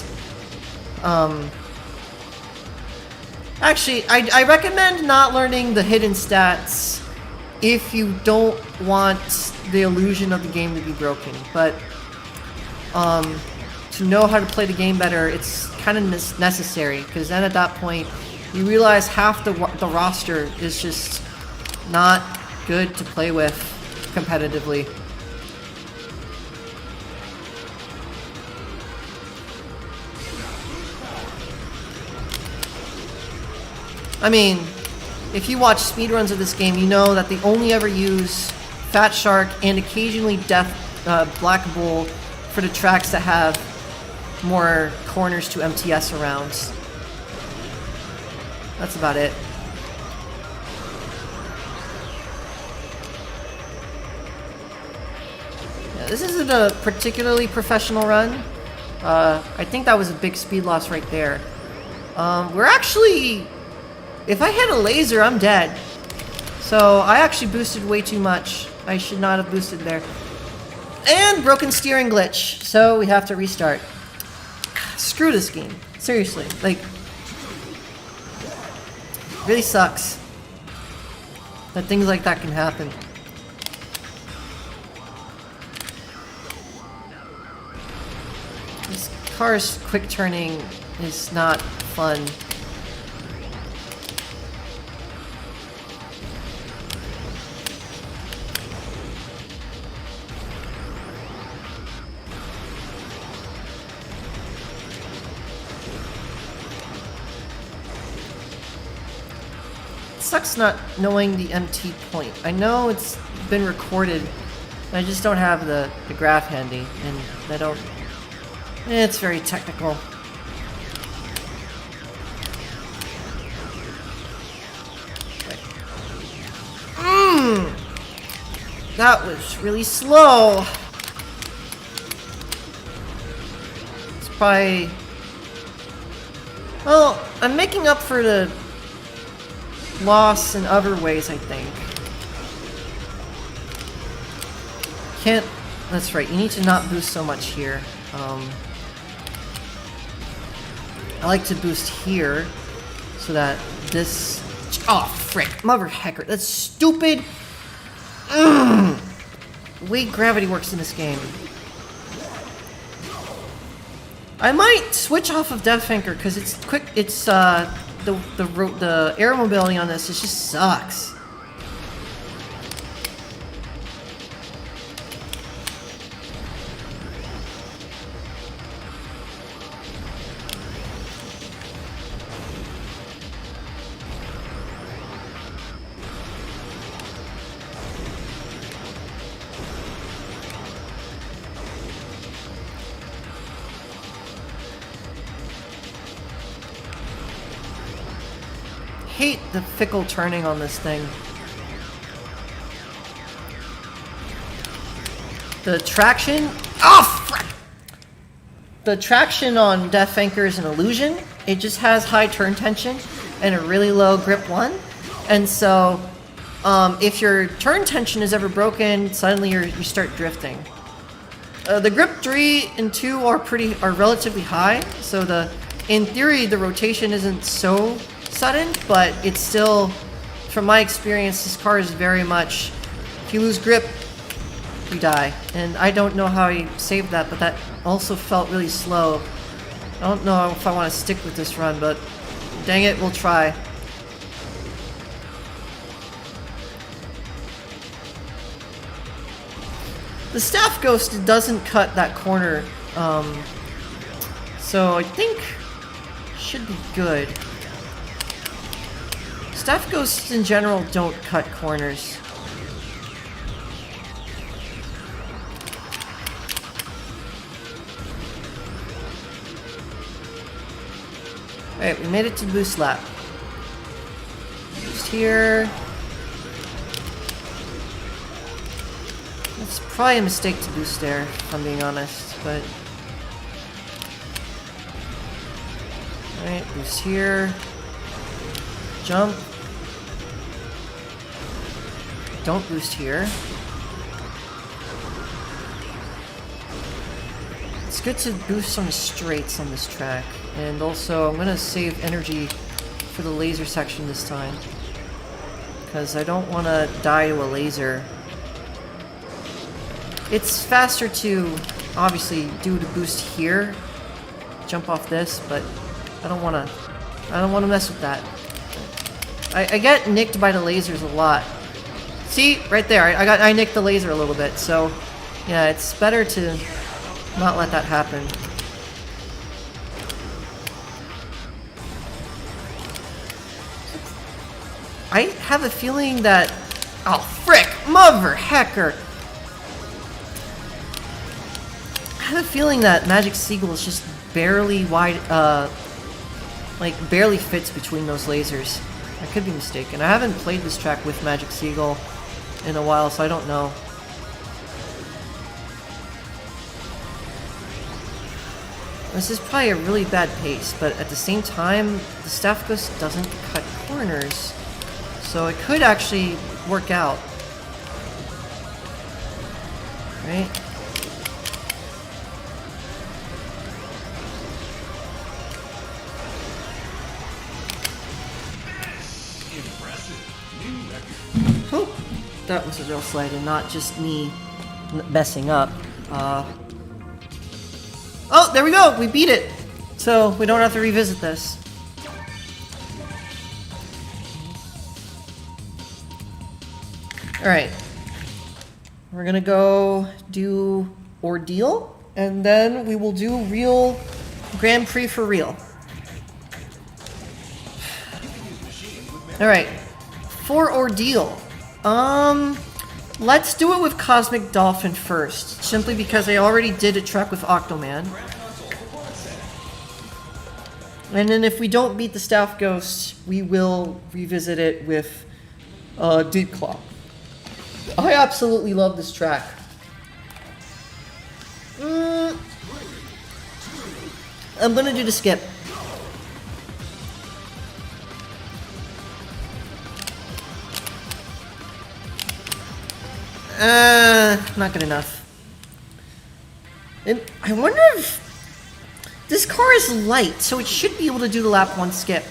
Actually, I recommend not learning the hidden stats if you don't want the illusion of the game to be broken. But to know how to play the game better, it's kind of necessary, because then at that point, you realize half the roster is just not good to play with competitively. I mean, if you watch speedruns of this game, you know that they only ever use Fat Shark and occasionally Black Bull for the tracks that have more corners to MTS around. That's about it. Yeah, this isn't a particularly professional run. I think that was a big speed loss right there. We're actually... If I hit a laser, I'm dead. So I actually boosted way too much. I should not have boosted there. And broken steering glitch. So we have to restart. Screw this game. Seriously. Like, really sucks that things like that can happen. This car's quick turning is not fun. Sucks not knowing the MT point. I know it's been recorded, I just don't have the graph handy, and I don't... It's very technical. That was really slow. It's probably... Well, I'm making up for the loss in other ways, I think. Can't... That's right, you need to not boost so much here. I like to boost here, so that this... Oh, frick. Mother hecker. That's stupid. The way gravity works in this game. I might switch off of Death Anchor, because it's quick... It's, the air mobility on this, it just sucks. Hate the fickle turning on this thing. The traction... Oh, frick! The traction on Death Anchor is an illusion. It just has high turn tension and a really low grip 1. And so, if your turn tension is ever broken, suddenly you start drifting. The grip 3 and 2 are relatively high, so in theory the rotation isn't so sudden, but it's still, from my experience, this car is very much, if you lose grip, you die. And I don't know how he saved that, but that also felt really slow. I don't know if I want to stick with this run, but dang it, we'll try. The Staff Ghost doesn't cut that corner, so I think should be good. Staff Ghosts in general don't cut corners. Alright, we made it to boost lap. Boost here. It's probably a mistake to boost there, if I'm being honest, but... Alright, boost here. Jump. Don't boost here. It's good to boost some straights on this track. And also, I'm gonna save energy for the laser section this time. Because I don't want to die to a laser. It's faster to, obviously, do the boost here. Jump off this, but I don't want to I don't want to mess with that. I get nicked by the lasers a lot. See? Right there. I nicked the laser a little bit, so yeah, it's better to not let that happen. I have a feeling that... Oh, frick! Mother hecker! I have a feeling that Magic Seagull is just barely wide, like, barely fits between those lasers. I could be mistaken. I haven't played this track with Magic Seagull in a while, so I don't know. This is probably a really bad pace, but at the same time, the Staff Ghost doesn't cut corners, so it could actually work out. Right? Whew. That was a real slide and not just me messing up. Oh, there we go! We beat it! So, we don't have to revisit this. Alright. We're gonna go do Ordeal, and then we will do real Grand Prix for real. Alright. For Ordeal. Let's do it with Cosmic Dolphin first, simply because I already did a track with Octoman. And then if we don't beat the Staff Ghost, we will revisit it with Deep Claw. I absolutely love this track. I'm gonna do the skip. Not good enough. And I wonder if... This car is light, so it should be able to do the lap 1 skip.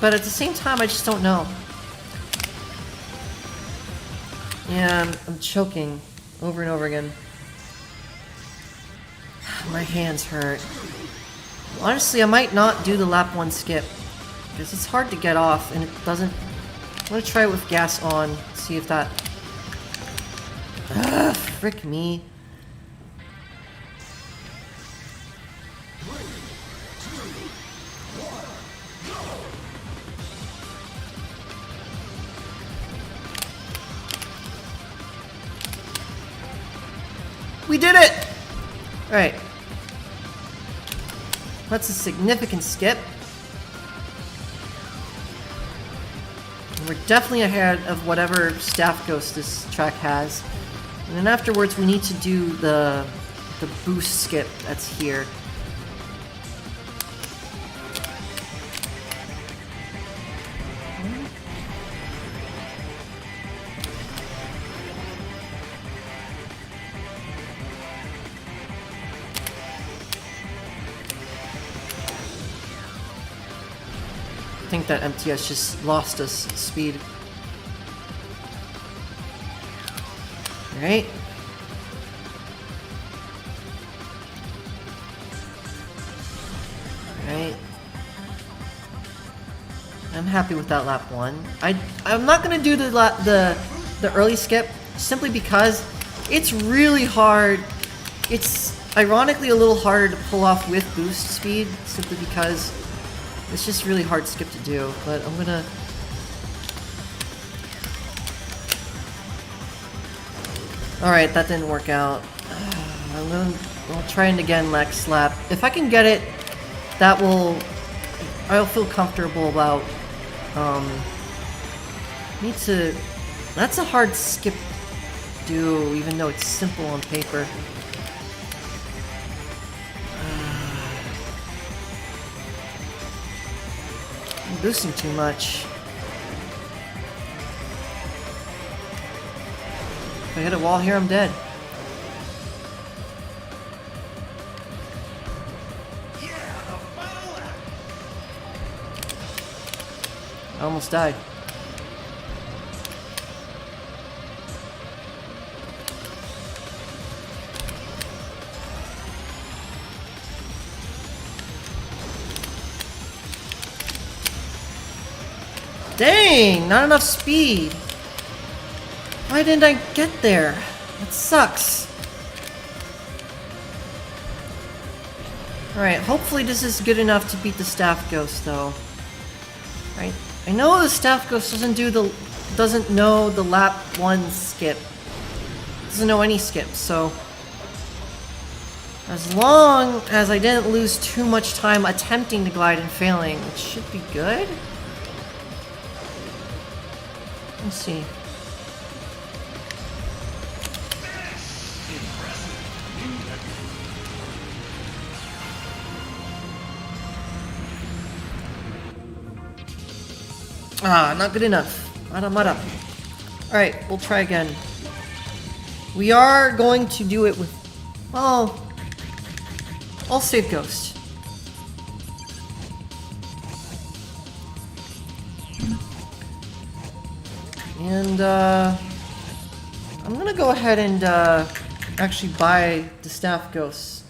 But at the same time, I just don't know. Yeah, I'm choking over and over again. My hands hurt. Honestly, I might not do the lap 1 skip, because it's hard to get off, and it doesn't... I'm gonna try it with gas on, see if that... Frick me. We did it! Alright. That's a significant skip. And we're definitely ahead of whatever Staff Ghost this track has. And then afterwards we need to do the boost skip that's here. I think that MTS just lost us speed. Alright. Alright. I'm happy with that lap 1. I'm not gonna do the early skip simply because it's really hard. It's ironically a little harder to pull off with boost speed simply because it's just really hard skip to do, but I'm gonna... Alright, that didn't work out. I'll try it again next lap. If I can get it, that will... I'll feel comfortable about... Need to... That's a hard skip to do, even though it's simple on paper. I'm boosting too much. If I hit a wall here, I'm dead. I almost died. Dang, not enough speed. Why didn't I get there? That sucks. Alright, hopefully this is good enough to beat the Staff Ghost, though. Right? I know the Staff Ghost doesn't know the lap 1 skip. Doesn't know any skips, so as long as I didn't lose too much time attempting to glide and failing, it should be good. Let's see. Ah, not good enough. Mada. Alright, we'll try again. We are going to do it with... well, I'll save Ghost. And, I'm gonna go ahead and, actually buy the Staff Ghosts.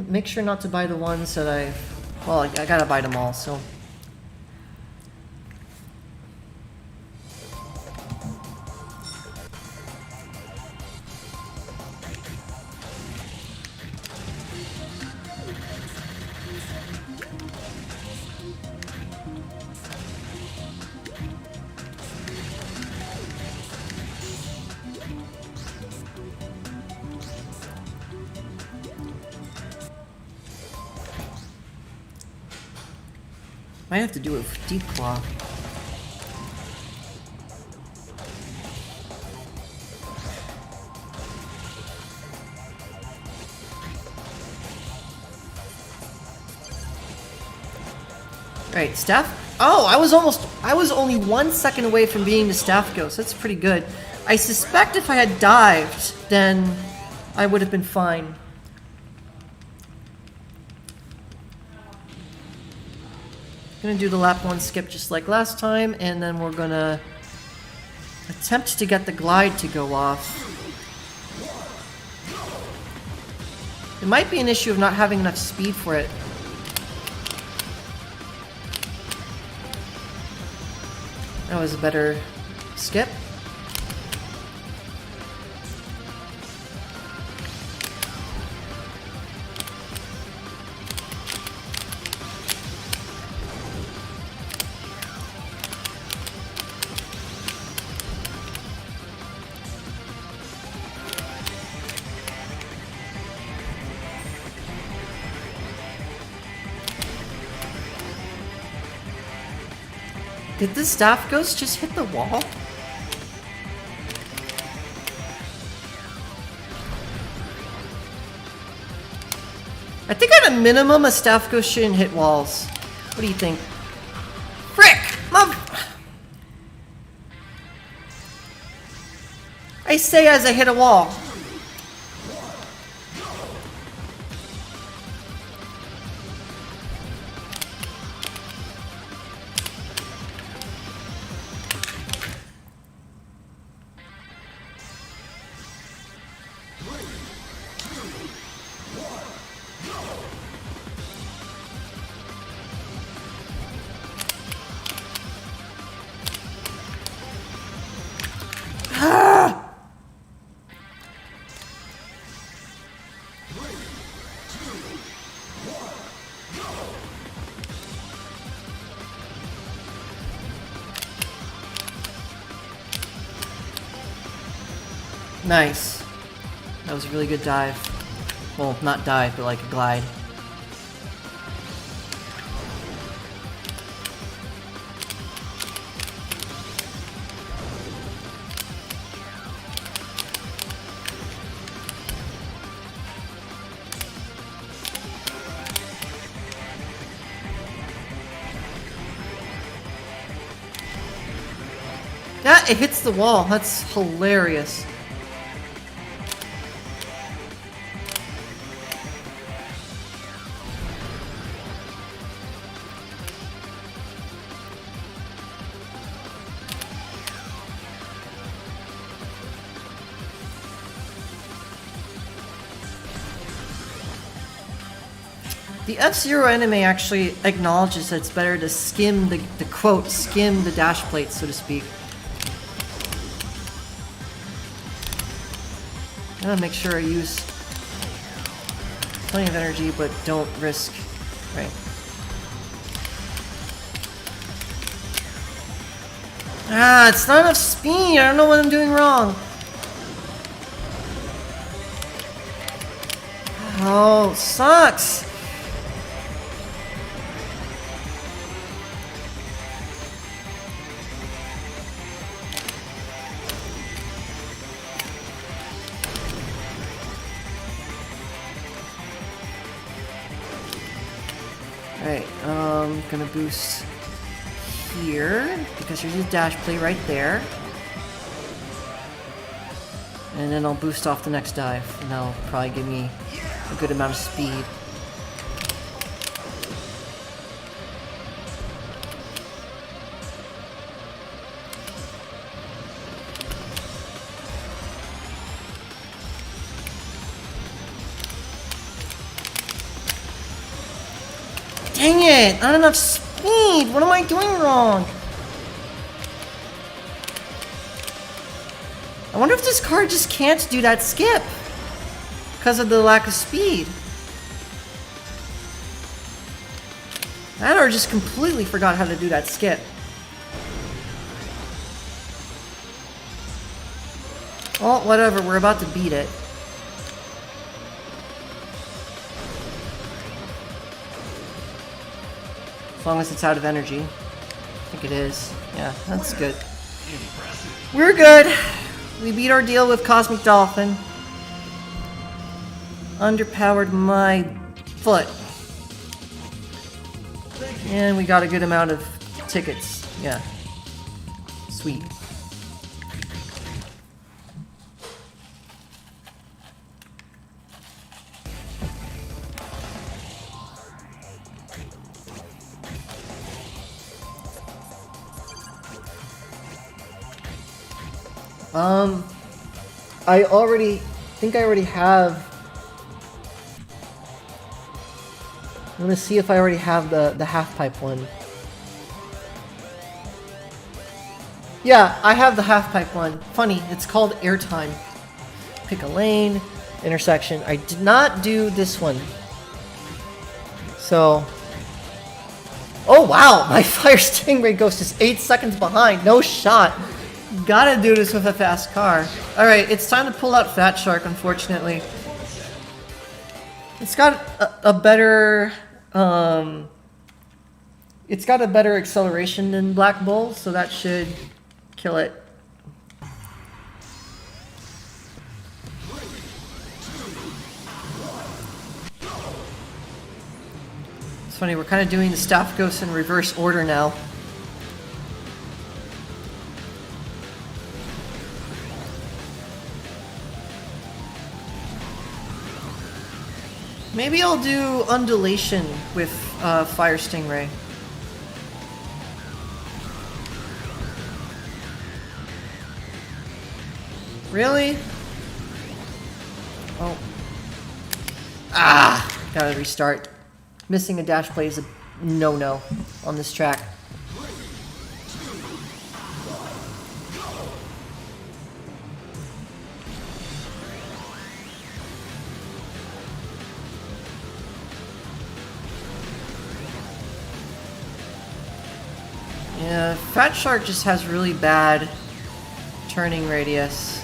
Make sure not to buy the ones that well, I gotta buy them all, so... Might have to do it with Deep Claw. Right, Staff? Oh, I was only 1 second away from being the Staff Ghost. That's pretty good. I suspect if I had dived, then I would have been fine. Gonna do the lap 1 skip just like last time, and then we're gonna attempt to get the glide to go off. It might be an issue of not having enough speed for it. That was a better skip. Did the Staff Ghost just hit the wall? I think at a minimum, a Staff Ghost shouldn't hit walls. What do you think? Frick! Mom! I say as I hit a wall. Nice. That was a really good dive. Well, not dive, but like a glide. Yeah, it hits the wall. That's hilarious. The F-Zero anime actually acknowledges that it's better to skim the quote, skim the dash plate, so to speak. I gotta make sure I use plenty of energy, but don't risk, right. Ah, it's not enough speed, I don't know what I'm doing wrong. Oh, sucks. Alright, gonna boost here, because there's a dash play right there. And then I'll boost off the next dive, and that'll probably give me a good amount of speed. Dang it! Not enough speed! What am I doing wrong? I wonder if this car just can't do that skip because of the lack of speed. That or just completely forgot how to do that skip. Well, whatever, we're about to beat it. As long as it's out of energy. I think it is. Yeah, that's good. We're good. We beat our deal with Cosmic Dolphin. Underpowered my foot. And we got a good amount of tickets. Yeah. Sweet. I already have. I'm gonna see if I already have the half pipe one. Yeah, I have the half pipe one. Funny, it's called airtime. Pick a lane, intersection. I did not do this one. So. Oh wow, my Fire Stingray Ghost is 8 seconds behind. No shot. Gotta do this with a fast car. Alright, it's time to pull out Fat Shark, unfortunately. It's got a better... it's got a better acceleration than Black Bull, so that should kill it. It's funny, we're kind of doing the Staff Ghost in reverse order now. Maybe I'll do Undulation with Fire Stingray. Really? Oh. Ah! Gotta restart. Missing a dash play is a no-no on this track. Yeah, Fat Shark just has really bad turning radius.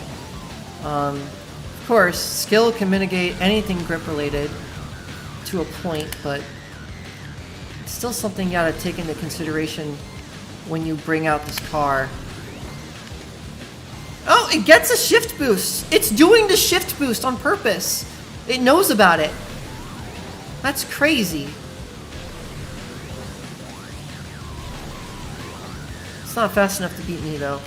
Of course, skill can mitigate anything grip related to a point, but it's still something you gotta take into consideration when you bring out this car. Oh, it gets a shift boost! It's doing the shift boost on purpose! It knows about it! That's crazy. It's not fast enough to beat me, though.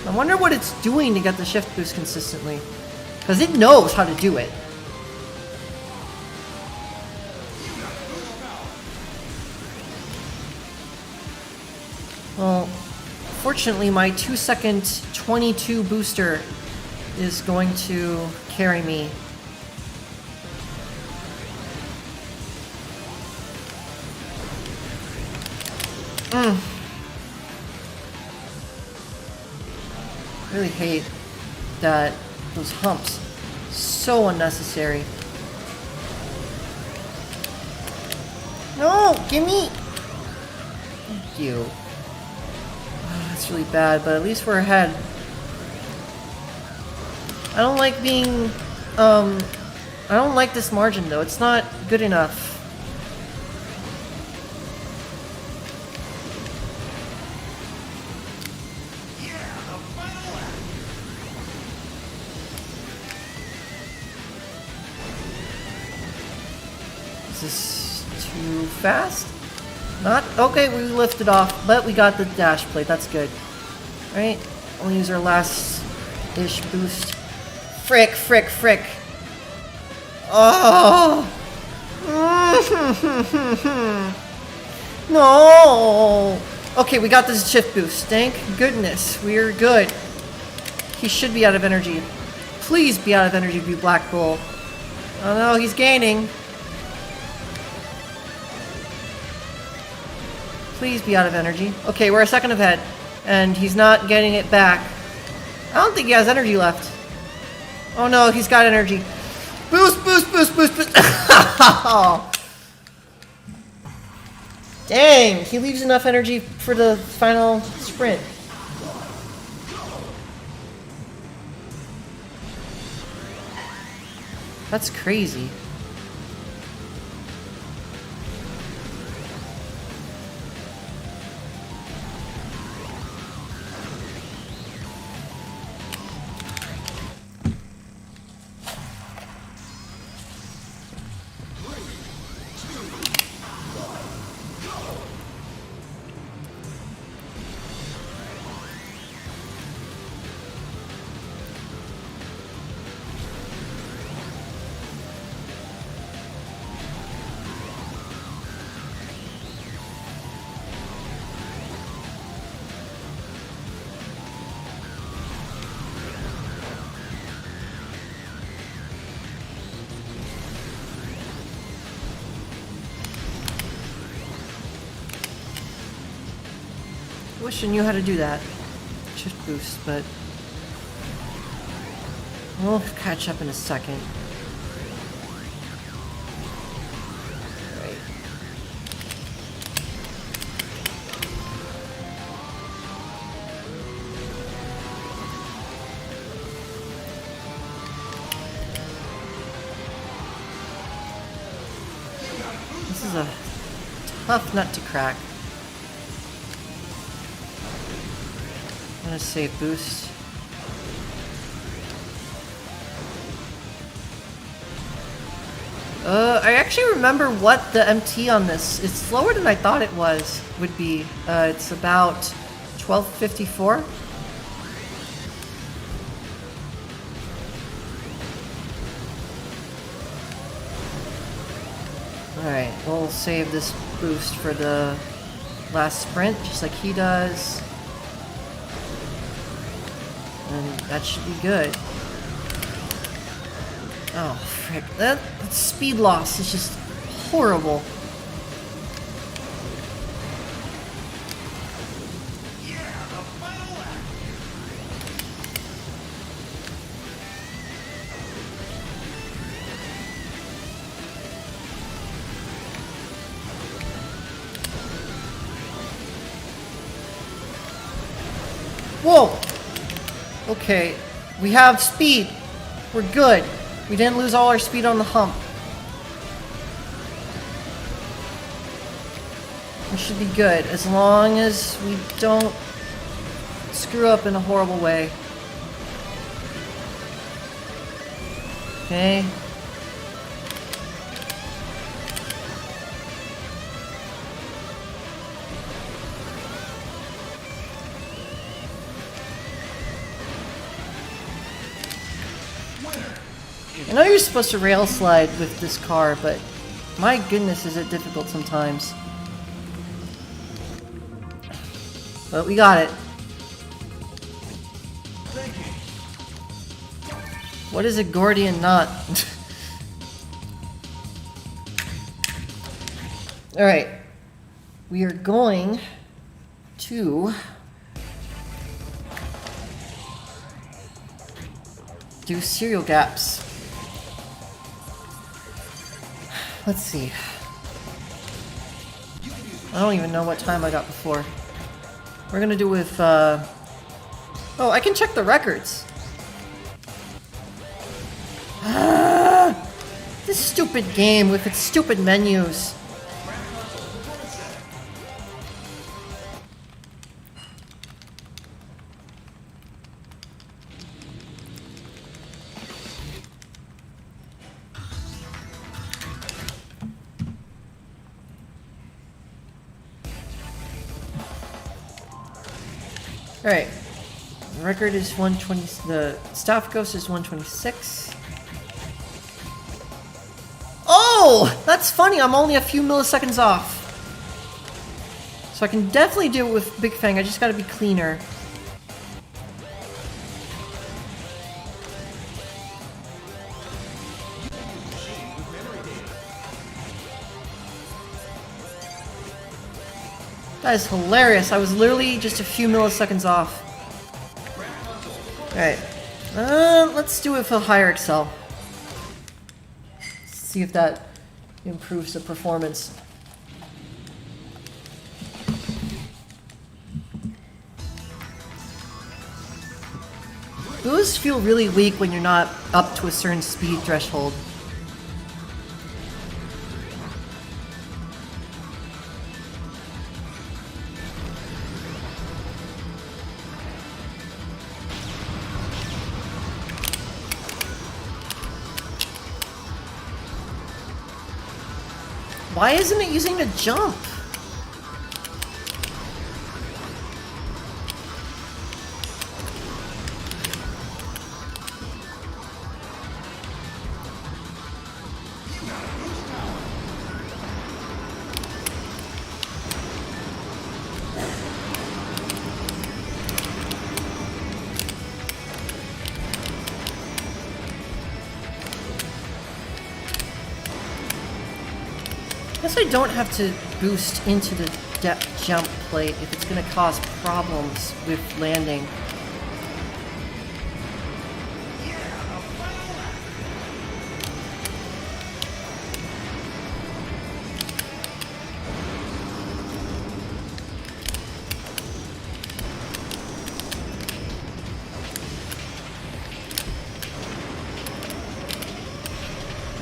I wonder what it's doing to get the shift boost consistently. Because it knows how to do it. Well, fortunately my 2-second 22 booster is going to carry me. I really hate that those humps. So unnecessary. No, gimme! Thank you. That's really bad, but at least we're ahead. I don't like being, I don't like this margin though. It's not good enough. Is this too fast? Not? Okay, we lifted off, but we got the dash plate. That's good. Alright, we'll use our last-ish boost. Frick, frick, frick. Oh! No! Okay, we got this shift boost. Thank goodness. We're good. He should be out of energy. Please be out of energy, you Black Bull. Oh no, he's gaining. Please be out of energy. Okay, we're a second ahead. And he's not getting it back. I don't think he has energy left. Oh no, he's got energy. Boost, boost, boost, boost, boost. Dang, he leaves enough energy for the final sprint. That's crazy. Wish I knew how to do that. Shift boost, but we'll catch up in a second. Right. This is a tough nut to crack. I'm gonna save boost. I actually remember what the MT on this. It's slower than I thought it would be. It's about 1254. Alright, we'll save this boost for the last sprint, just like he does. And that should be good. Oh, frick. That speed loss is just horrible. Whoa! Okay, we have speed. We're good. We didn't lose all our speed on the hump. We should be good, as long as we don't screw up in a horrible way. Okay. I know you're supposed to rail slide with this car, but my goodness is it difficult sometimes. But we got it. What is a Gordian knot? Alright. We are going to do serial gaps. Let's see. I don't even know what time I got before. We're gonna do with, oh, I can check the records. This stupid game with its stupid menus. Alright. The record is 120. The staff ghost is 126. Oh! That's funny. I'm only a few milliseconds off. So I can definitely do it with Big Fang. I just gotta be cleaner. That is hilarious. I was literally just a few milliseconds off. Alright. Let's do it with a higher Excel. See if that improves the performance. Those feel really weak when you're not up to a certain speed threshold. Why isn't it using the jump? I guess I don't have to boost into the depth jump plate if it's going to cause problems with landing.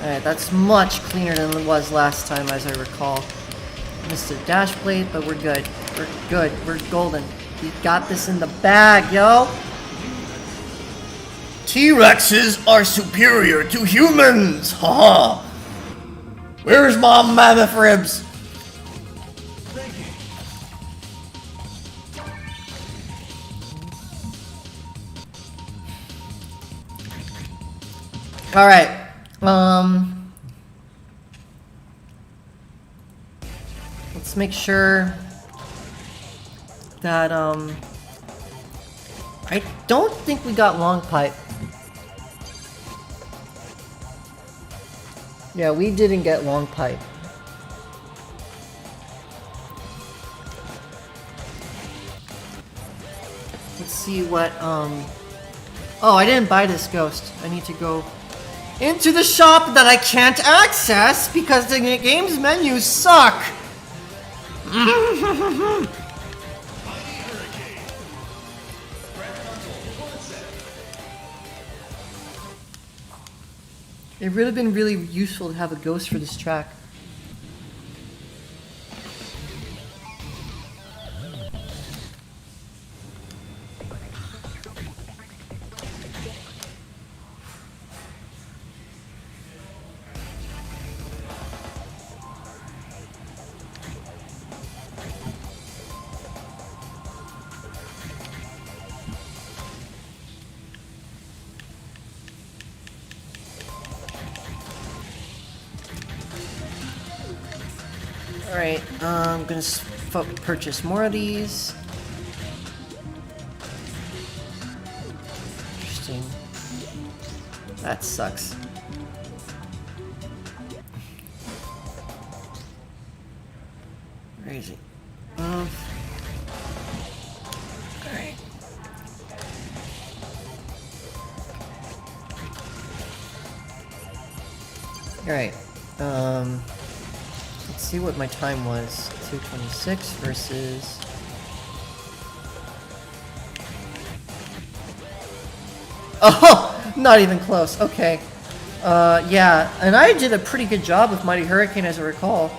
Alright, that's much cleaner than it was last time, as I recall. Missed a dash plate, but we're good. We're good. We're golden. We got this in the bag, yo! T-Rexes are superior to humans! Haha! Where's my mammoth ribs? Alright. Let's make sure that, I don't think we got long pipe. Yeah, we didn't get long pipe. Let's see what, oh, I didn't buy this ghost. I need to go into the shop that I can't access because the game's menus suck. It would have been really useful to have a ghost for this track. Alright, I'm gonna purchase more of these. Interesting. That sucks. Where is he? Alright. Alright. Let's see what my time was. 2:26 versus... Oh! Not even close. Okay. Yeah. And I did a pretty good job with Mighty Hurricane, as I recall.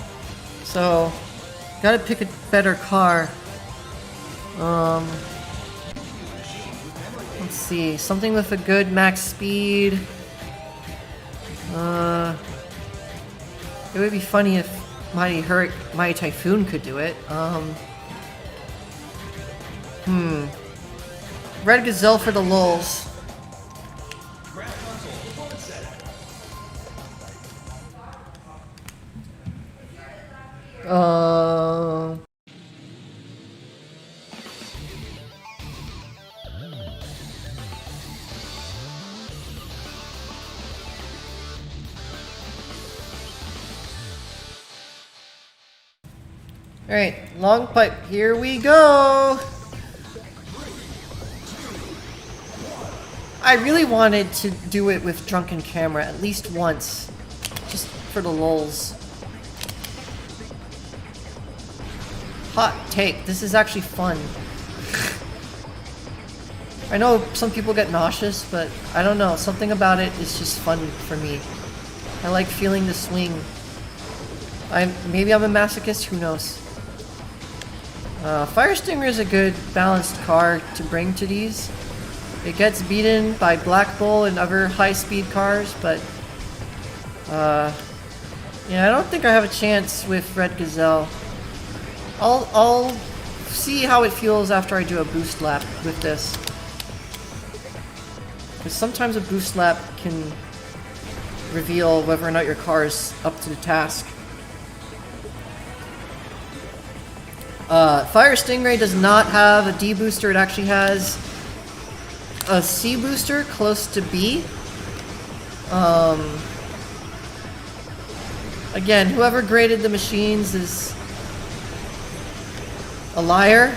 So... Gotta pick a better car. Let's see. Something with a good max speed. It would be funny if Mighty Typhoon could do it. Red Gazelle for the lulz. Alright, long pipe, here we go! I really wanted to do it with Drunken Camera at least once, just for the lulz. Hot take, this is actually fun. I know some people get nauseous, but I don't know, something about it is just fun for me. I like feeling the swing. Maybe I'm a masochist, who knows. Fire Stinger is a good balanced car to bring to these. It gets beaten by Black Bull and other high-speed cars, but yeah, I don't think I have a chance with Red Gazelle. I'll see how it feels after I do a boost lap with this. Because sometimes a boost lap can reveal whether or not your car is up to the task. Fire Stingray does not have a D booster, it actually has a C booster close to B. Again, whoever graded the machines is a liar.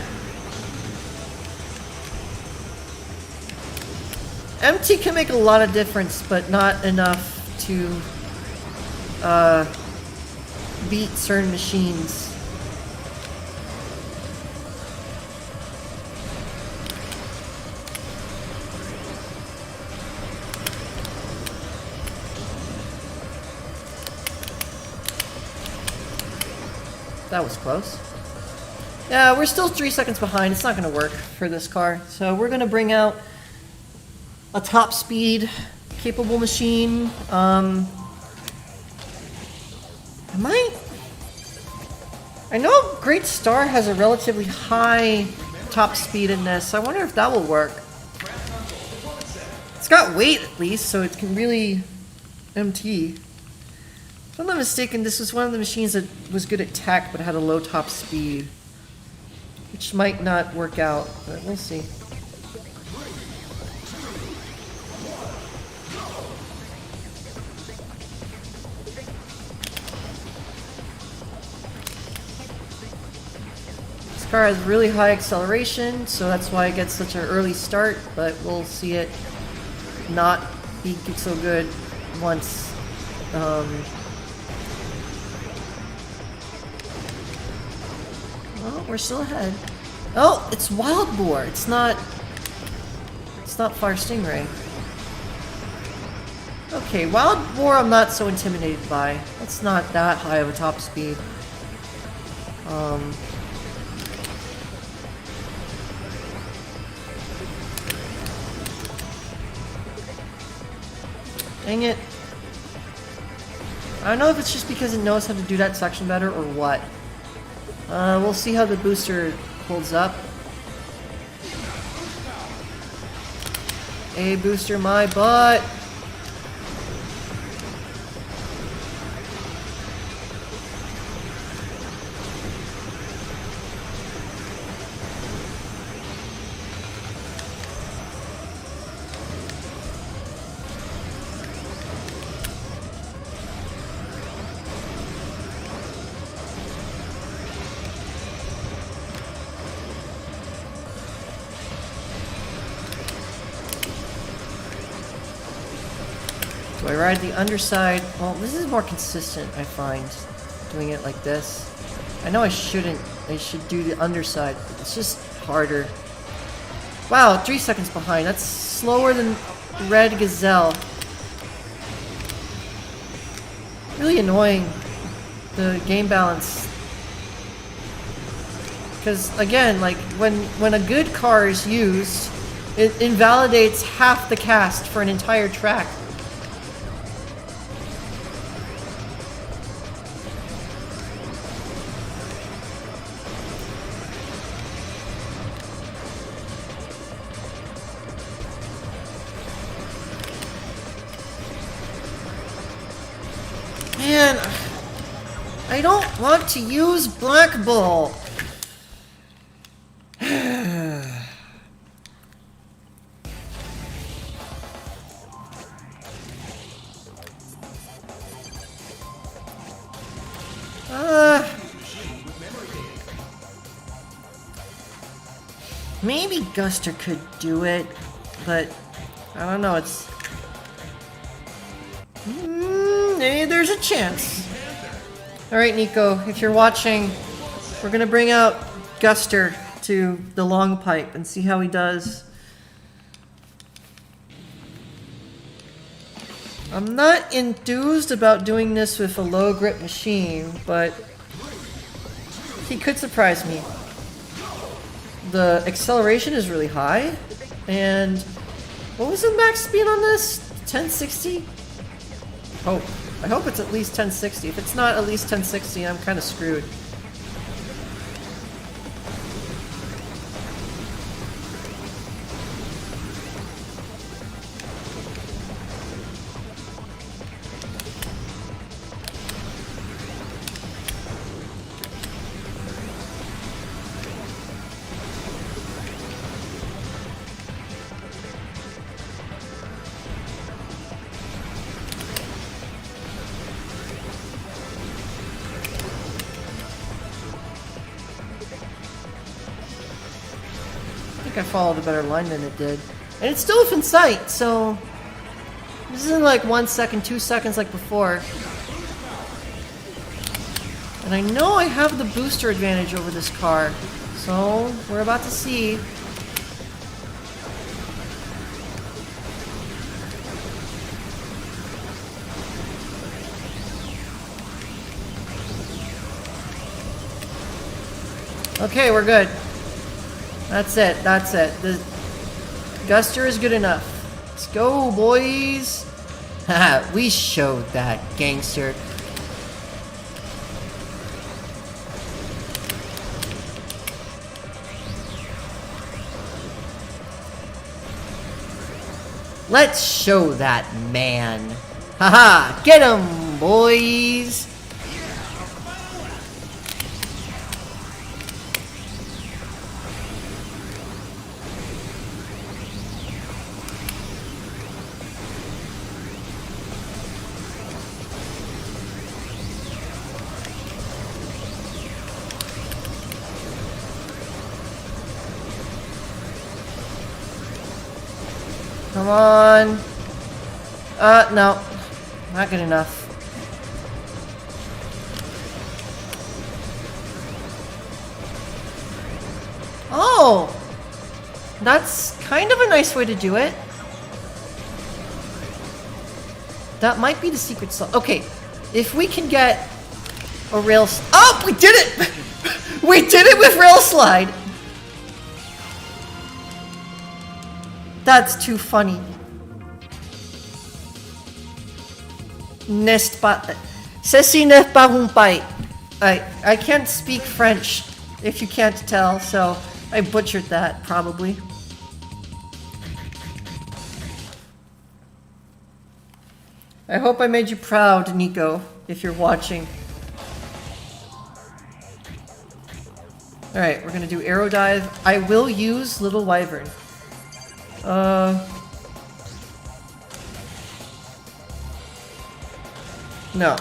MT can make a lot of difference, but not enough to beat certain machines. That was close. Yeah, we're still 3 seconds behind. It's not going to work for this car. So we're going to bring out a top speed capable machine. I know Great Star has a relatively high top speed in this. I wonder if that will work. It's got weight at least, so it can really MT. If I'm not mistaken, this was one of the machines that was good at tech but had a low top speed. Which might not work out, but we'll see. This car has really high acceleration, so that's why it gets such an early start, but we'll see it not be so good once oh, we're still ahead. Oh, it's Wild Boar. It's not Fire Stingray. Okay, Wild Boar I'm not so intimidated by. That's not that high of a top speed. Dang it. I don't know if it's just because it knows how to do that section better or what. We'll see how the booster holds up. A booster my butt! Do I ride the underside? Well, this is more consistent, I find, doing it like this. I know I shouldn't. I should do the underside. It's just harder. Wow, 3 seconds behind. That's slower than Red Gazelle. Really annoying, the game balance. Because, again, like, when a good car is used, it invalidates half the cast for an entire track. Man, I don't want to use Black Bull. Maybe Guster could do it, but I don't know, it's... Maybe there's a chance. Alright, Nico, if you're watching, we're gonna bring out Guster to the long pipe and see how he does. I'm not enthused about doing this with a low grip machine, but he could surprise me. The acceleration is really high, and what was the max speed on this? 1060? Oh, I hope it's at least 1060. If it's not at least 1060, I'm kind of screwed. I followed a better line than it did. And it's still within sight, so... This isn't like 1 second, 2 seconds like before. And I know I have the booster advantage over this car. So, we're about to see. Okay, we're good. That's it, that's it. The Guster is good enough. Let's go, boys! Haha, we showed that, gangster. Let's show that man. Haha, get him, boys! Come on. No. Not good enough. Oh! That's kind of a nice way to do it. That might be the secret sauce. Okay, if we can get a rail... Oh! We did it! We did it with rail slide! That's too funny. N'est pas... Ceci n'est pas un paille. I can't speak French, if you can't tell, so I butchered that, probably. I hope I made you proud, Nico, if you're watching. Alright, we're gonna do arrow dive. I will use Little Wyvern. No.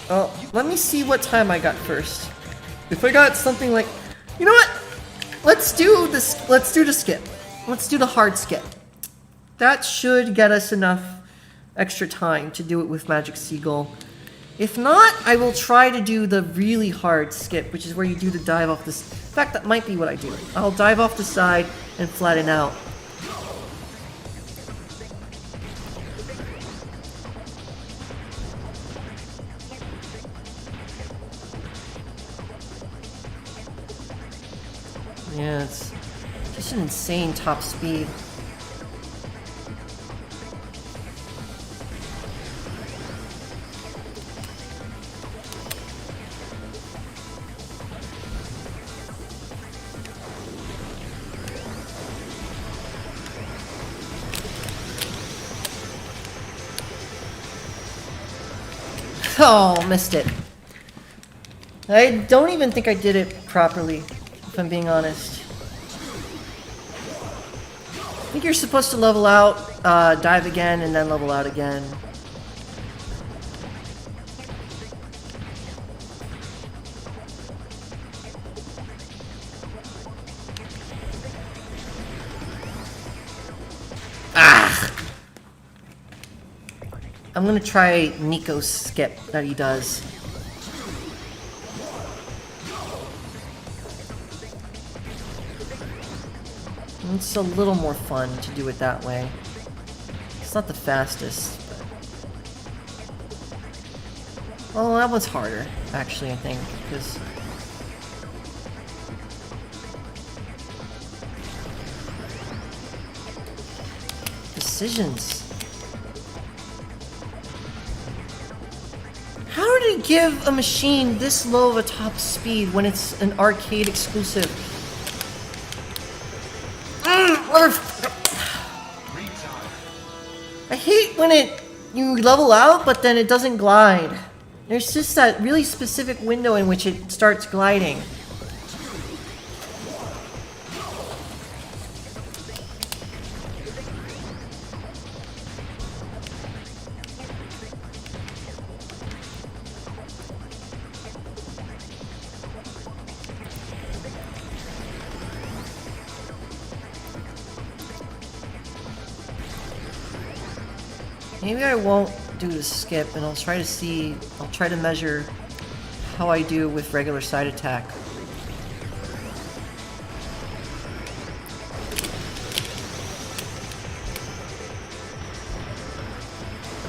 Oh, let me see what time I got first. If I got something like... You know what? Let's do this. Let's do the skip. Let's do the hard skip. That should get us enough extra time to do it with Magic Seagull. If not, I will try to do the really hard skip, which is where you do the dive off this. In fact, that might be what I do. I'll dive off the side and flatten out. Yeah, it's just an insane top speed. Oh, missed it. I don't even think I did it properly, if I'm being honest. I think you're supposed to level out, dive again, and then level out again. I'm gonna try Nico's skip that he does. It's a little more fun to do it that way. It's not the fastest, but... Well, that one's harder, actually, I think, because... Decisions. How did it give a machine this low of a top speed when it's an arcade exclusive? I hate when you level out, but then it doesn't glide. There's just that really specific window in which it starts gliding. Maybe I won't do the skip, and I'll try to measure how I do with regular side attack.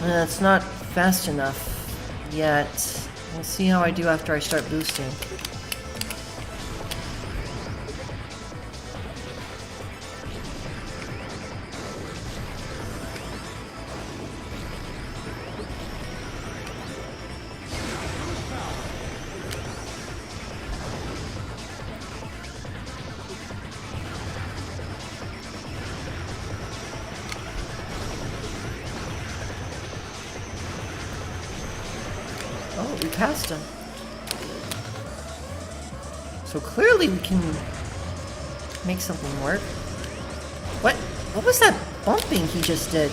It's not fast enough yet. We'll see how I do after I start boosting. Oh, we passed him. So clearly we can make something work. What was that bumping he just did?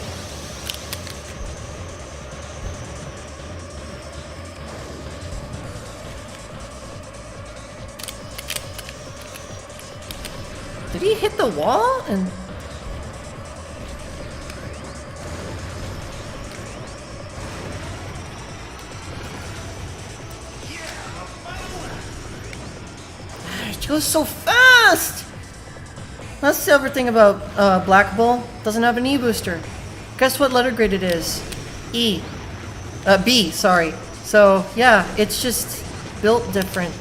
Did he hit the wall and... It goes so fast! That's the other thing about Black Bull. Doesn't have an E booster. Guess what letter grade it is? E. B, sorry. So, yeah, it's just built different.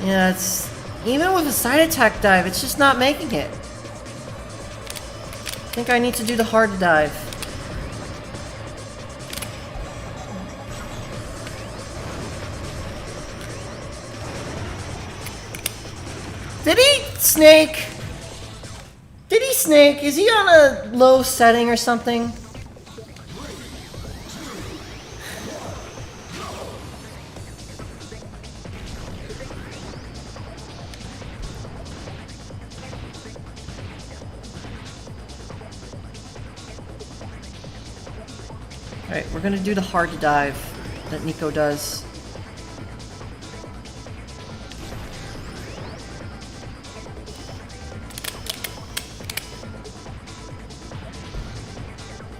Yeah, it's... Even with a side attack dive, it's just not making it. I think I need to do the hard dive. Did he snake? Did he snake? Is he on a low setting or something? Alright, we're gonna do the hard dive that Nico does.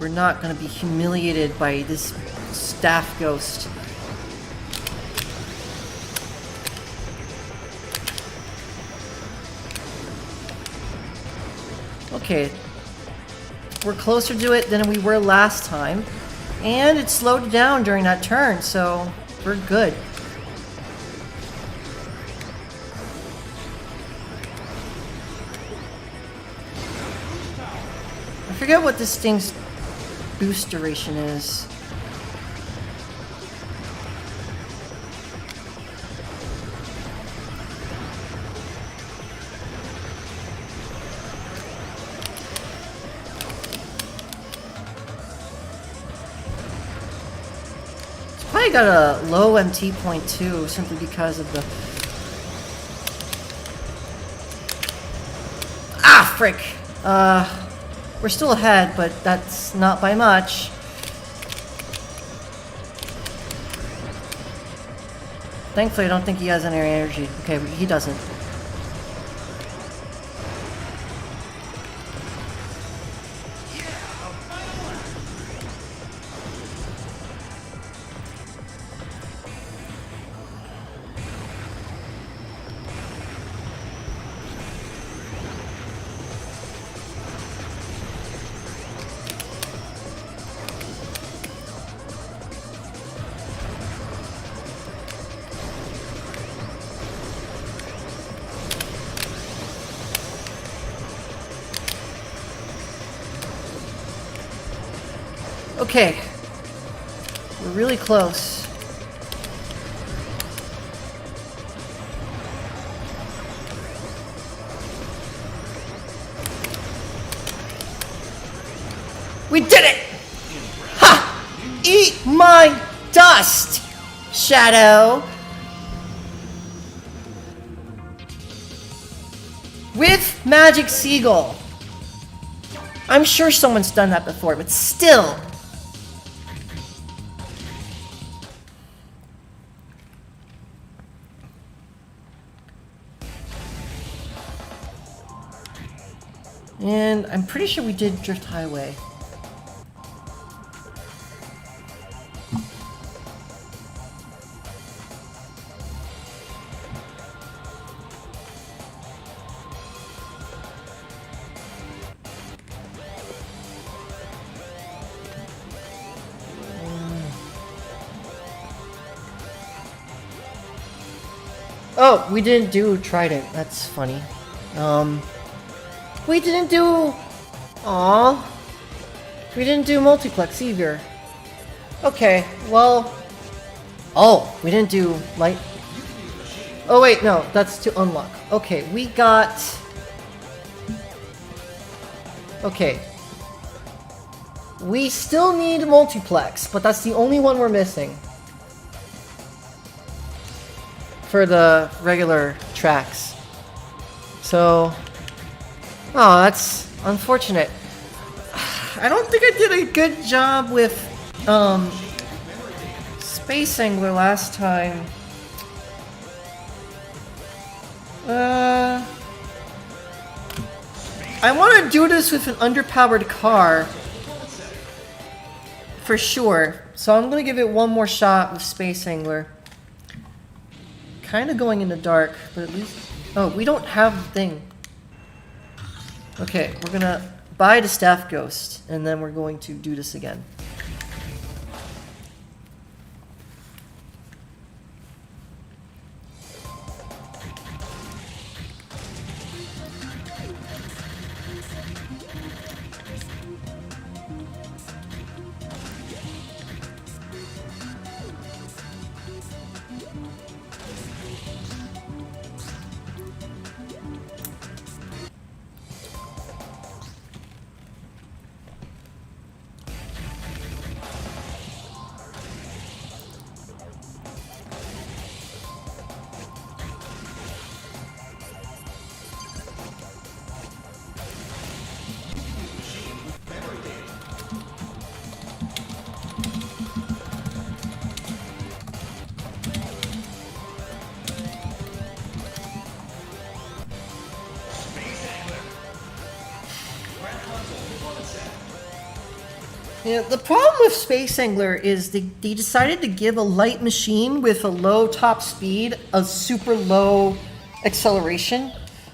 we're not gonna be humiliated by this staff ghost. Okay. We're closer to it than we were last time. And it slowed down during that turn, so we're good. I forget what this thing's boost duration is. It's probably got a low MT point too, simply because of the... Ah, frick! We're still ahead, but that's not by much. Thankfully, I don't think he has any energy. Okay, he doesn't. Okay. We're really close. We did it! Ha! Eat my dust, Shadow! With Magic Seagull. I'm sure someone's done that before, but still. And I'm pretty sure we did Drift Highway. Oh, we didn't do Trident. That's funny. We didn't do... Aww. We didn't do Multiplex either. Okay, well... Oh, we didn't do Light... Oh wait, no, that's to unlock. Okay, we got... Okay. We still need Multiplex, but that's the only one we're missing. For the regular tracks. So... Oh, that's unfortunate. I don't think I did a good job with Space Angler last time. I want to do this with an underpowered car. For sure. So I'm going to give it one more shot with Space Angler. Kind of going in the dark, but at least... Oh, we don't have the thing. Okay, we're gonna buy the Staff Ghost, and then we're going to do this again. Yeah, the problem with Space Angler is they decided to give a light machine with a low top speed a super low acceleration.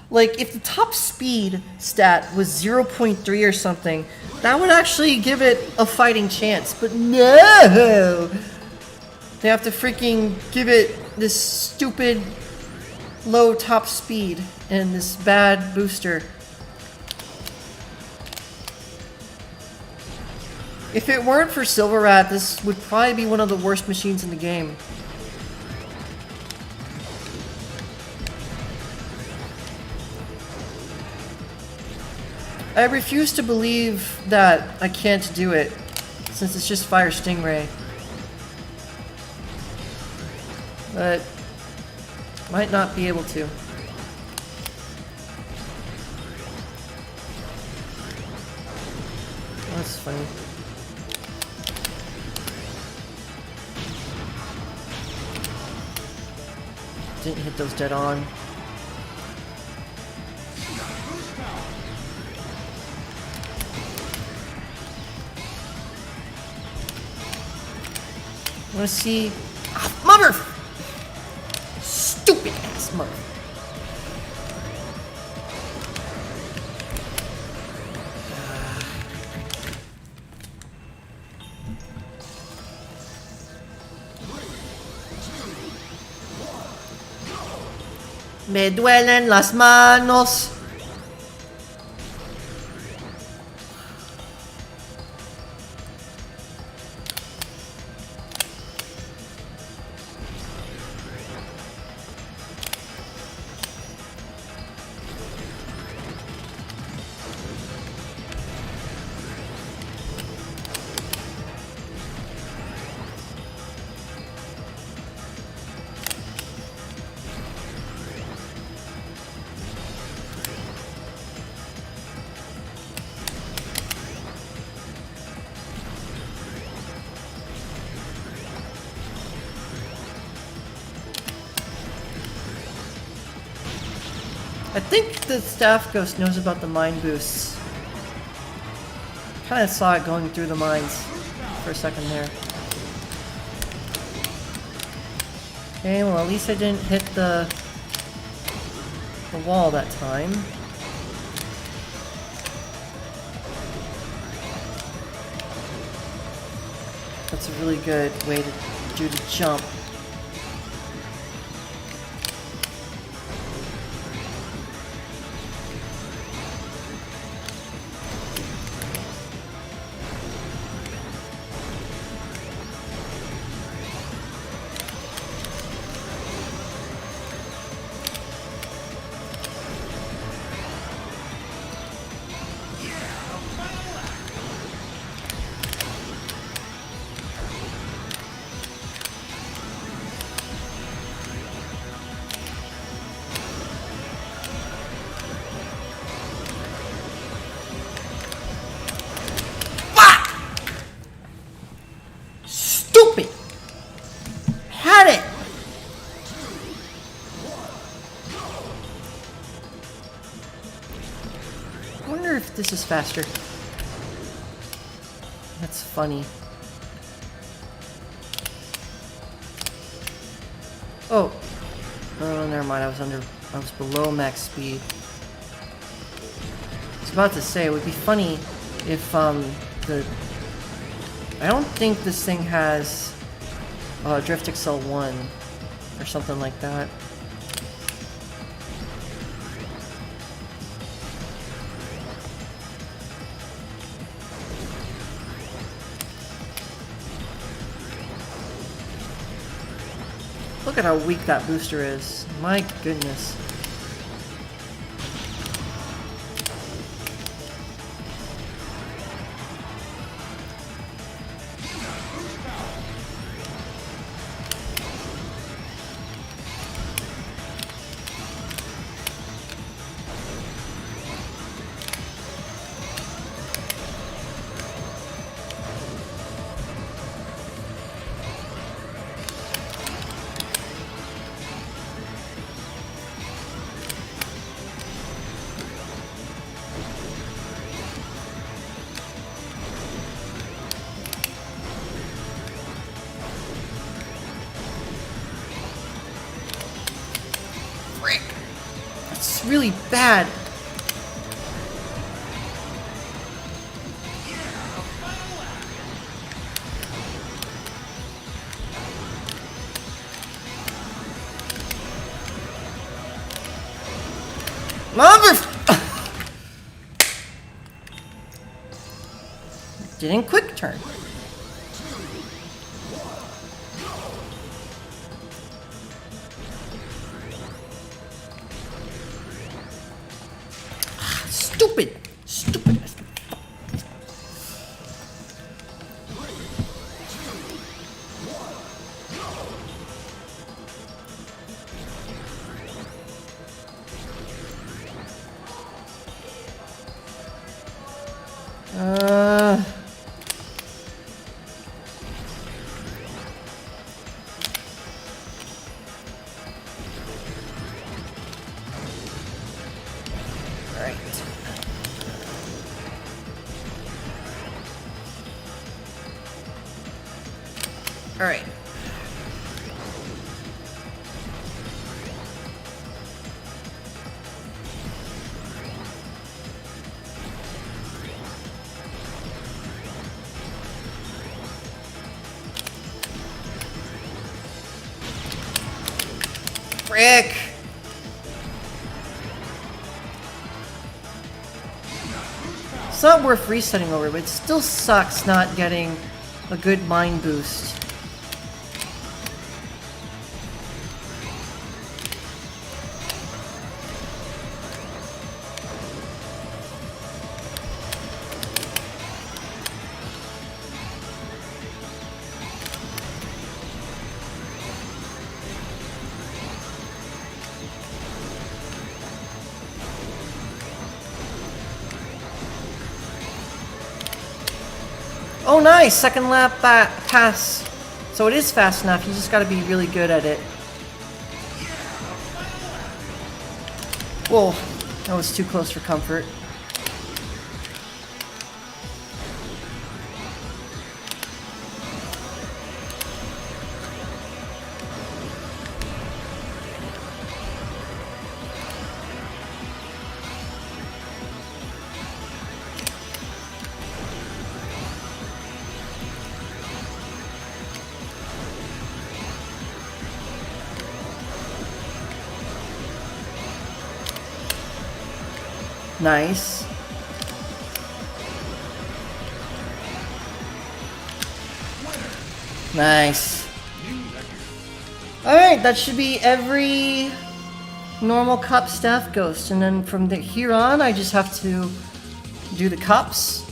Like, if the top speed stat was 0.3 or something, that would actually give it a fighting chance. But no! They have to freaking give it this stupid low top speed and this bad booster. If it weren't for Silver Rat, this would probably be one of the worst machines in the game. I refuse to believe that I can't do it, since it's just Fire Stingray. But might not be able to. That's funny. Didn't hit those dead on. I want to see... Ah, mother! Stupid ass mother. Me duelen las manos. I think the Staff Ghost knows about the mine boosts. Kinda saw it going through the mines for a second there. Okay, well at least I didn't hit the wall that time. That's a really good way to do the jump. Stupid! Had it! I wonder if this is faster. That's funny. Oh. Oh, never mind. I was below max speed. I was about to say, it would be funny if, I don't think this thing has Drift Excel 1 or something like that. Look at how weak that booster is. My goodness. It's really bad. Didn't quick turn. Stupid! Stupid! Alright. Alright. Frick! It's not worth resetting over, but it still sucks not getting a good mind boost. Oh nice! Second lap pass. So it is fast enough, you just gotta be really good at it. Whoa, that was too close for comfort. Nice. Nice. Alright, that should be every normal cup staff ghost. And then from here on, I just have to do the cups.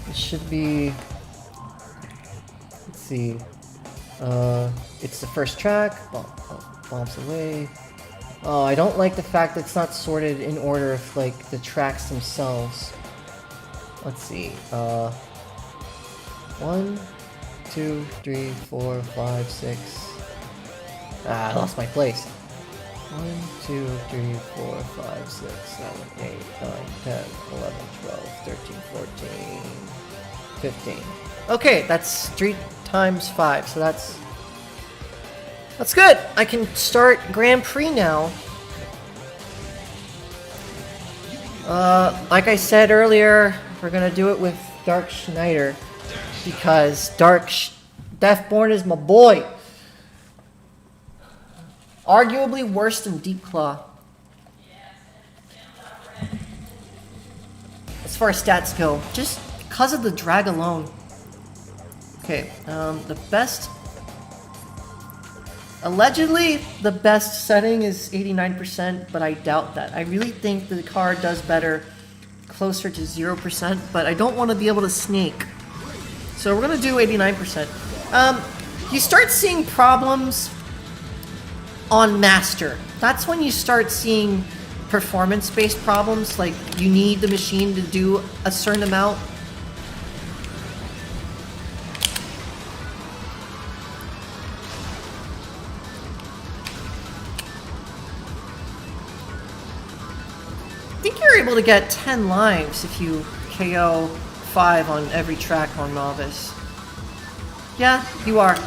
It should be, let's see, it's the first track, bombs away. Oh, I don't like the fact that it's not sorted in order of, like, the tracks themselves. Let's see, 1, 2, 3, 4, 5, 6. Ah, I lost my place. 1, 2, 3, 4, 5, 6, 7, 8, 9, 10, 11, 12, 13, 14, 15. Okay, that's 3 times 5, so that's good. I can start Grand Prix now. Like I said earlier, we're gonna do it with Dark Schneider because Deathborn is my boy. Arguably worse than Deep Claw. As far as stats go, just because of the drag alone. Okay, the best... Allegedly, the best setting is 89%, but I doubt that. I really think the car does better closer to 0%, but I don't want to be able to snake. So we're going to do 89%. You start seeing problems on Master. That's when you start seeing performance-based problems, like you need the machine to do a certain amount. I think you're you're able to get 10 lives if you KO 5 on every track on Novice. Yeah, you are.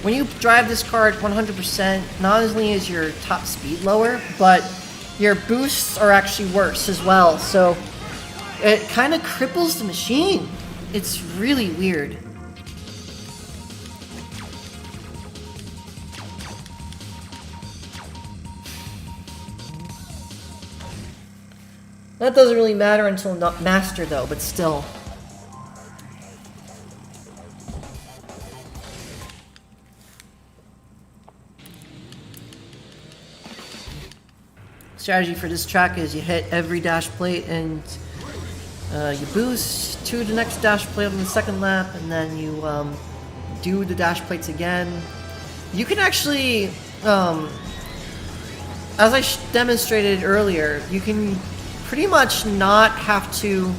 When you drive this car at 100%, not only is your top speed lower, but your boosts are actually worse as well. So it kind of cripples the machine. It's really weird. That doesn't really matter until Master though, but still. Strategy for this track is you hit every dash plate and you boost to the next dash plate on the second lap, and then you do the dash plates again. You can actually, as I demonstrated earlier, you can pretty much not have to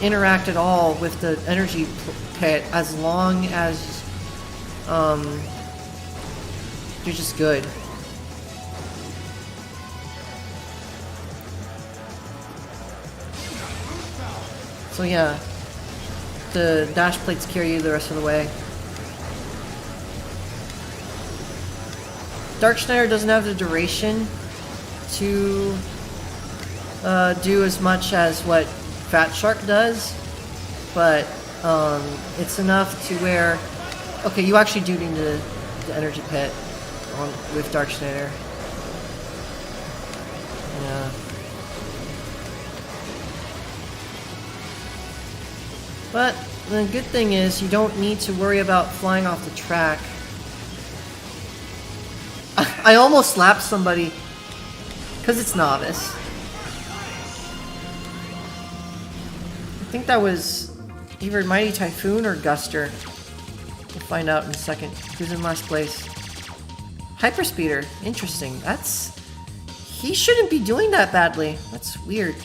interact at all with the energy pit as long as you're just good. So yeah, the dash plates carry you the rest of the way. Dark Schneider doesn't have the duration to do as much as what Fat Shark does, but it's enough to where, okay, you actually do need the energy pit with Dark Schneider. Yeah. But the good thing is you don't need to worry about flying off the track. I almost slapped somebody because it's Novice. I think that was either Mighty Typhoon or Guster. We'll find out in a second. Who's in last place? Hyperspeeder. Interesting. He shouldn't be doing that badly. That's weird.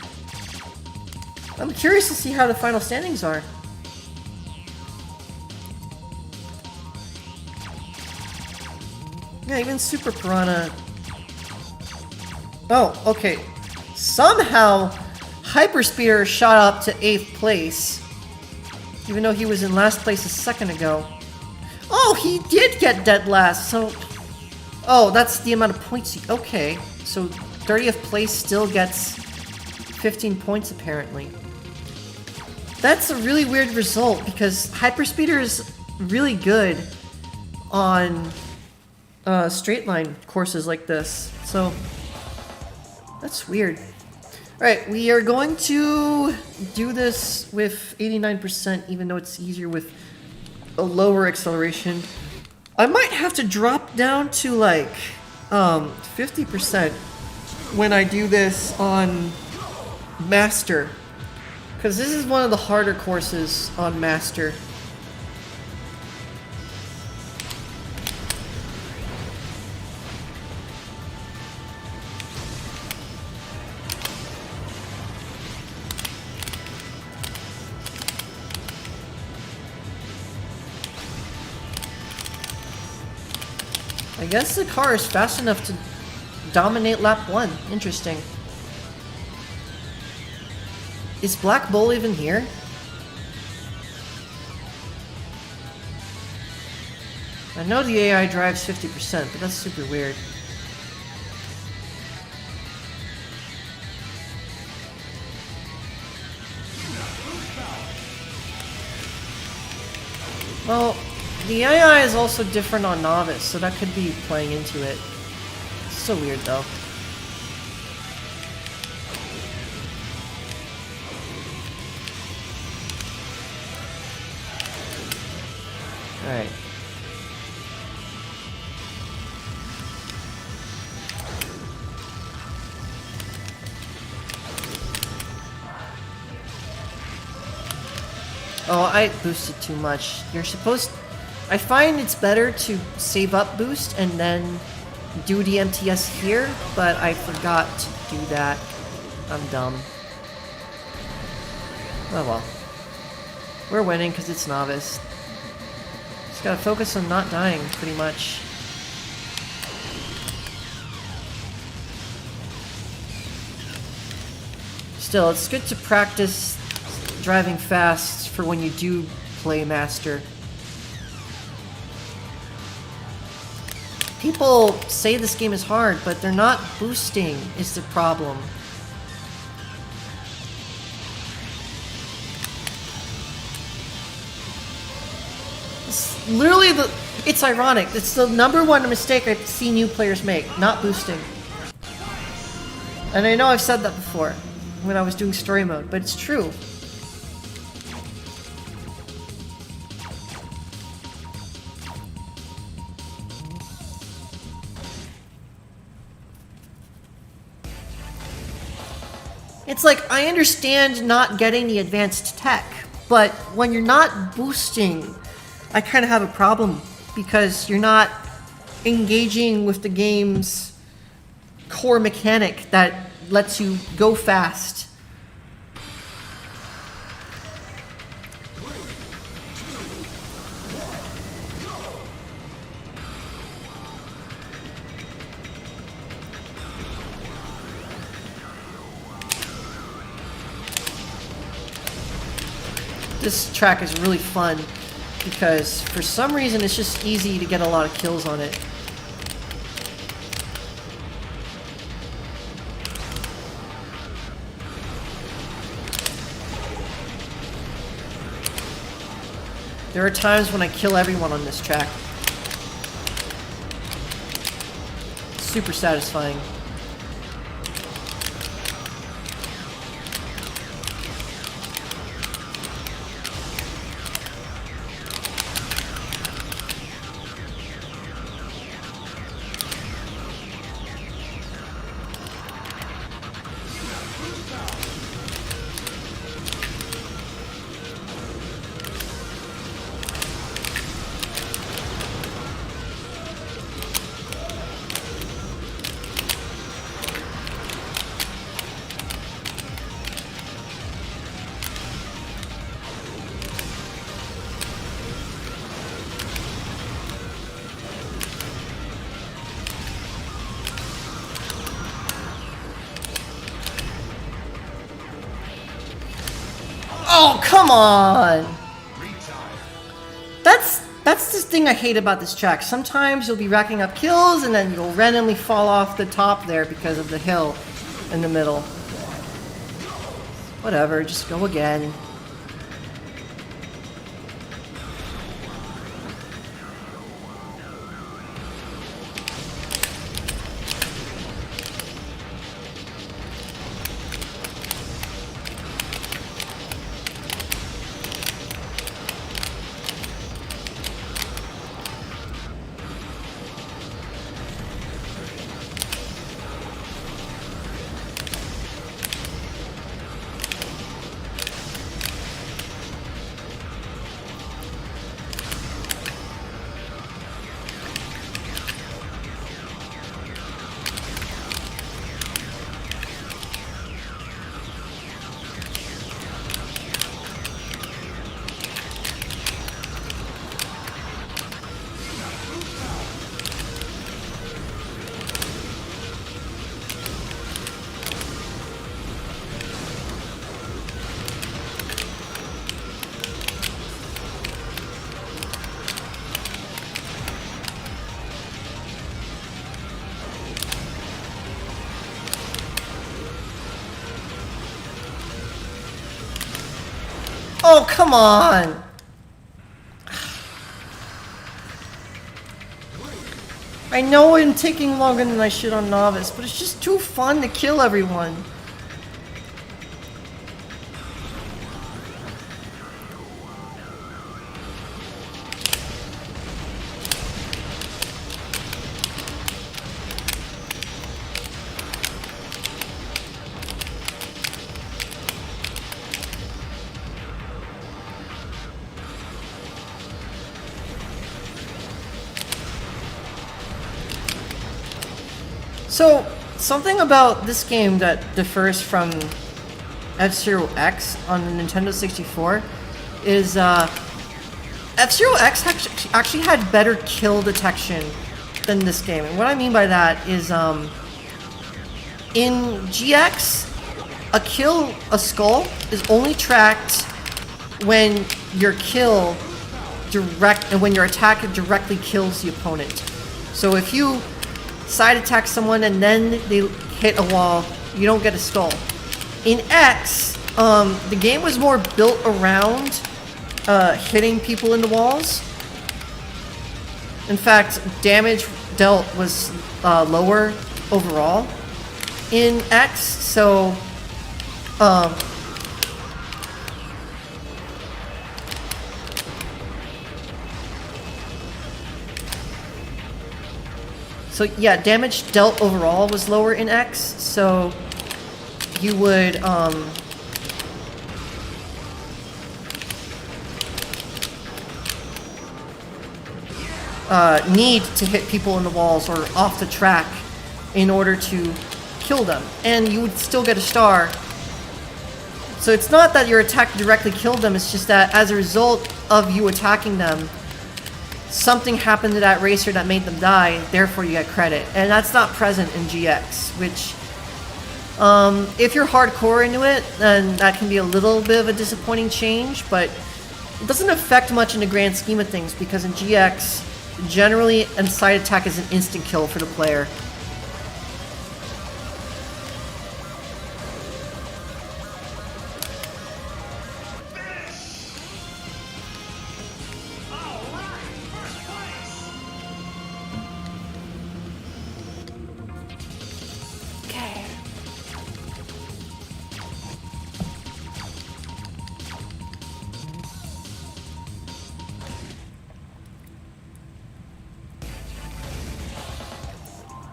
I'm curious to see how the final standings are. Yeah, even Super Piranha. Oh, okay. Somehow, Hyperspeeder shot up to 8th place, even though he was in last place a second ago. Oh, he did get dead last, so... Oh, that's the amount of points he... Okay, so 30th place still gets 15 points, apparently. That's a really weird result, because Hyperspeeder is really good on straight line courses like this, so that's weird. Alright, we are going to do this with 89%, even though it's easier with a lower acceleration. I might have to drop down to like 50% when I do this on Master, because this is one of the harder courses on Master. I guess the car is fast enough to dominate lap 1. Interesting. Is Black Bull even here? I know the AI drives 50%, but that's super weird. Well, the AI is also different on Novice, so that could be playing into it. It's so weird, though. Alright. Oh, I boosted too much. You're supposed... I find it's better to save up boost and then do the MTS here, but I forgot to do that. I'm dumb. Oh well. We're winning because it's novice. Just gotta focus on not dying, pretty much. Still, it's good to practice driving fast for when you do play Master. People say this game is hard, but they're not boosting is the problem. It's literally it's ironic. It's the #1 mistake I've seen new players make, not boosting. And I know I've said that before when I was doing story mode, but it's true. It's like, I understand not getting the advanced tech, but when you're not boosting, I kind of have a problem because you're not engaging with the game's core mechanic that lets you go fast. This track is really fun because for some reason it's just easy to get a lot of kills on it. There are times when I kill everyone on this track. Super satisfying. Oh, come on! That's the thing I hate about this track. Sometimes you'll be racking up kills and then you'll randomly fall off the top there because of the hill in the middle. Whatever, just go again. Oh, come on! I know I'm taking longer than I should on Novice, but it's just too fun to kill everyone. So, something about this game that differs from F-Zero X on the Nintendo 64 is F-Zero X actually had better kill detection than this game. And what I mean by that is in GX, a skull is only tracked when your when your attack directly kills the opponent. So if you side attack someone and then they hit a wall, you don't get a skull. In X, the game was more built around hitting people in the walls. In fact, damage dealt was lower overall in X, so yeah, damage dealt overall was lower in X, so you would need to hit people in the walls or off the track in order to kill them, and you would still get a star. So it's not that your attack directly killed them, it's just that as a result of you attacking them, something happened to that racer that made them die, therefore you get credit. And that's not present in GX, which, if you're hardcore into it, then that can be a little bit of a disappointing change, but it doesn't affect much in the grand scheme of things, because in GX, generally, a side attack is an instant kill for the player.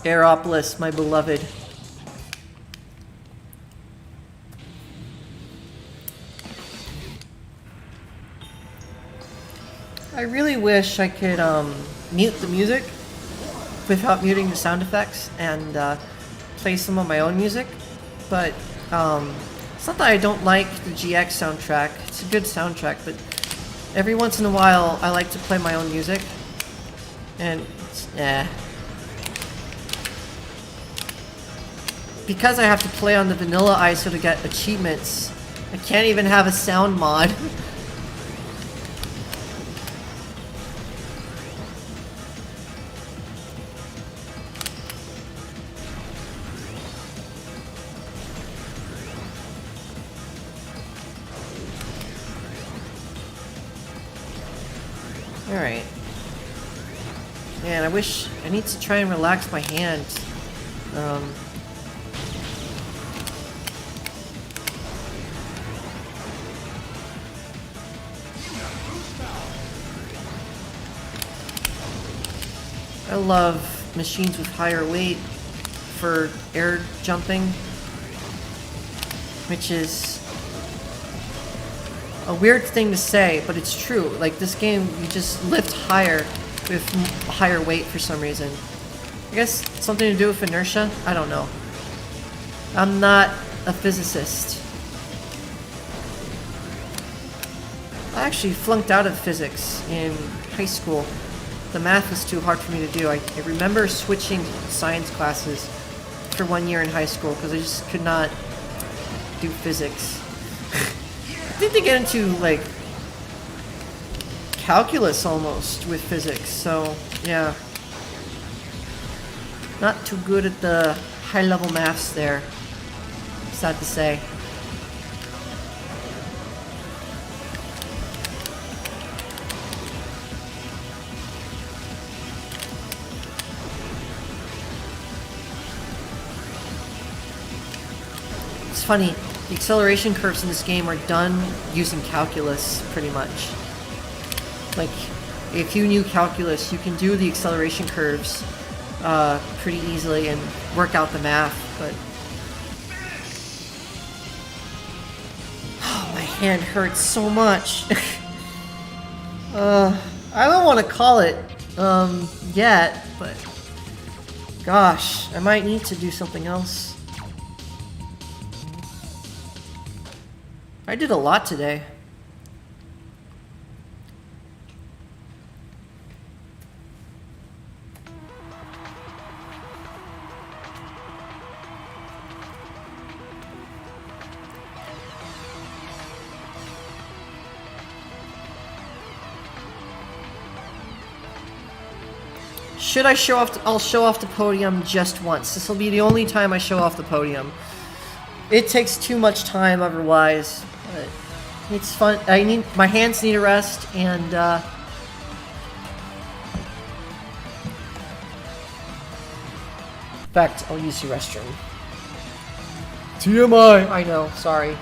Aeropolis, my beloved. I really wish I could mute the music without muting the sound effects and play some of my own music, but it's not that I don't like the GX soundtrack. It's a good soundtrack, but every once in a while I like to play my own music, and because I have to play on the vanilla ISO to get achievements, I can't even have a sound mod. Alright. Man, I need to try and relax my hand. I love machines with higher weight for air jumping, which is a weird thing to say, but it's true. Like, this game, you just lift higher with higher weight for some reason. I guess something to do with inertia? I don't know. I'm not a physicist. I actually flunked out of physics in high school. The math was too hard for me to do. I remember switching science classes for 1 year in high school because I just could not do physics. I think they get into, like, calculus almost with physics, so yeah. Not too good at the high-level maths there, sad to say. It's funny, the acceleration curves in this game are done using calculus, pretty much. Like, if you knew calculus, you can do the acceleration curves pretty easily and work out the math, but... Oh, my hand hurts so much. I don't want to call it yet, but... Gosh, I might need to do something else. I did a lot today. Should I show off? I'll show off the podium just once. This will be the only time I show off the podium. It takes too much time otherwise. But it's fun. My hands need a rest, and in fact, I'll use the restroom. TMI. I know. Sorry.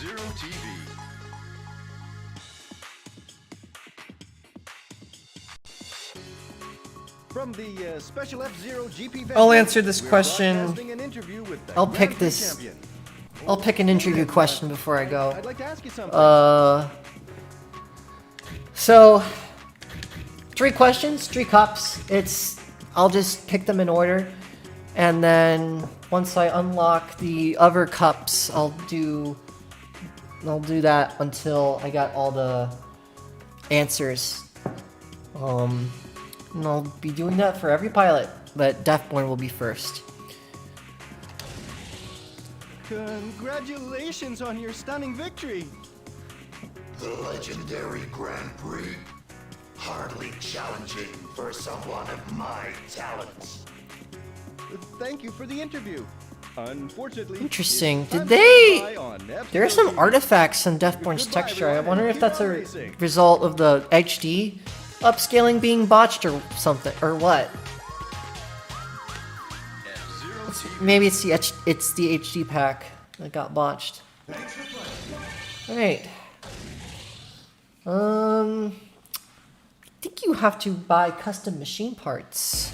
F-Zero TV. From the Special F-Zero GP I'll answer this we're question. broadcasting an interview with the I'll Grand pick Prix this. champion. I'll pick an interview question before I go. I'd like to ask you something. So 3 questions, 3 cups. I'll just pick them in order, and then once I unlock the other cups, I'll do that until I got all the answers. And I'll be doing that for every pilot, but Deathborn will be first. Congratulations on your stunning victory. The legendary Grand Prix. Hardly challenging for someone of my talents. Thank you for the interview. Unfortunately, Interesting. it's Did time they? to rely on F-Zero There are some TV. artifacts in Deathborn's Goodbye, texture. I everyone, wonder and if that's keep a on racing. result of the HD upscaling being botched or something, or what? Maybe it's the HD pack that got botched. Alright. I think you have to buy custom machine parts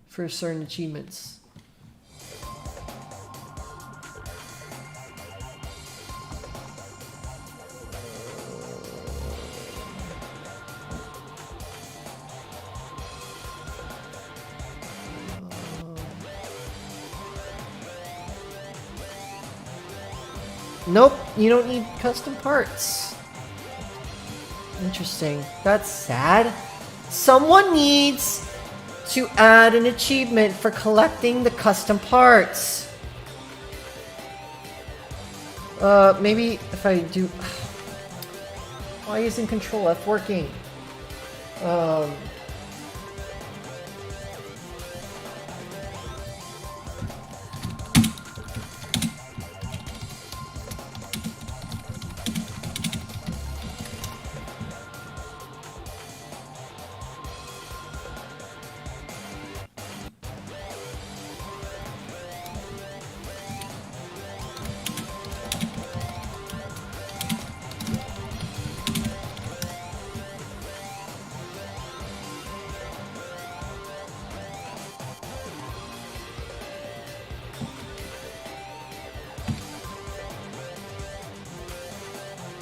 for certain achievements. Nope, you don't need custom parts. Interesting. That's sad. Someone needs to add an achievement for collecting the custom parts. Maybe if I do... Why isn't Control F working?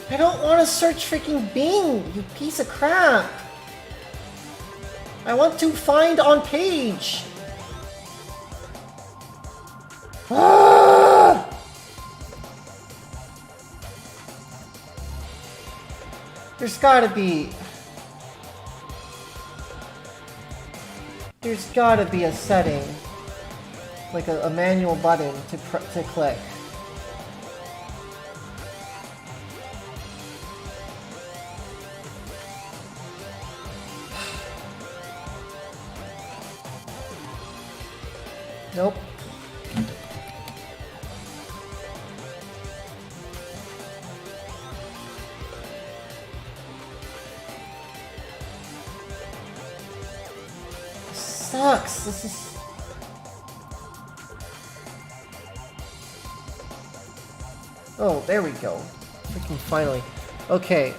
I don't want to search freaking Bing, you piece of crap. I want to find on page. Ah! There's gotta be. There's gotta be a setting, like a manual button to click. Nope. Sucks. This is. Oh, there we go. Freaking finally. Okay,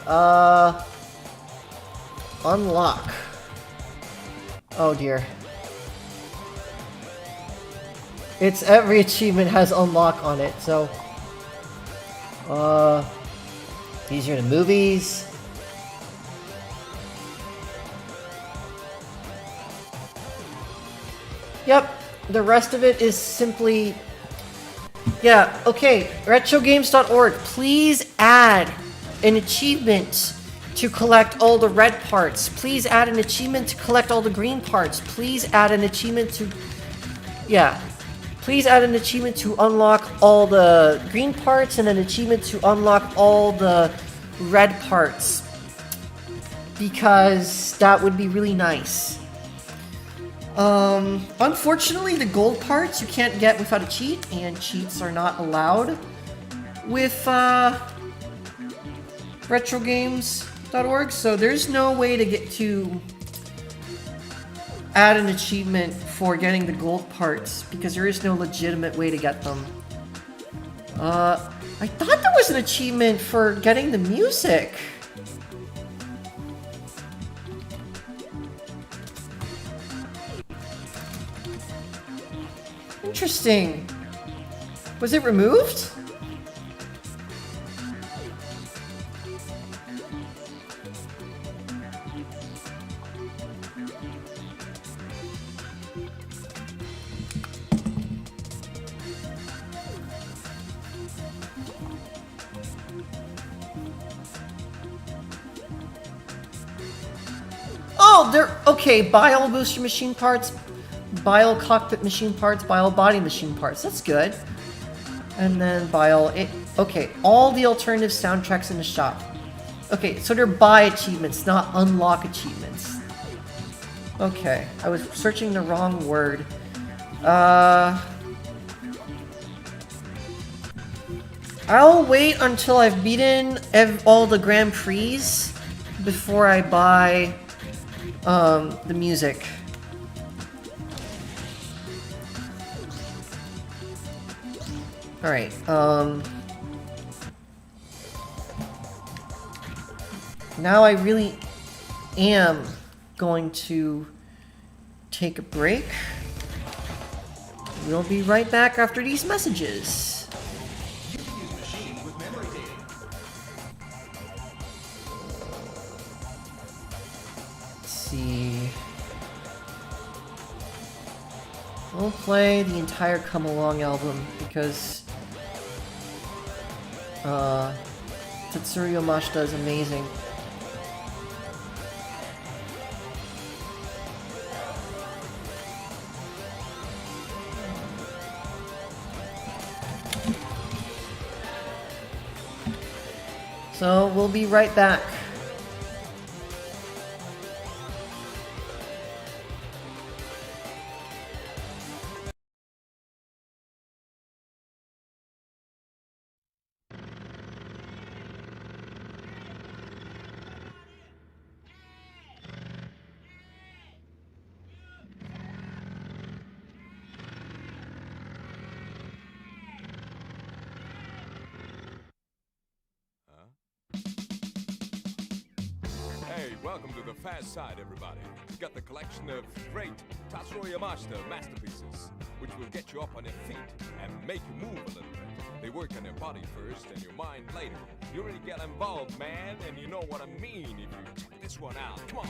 unlock. Oh dear. It's every achievement has unlock on it, so these are the movies. Yep, the rest of it is simply... Yeah, okay, retrogames.org, please add an achievement to collect all the red parts. Please add an achievement to collect all the green parts. Please add an achievement to... Yeah. Please add an achievement to unlock all the green parts and an achievement to unlock all the red parts. Because that would be really nice. Unfortunately, the gold parts you can't get without a cheat, and cheats are not allowed with retrogames.org, so there's no way to get to add an achievement for getting the gold parts, because there is no legitimate way to get them. I thought there was an achievement for getting the music. Interesting. Was it removed? Oh, they're okay. Bile booster machine parts, Bile cockpit machine parts, Bile body machine parts. That's good. And then Bile. Okay, all the alternative soundtracks in the shop. Okay, so they're buy achievements, not unlock achievements. Okay, I was searching the wrong word. I'll wait until I've beaten all the Grand Prix before I buy the music. Alright, now I really am going to take a break. We'll be right back after these messages. Let's see. We'll play the entire Come Along album because Ch3 VH is amazing. So we'll be right back. Hey, welcome to the fast side, everybody. We've got the collection of great Ch3 VH masterpieces, which will get you up on your feet and make you move a little bit. They work on your body first and your mind later. You really get involved, man, and you know what I mean if you check this one out. Come on.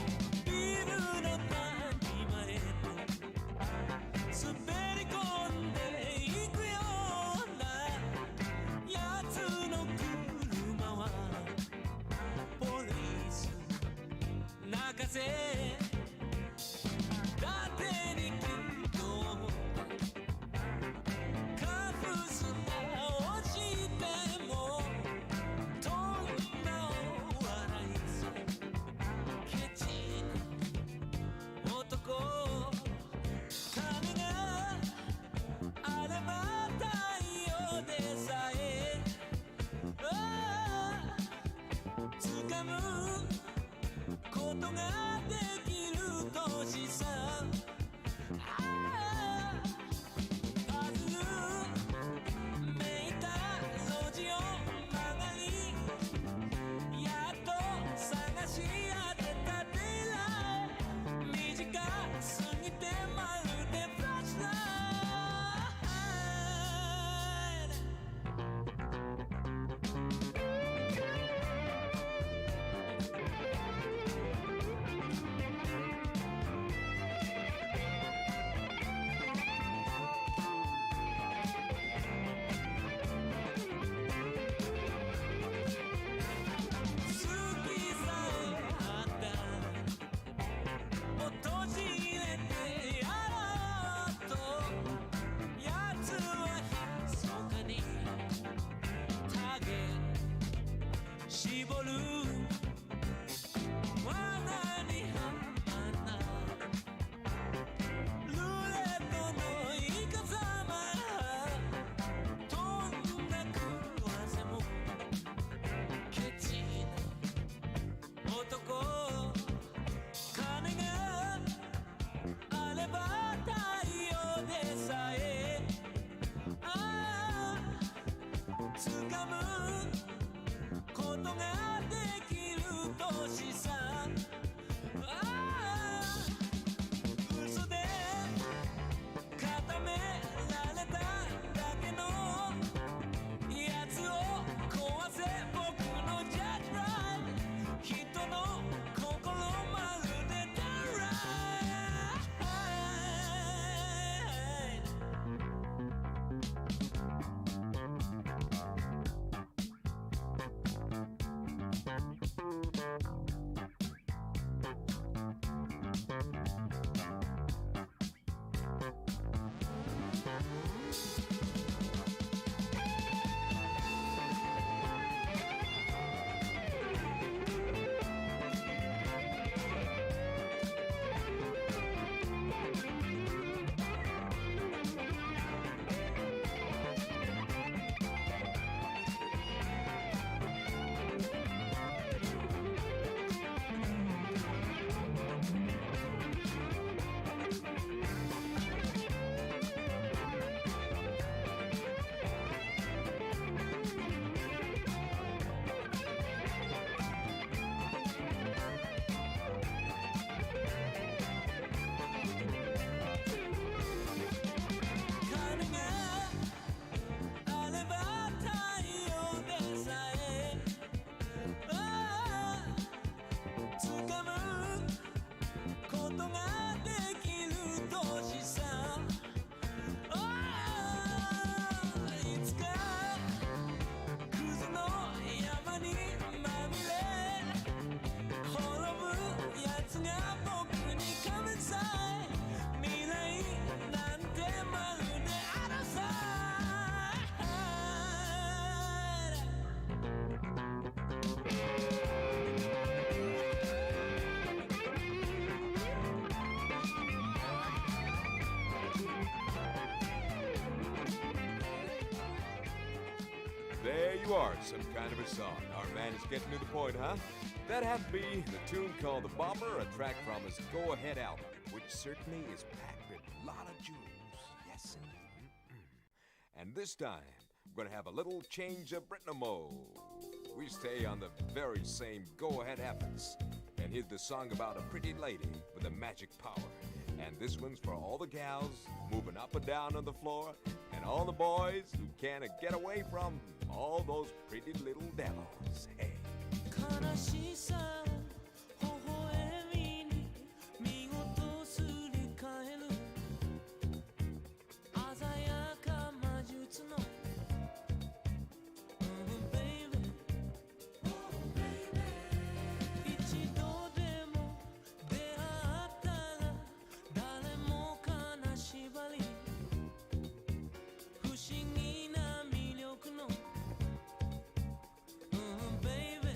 There you are, some kind of a song. Our man is getting to the point, huh? That had to be the tune called The Bomber, a track from his Go Ahead album, which certainly is packed with a lot of jewels. Yes, indeed. And this time, we're gonna have a little change of ritmo. We stay on the very same Go Ahead habits and hit the song about a pretty lady with a magic power. And this one's for all the gals moving up and down on the floor, and all the boys who can't get away from all those pretty little devils. Hey. 悲しさ微笑みに見事すり替える鮮やか魔術の baby 一度でも出会ったら誰も金縛り不思議な魅力の baby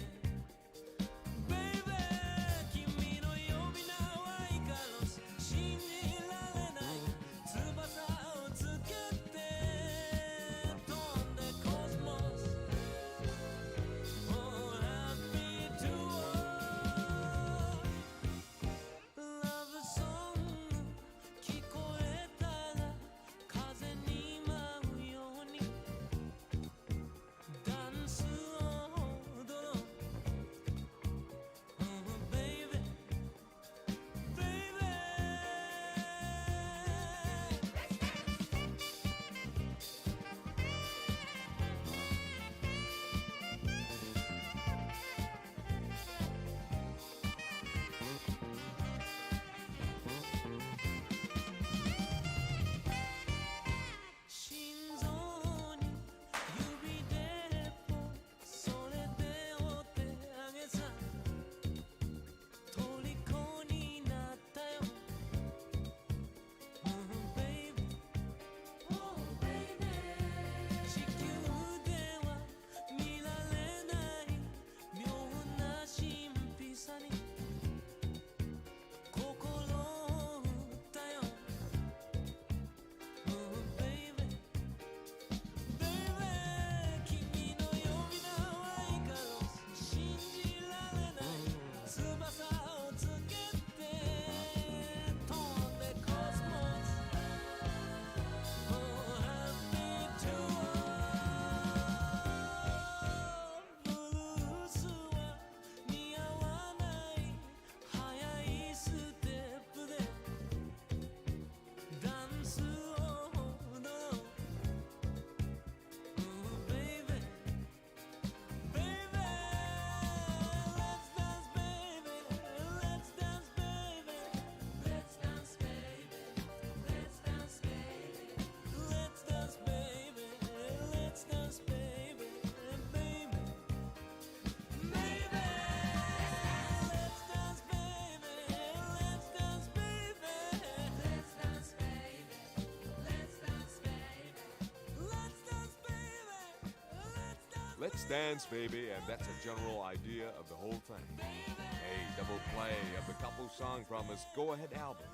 Let's dance, baby, and that's a general idea of the whole thing. A double play of the couple song from his Go Ahead album.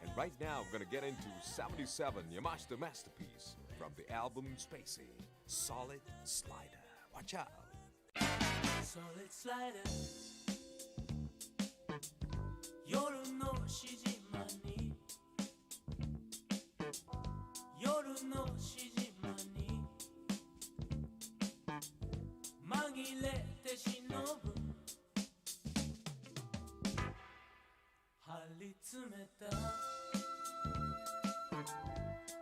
And right now, I'm gonna get into 77 Yamashita masterpiece from the album Spacey, Solid Slider. Watch out. Solid Slider 夜のしじまに夜のしじまに紛れて忍ぶ張り詰めた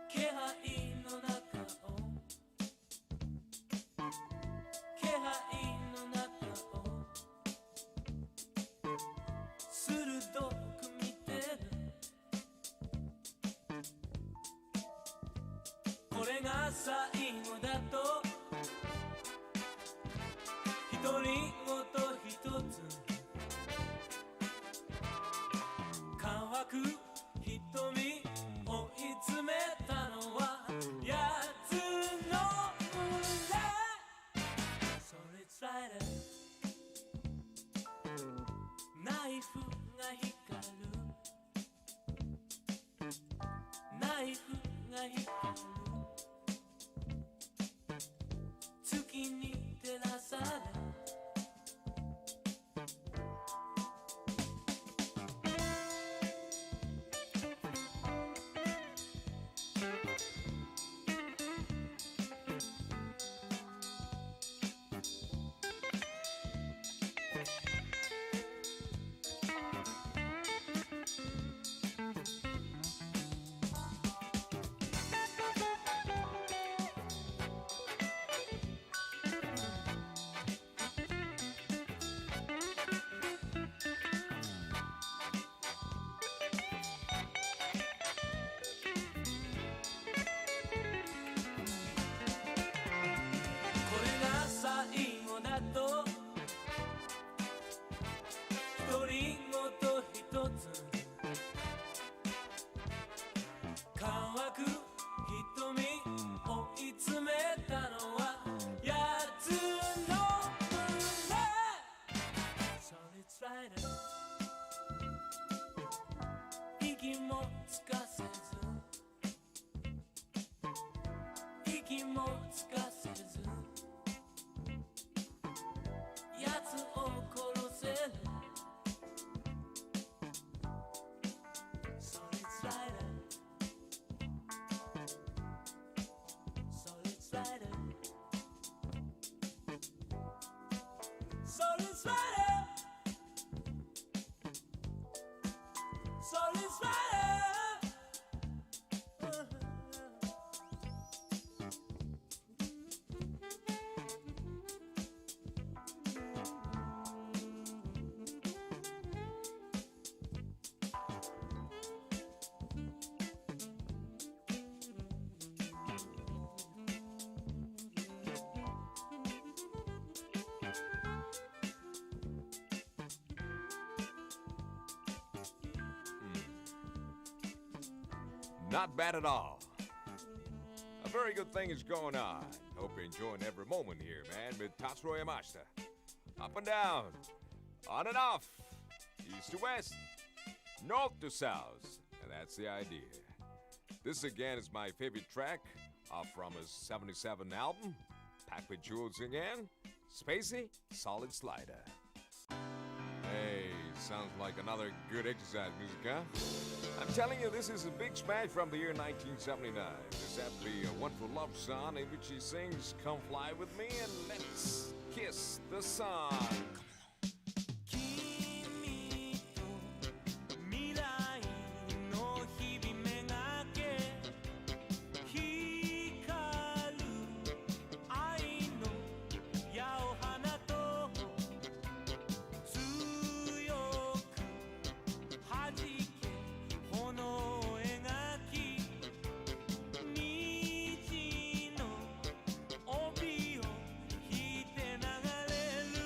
気配の中を気配の中を鋭く見てるこれが最後だと独り言一つ乾く瞳追い詰めたのは奴の群れ Solid Slider ナイフが光るナイフが光る月に照らされ独り言一つ乾く瞳追い詰めたのは奴の群れ Solid Slider 息もつかせず息もつかせず奴を殺せるSolid Slider Solid Slider Solid Slider Solid Slider Not bad at all. A very good thing is going on. Hope you're enjoying every moment here, man, with Ch3 VH. Up and down, on and off, east to west, north to south, and that's the idea. This again is my favorite track from his 77 album, packed with jewels again, Spacey, Solid Slider. Hey, sounds like another good exercise music, huh? I'm telling you, this is a big smash from the year 1979. This had to be a wonderful love song in which he sings, "Come fly with me and let's kiss the sun." 君と未来の日々めがけ光る愛の矢を放とう強く弾け炎を描き虹の帯を引いて流れる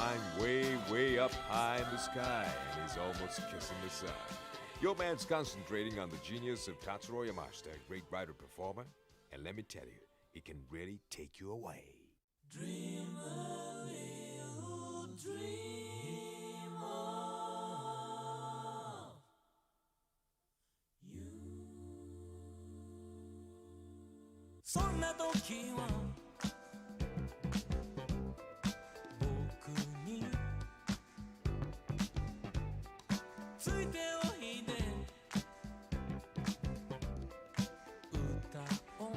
flying way, way up high in the sky, and he's almost kissing the sun. Your man's concentrating on the genius of Tatsuro Yamashita, a great writer-performer, and let me tell you, he can really take you away. Dream a little dream of you. そんな時は僕についておいで歌おう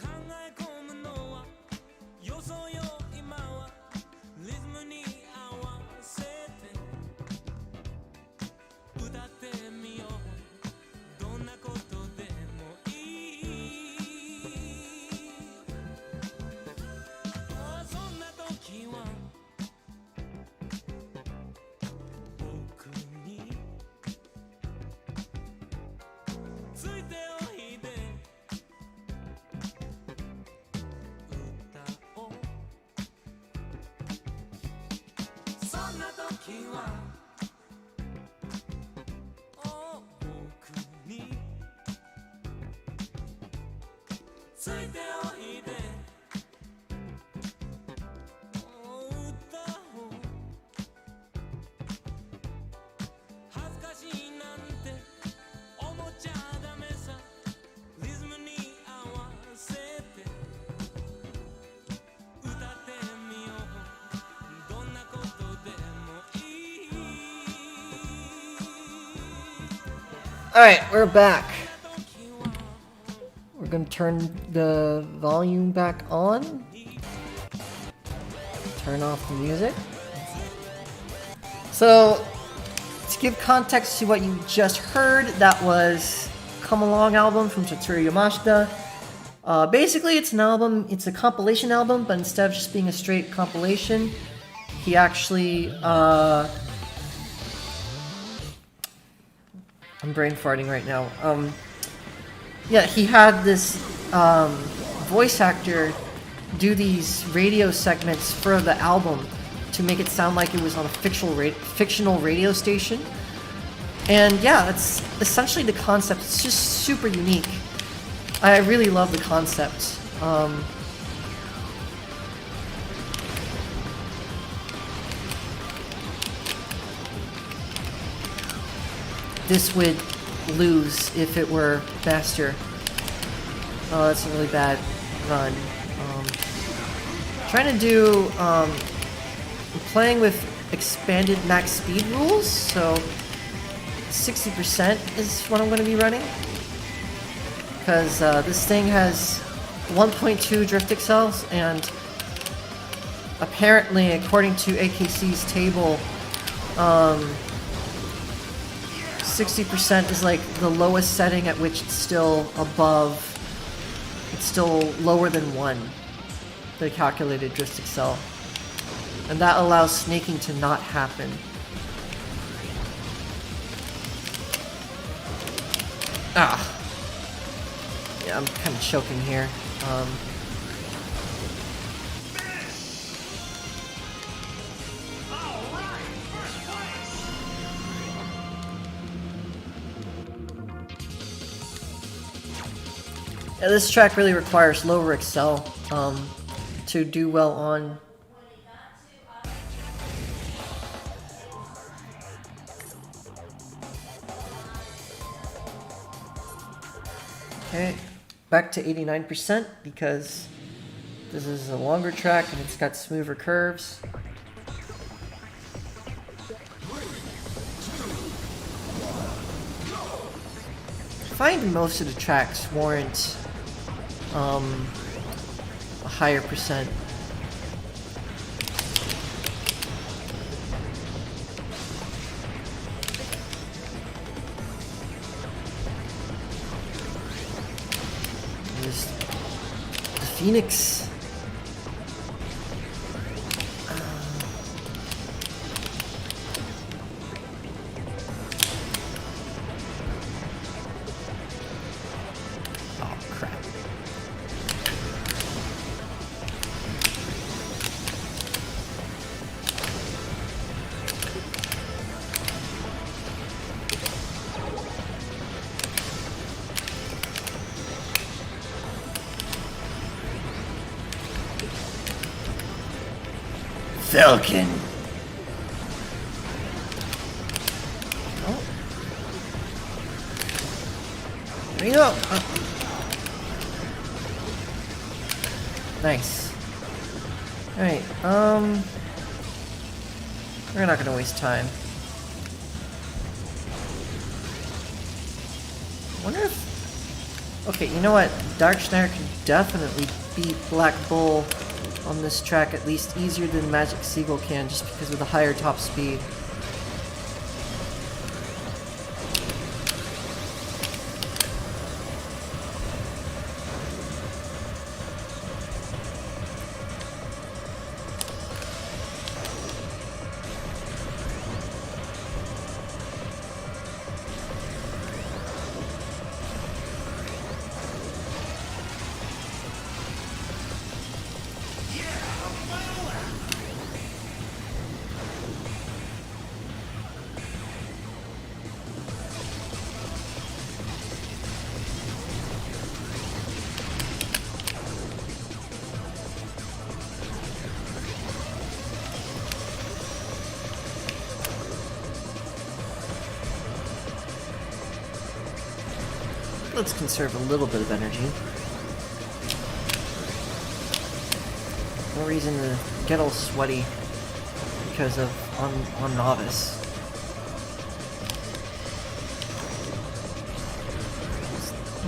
考え込むのはよそよ今はリズムに合わせて歌ってみようどんなことでもいいそんな時は僕についておいで歌おうそんな時は僕についておいで歌おう恥ずかしいなんて思っちゃダメさリズムに合わせて歌ってみようどんなことでもいい Alright, we're back. We're gonna turn the volume back on. Turn off the music. So, to give context to what you just heard, that was Come Along album from Ch3 Yamashita. Basically, it's an album, it's a compilation album, but instead of just being a straight compilation, he actually, I'm brain farting right now. Yeah, he had this voice actor do these radio segments for the album to make it sound like it was on a fictional radio station. And yeah, that's essentially the concept. It's just super unique. I really love the concept. This would lose if it were faster. Oh, that's a really bad run. Trying to do, I'm playing with expanded max speed rules, so 60% is what I'm going to be running. Because this thing has 1.2 drift accels, and apparently, according to AKC's table, 60% is like the lowest setting at which it's still above, it's still lower than 1, the calculated drift accel. And that allows snaking to not happen. Ah. Yeah, I'm kind of choking here. Yeah, this track really requires lower excel to do well on. Okay, back to 89% because this is a longer track and it's got smoother curves. I find most of the tracks warrant a higher percent. There's the Phoenix. Falcon. Oh. There you go. Nice. Alright, we're not gonna waste time. I wonder if... Okay, you know what? Dark Schneider can definitely beat Black Bull on this track at least easier than Magic Seagull can, just because of the higher top speed. Let's conserve a little bit of energy. No reason to get all sweaty because of on Novice.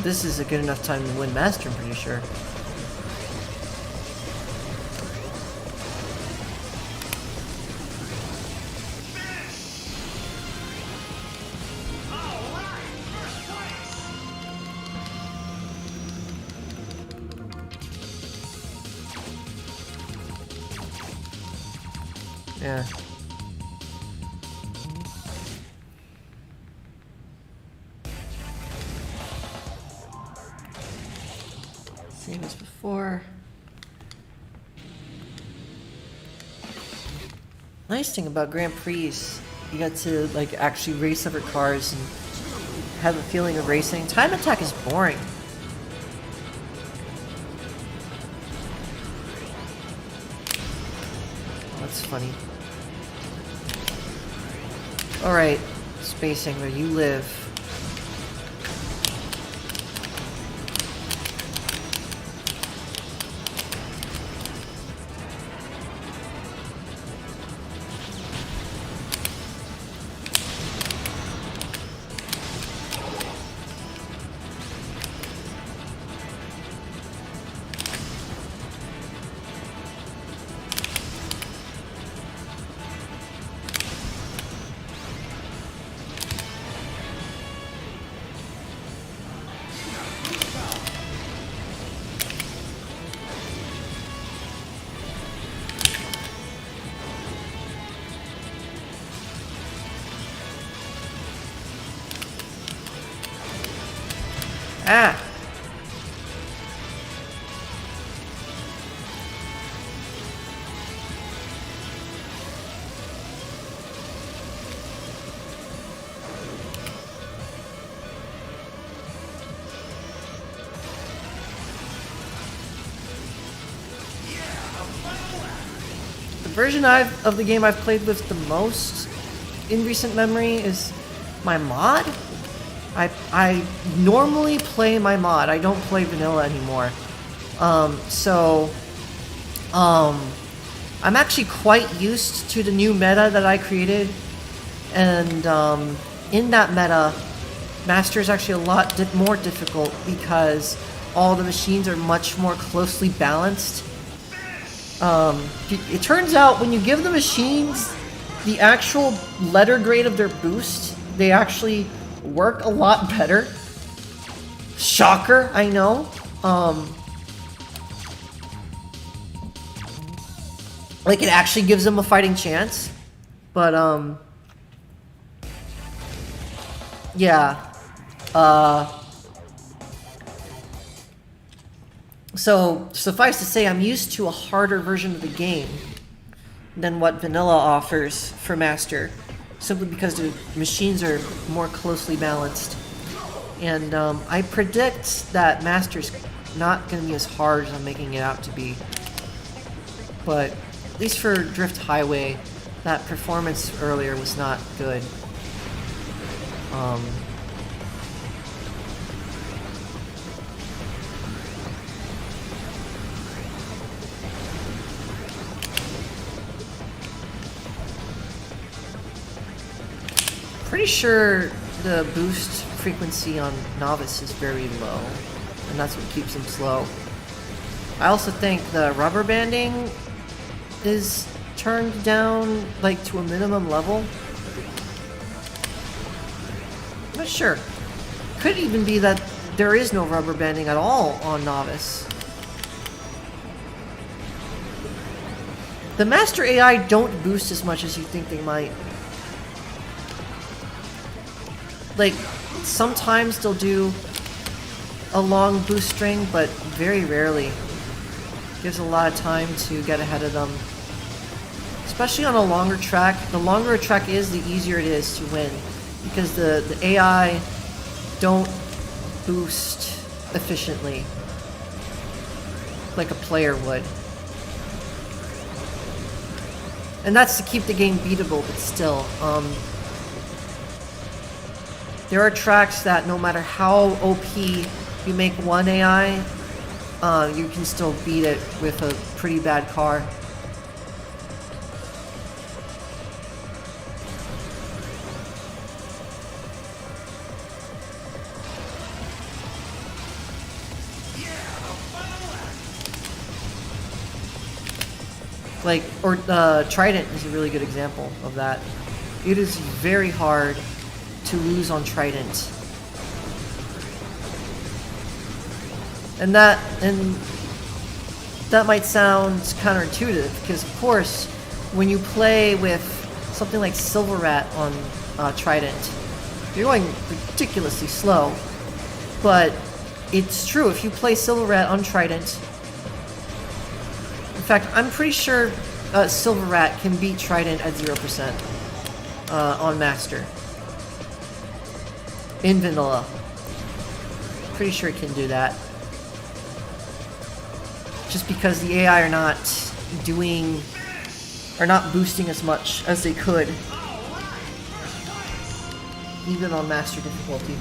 This is a good enough time to win Master, I'm pretty sure. Yeah. Same as before. Nice thing about Grand Prix, you get to like actually race other cars and have a feeling of racing. Time Attack is boring. That's funny. Alright, Space Angler, you live. Ah! The version of the game I've played with the most in recent memory is my mod. I normally play my mod. I don't play vanilla anymore. I'm actually quite used to the new meta that I created. And in that meta, Master is actually a lot more difficult because all the machines are much more closely balanced. It turns out when you give the machines the actual letter grade of their boost, they actually work a lot better. Shocker, I know. Like it actually gives them a fighting chance. But yeah. So suffice to say, I'm used to a harder version of the game than what vanilla offers for Master, simply because the machines are more closely balanced. And I predict that Master's not going to be as hard as I'm making it out to be. But at least for Drift Highway, that performance earlier was not good. Pretty sure the boost frequency on Novice is very low, and that's what keeps him slow. I also think the rubber banding is turned down like to a minimum level. I'm not sure. Could even be that there is no rubber banding at all on Novice. The Master AI don't boost as much as you think they might. Like, sometimes they'll do a long boost string, but very rarely. Gives a lot of time to get ahead of them. Especially on a longer track. The longer a track is, the easier it is to win. Because the AI don't boost efficiently like a player would. And that's to keep the game beatable, but still. There are tracks that no matter how OP you make one AI, you can still beat it with a pretty bad car. Like, or Trident is a really good example of that. It is very hard to lose on Trident. And that might sound counterintuitive, because of course, when you play with something like Silver Rat on Trident, you're going ridiculously slow. But it's true, if you play Silver Rat on Trident, in fact, I'm pretty sure Silver Rat can beat Trident at 0% on Master. In vanilla. Pretty sure it can do that. Just because the AI are not boosting as much as they could. Even on Master difficulty.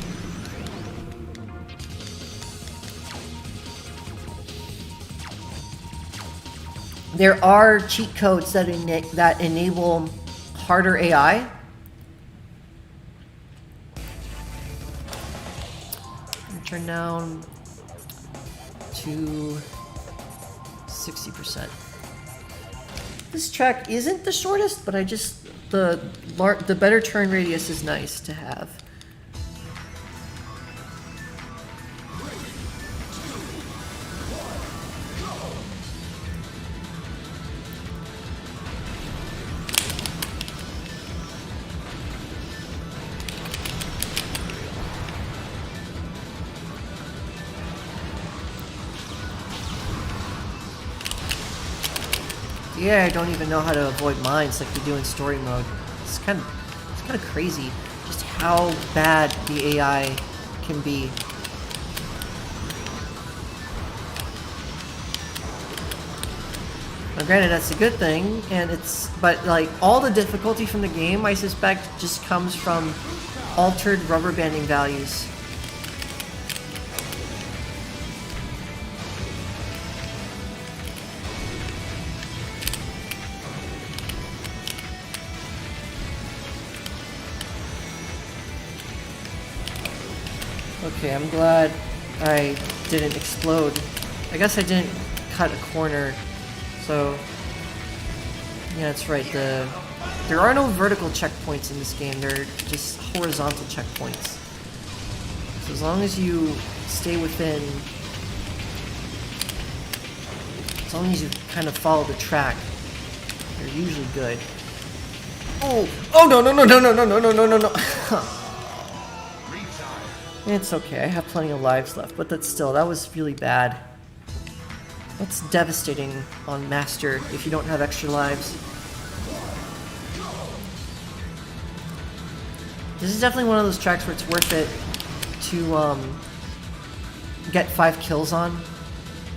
There are cheat codes that enable harder AI. Turn down to 60%. This track isn't the shortest, but the better turn radius is nice to have. Yeah, I don't even know how to avoid mines like you do in story mode. It's kind of crazy just how bad the AI can be. Now, granted, that's a good thing, but like all the difficulty from the game, I suspect, just comes from altered rubber banding values. Okay, I'm glad I didn't explode. I guess I didn't cut a corner, so yeah, that's right. There are no vertical checkpoints in this game. They're just horizontal checkpoints. So as long as you stay within, as long as you kind of follow the track, you're usually good. Oh no. It's okay, I have plenty of lives left, but that was really bad. That's devastating on Master if you don't have extra lives. This is definitely one of those tracks where it's worth it to get 5 kills on.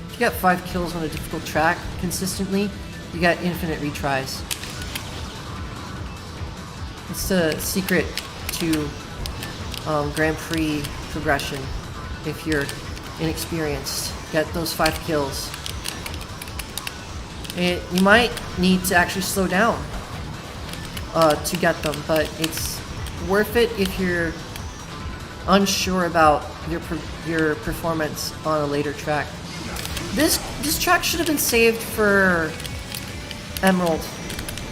If you get 5 kills on a difficult track consistently, you got infinite retries. It's the secret to Grand Prix progression. If you're inexperienced, get those 5 kills. You might need to actually slow down to get them, but it's worth it if you're unsure about your performance on a later track. This track should have been saved for Emerald.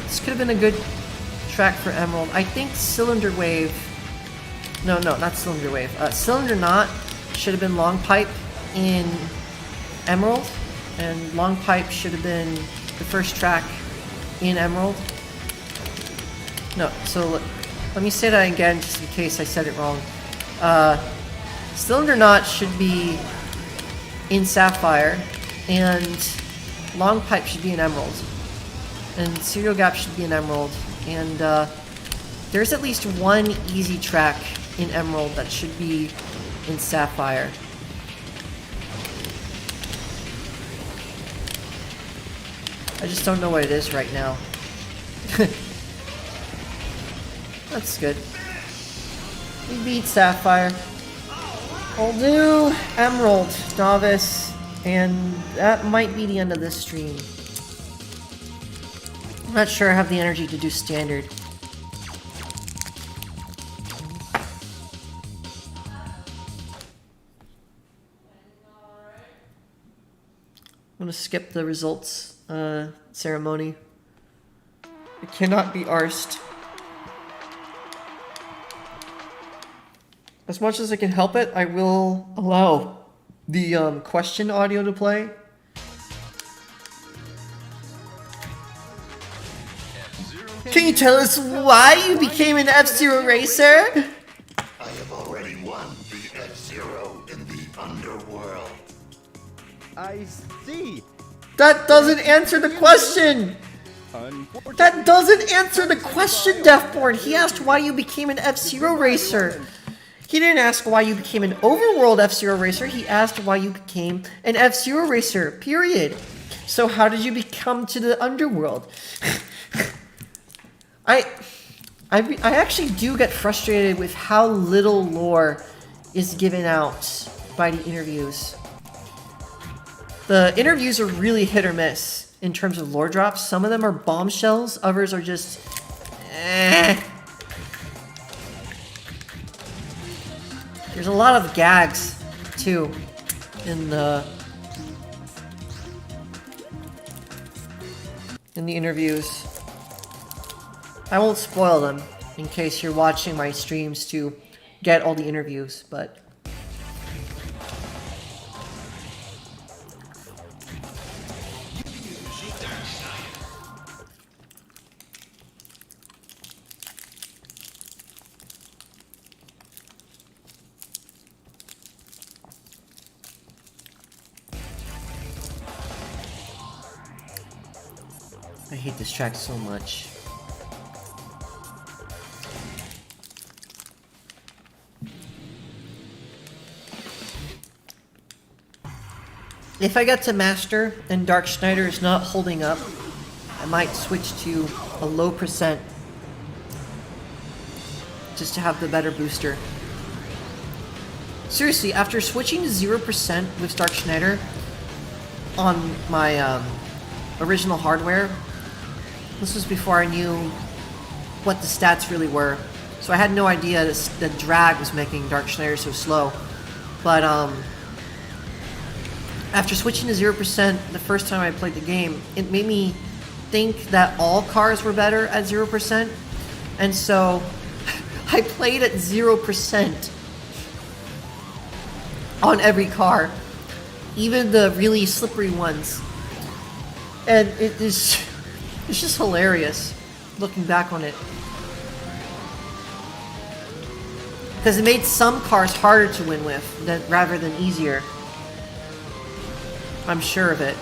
This could have been a good track for Emerald. I think Cylinder Wave. No, not Cylinder Wave. Cylinder Knot should have been Long Pipe in Emerald, and Long Pipe should have been the first track in Emerald. No, so let me say that again just in case I said it wrong. Cylinder Knot should be in Sapphire, and Long Pipe should be in Emerald, and Serial Gap should be in Emerald, and there's at least one easy track in Emerald that should be in Sapphire. I just don't know what it is right now. That's good. We beat Sapphire. We'll do Emerald, Novice, and that might be the end of this stream. I'm not sure I have the energy to do Standard. I'm gonna skip the results ceremony. It cannot be arsed. As much as I can help it, I will allow the question audio to play. Can you tell us why you became an F-Zero racer? I have already won the F-Zero in the underworld. I see. That doesn't answer the question! That doesn't answer the question, Deathborn! He asked why you became an F-Zero racer. He didn't ask why you became an Overworld F-Zero racer, he asked why you became an F-Zero racer, period. So how did you become to the Underworld? I actually do get frustrated with how little lore is given out by the interviews. The interviews are really hit or miss in terms of lore drops. Some of them are bombshells, others are just There's a lot of gags too in the interviews. I won't spoil them in case you're watching my streams to get all the interviews, but I hate this track so much. If I get to Master and Dark Schneider is not holding up, I might switch to a low percent just to have the better booster. Seriously, after switching to 0% with Dark Schneider on my original hardware, this was before I knew what the stats really were, so I had no idea that drag was making Dark Schneider so slow. But after switching to 0% the first time I played the game, it made me think that all cars were better at 0%, and so I played at 0% on every car, even the really slippery ones. And it's just hilarious looking back on it. Because it made some cars harder to win with rather than easier. I'm sure of it.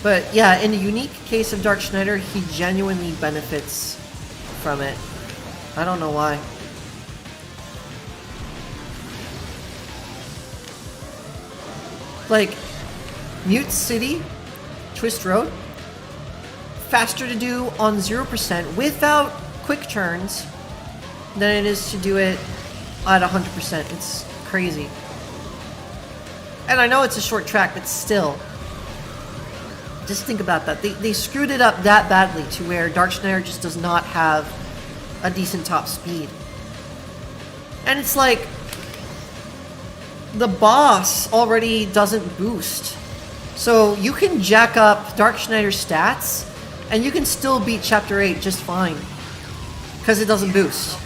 But yeah, in the unique case of Dark Schneider, he genuinely benefits from it. I don't know why. Like, Mute City, Twist Road, faster to do on 0% without quick turns than it is to do it at 100%. It's crazy. And I know it's a short track, but still. Just think about that. They screwed it up that badly to where Dark Schneider just does not have a decent top speed. And it's like, the boss already doesn't boost. So you can jack up Dark Schneider's stats, and you can still beat Chapter 8 just fine. Because it doesn't boost.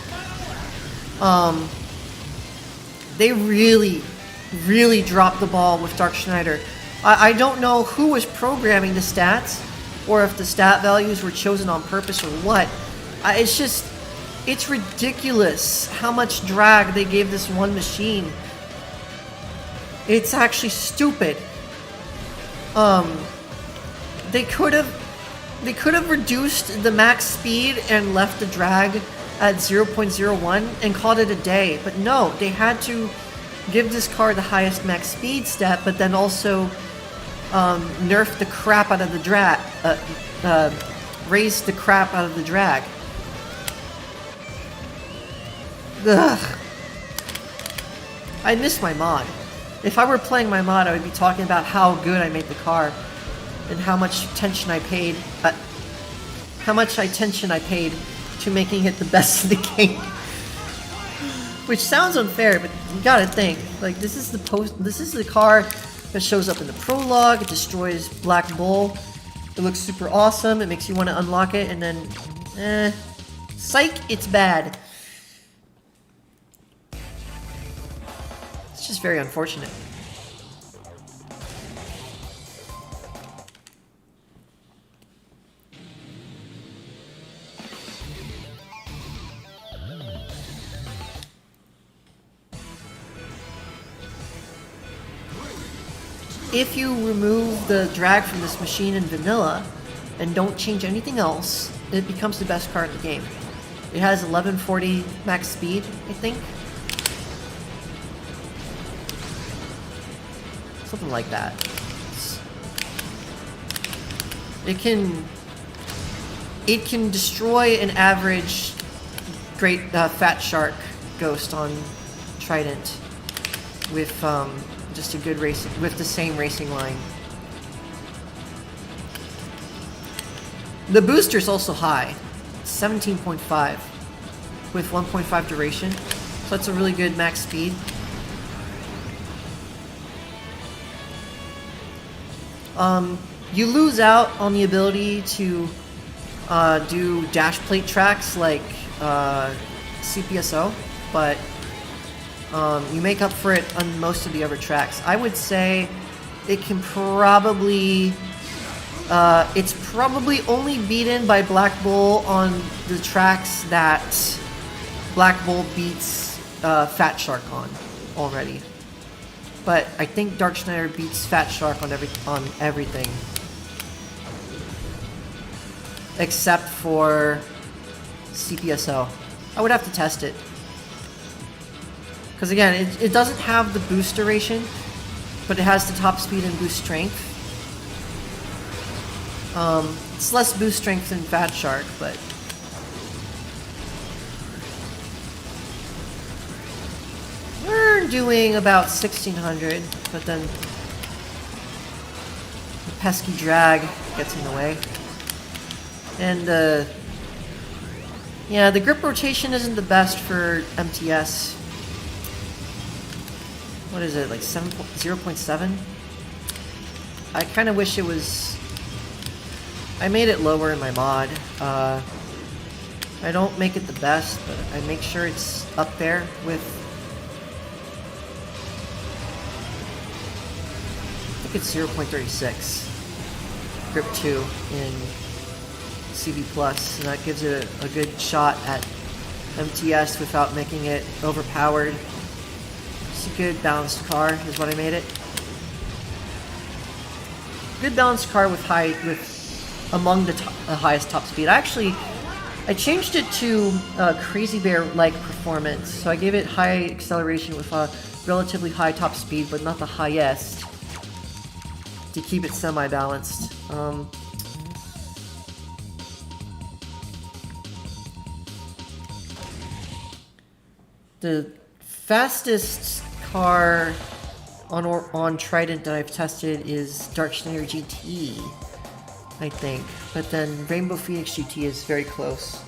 They really dropped the ball with Dark Schneider. I don't know who was programming the stats, or if the stat values were chosen on purpose or what. It's ridiculous how much drag they gave this one machine. It's actually stupid. They could have reduced the max speed and left the drag at 0.01 and called it a day. But no, they had to give this car the highest max speed step, but then also nerf the crap out of the drag, raise the crap out of the drag. Ugh. I miss my mod. If I were playing my mod, I would be talking about how good I made the car and how much attention I paid. To making it the best in the game. Which sounds unfair, but you gotta think. Like, this is the car that shows up in the prologue. It destroys Black Bull. It looks super awesome. It makes you want to unlock it, and then, psych, it's bad. It's just very unfortunate. If you remove the drag from this machine in vanilla and don't change anything else, it becomes the best car in the game. It has 1140 max speed, I think. Something like that. It can destroy an average great Fat Shark Ghost on Trident with just a good race with the same racing line. The booster's also high, 17.5 with 1.5 duration, so that's a really good max speed. You lose out on the ability to do dash plate tracks like CPSO, but you make up for it on most of the other tracks. I would say it can probably... it's probably only beaten by Black Bull on the tracks that Black Bull beats Fat Shark on already. But I think Dark Schneider beats Fat Shark on everything. Except for CPSO. I would have to test it. Because again, it doesn't have the boost duration, but it has the top speed and boost strength. It's less boost strength than Fat Shark, but... we're doing about 1600, but then the pesky drag gets in the way. And yeah, the grip rotation isn't the best for MTS. What is it, like 0.7? I kind of wish it was... I made it lower in my mod. I don't make it the best, but I make sure it's up there with... I think it's 0.36. Grip 2 in CV+, and that gives it a good shot at MTS without making it overpowered. It's a good balanced car, is what I made it. Good balanced car with among the highest top speed. I actually I changed it to Crazy Bear-like performance, so I gave it high acceleration with a relatively high top speed, but not the highest, to keep it semi-balanced. The fastest car on Trident that I've tested is Dark Schneider GT, I think. But then Rainbow Phoenix GT is very close.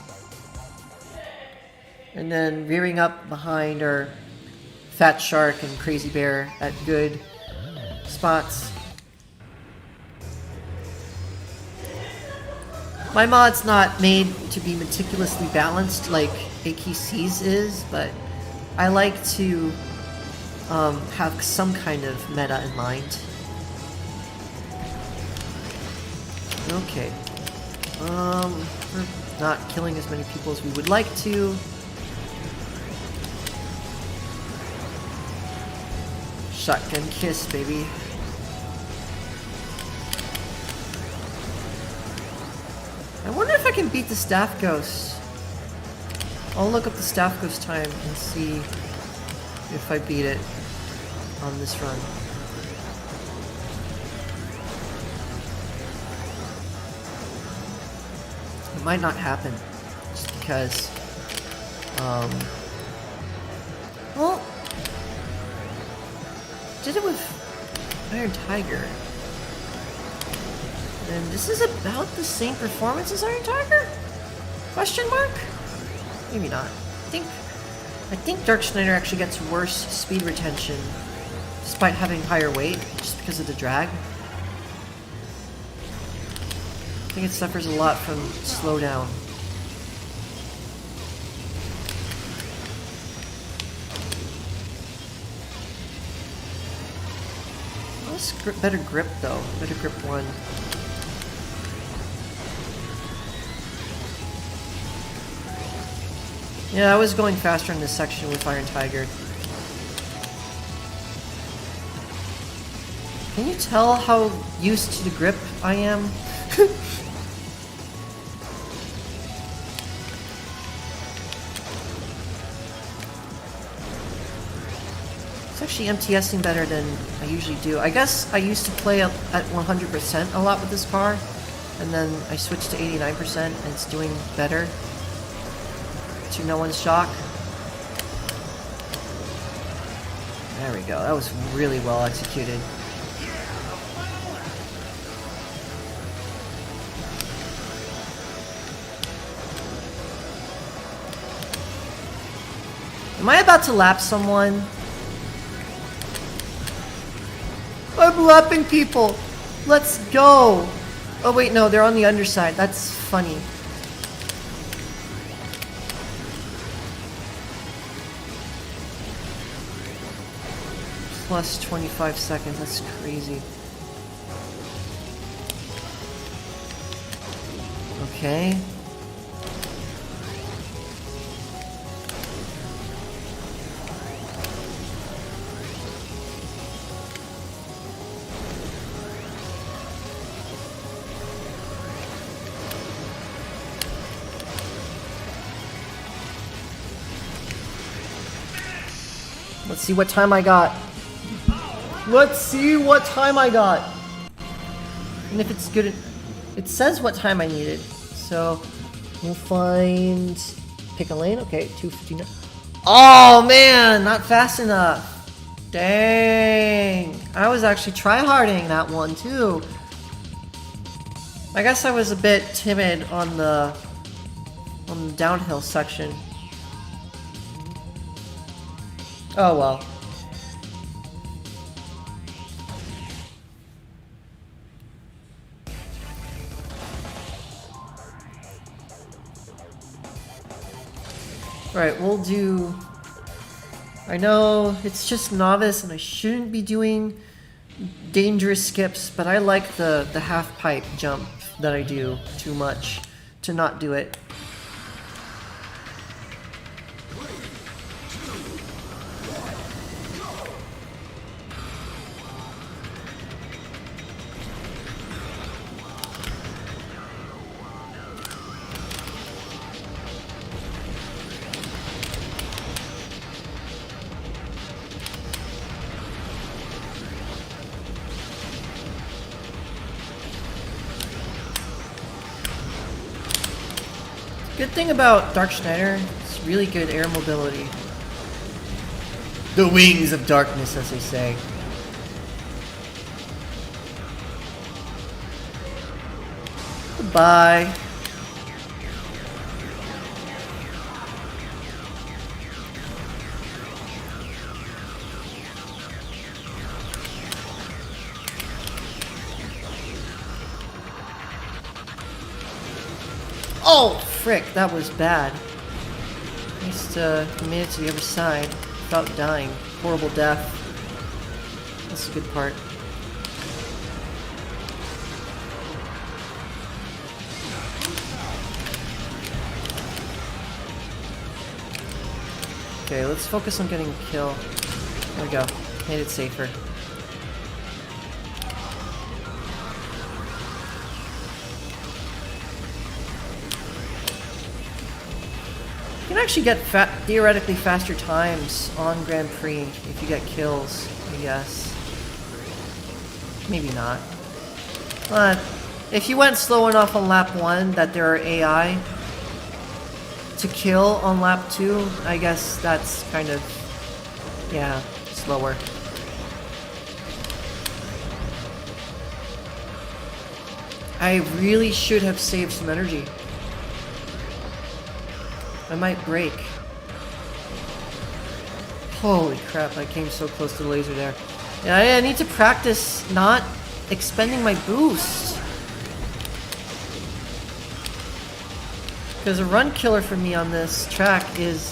And then rearing up behind are Fat Shark and Crazy Bear at good spots. My mod's not made to be meticulously balanced like AKC's is, but I like to have some kind of meta in mind. Okay. We're not killing as many people as we would like to. Shotgun kiss, baby. I wonder if I can beat the Staff Ghost. I'll look up the Staff Ghost time and see if I beat it on this run. It might not happen, just because, well, did it with Iron Tiger. And this is about the same performance as Iron Tiger? Question mark? Maybe not. I think Dark Schneider actually gets worse speed retention despite having higher weight, just because of the drag. I think it suffers a lot from slowdown. Better grip though. Better grip 1. Yeah, I was going faster in this section with Iron Tiger. Can you tell how used to the grip I am? It's actually MTSing better than I usually do. I guess I used to play at 100% a lot with this car, and then I switched to 89% and it's doing better. To no one's shock. There we go. That was really well executed. Am I about to lap someone? I'm lapping people! Let's go! Oh wait, no, they're on the underside. That's funny. Plus 25 seconds, that's crazy. Okay. Let's see what time I got. Let's see what time I got. And if it's good, it says what time I needed. So we'll find, pick a lane. Okay, 2:59. Oh man, not fast enough. Dang. I was actually tryharding that one too. I guess I was a bit timid on the downhill section. Oh well. Right, we'll do... I know it's just novice and I shouldn't be doing dangerous skips, but I like the half pipe jump that I do too much to not do it. Good thing about Dark Schneider, it's really good air mobility. The wings of darkness, as they say. Goodbye. Oh, frick, that was bad. At least we made it to the other side without dying. Horrible death. That's a good part. Okay, let's focus on getting a kill. There we go. Made it safer. You can actually get theoretically faster times on Grand Prix if you get kills, I guess. Maybe not. But if you went slow enough on lap 1 that there are AI to kill on lap 2, I guess that's kind of, yeah, slower. I really should have saved some energy. I might break. Holy crap, I came so close to the laser there. Yeah, I need to practice not expending my boost. Because a run killer for me on this track is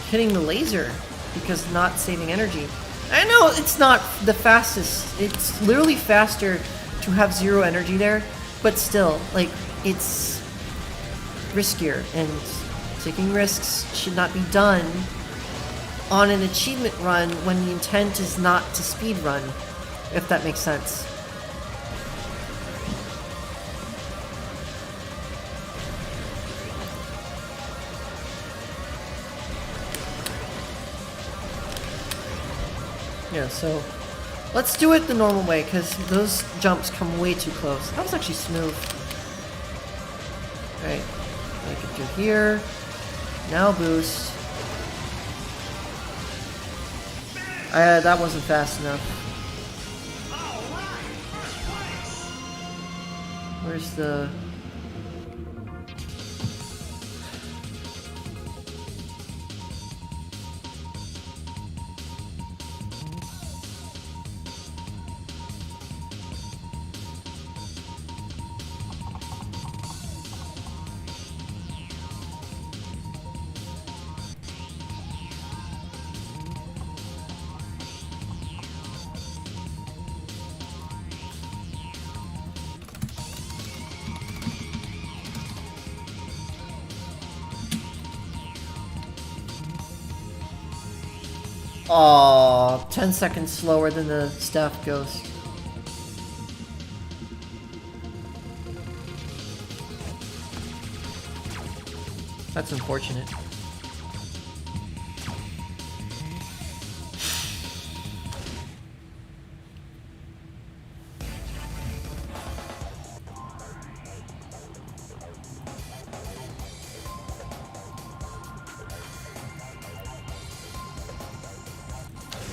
hitting the laser because not saving energy. I know it's not the fastest. It's literally faster to have 0 energy there, but still, like, it's riskier, and taking risks should not be done on an achievement run when the intent is not to speed run, if that makes sense. Yeah, so let's do it the normal way, because those jumps come way too close. That was actually smooth. Alright, make it through here. Now boost. That wasn't fast enough. Where's the... Aww, 10 seconds slower than the staff ghost. That's unfortunate.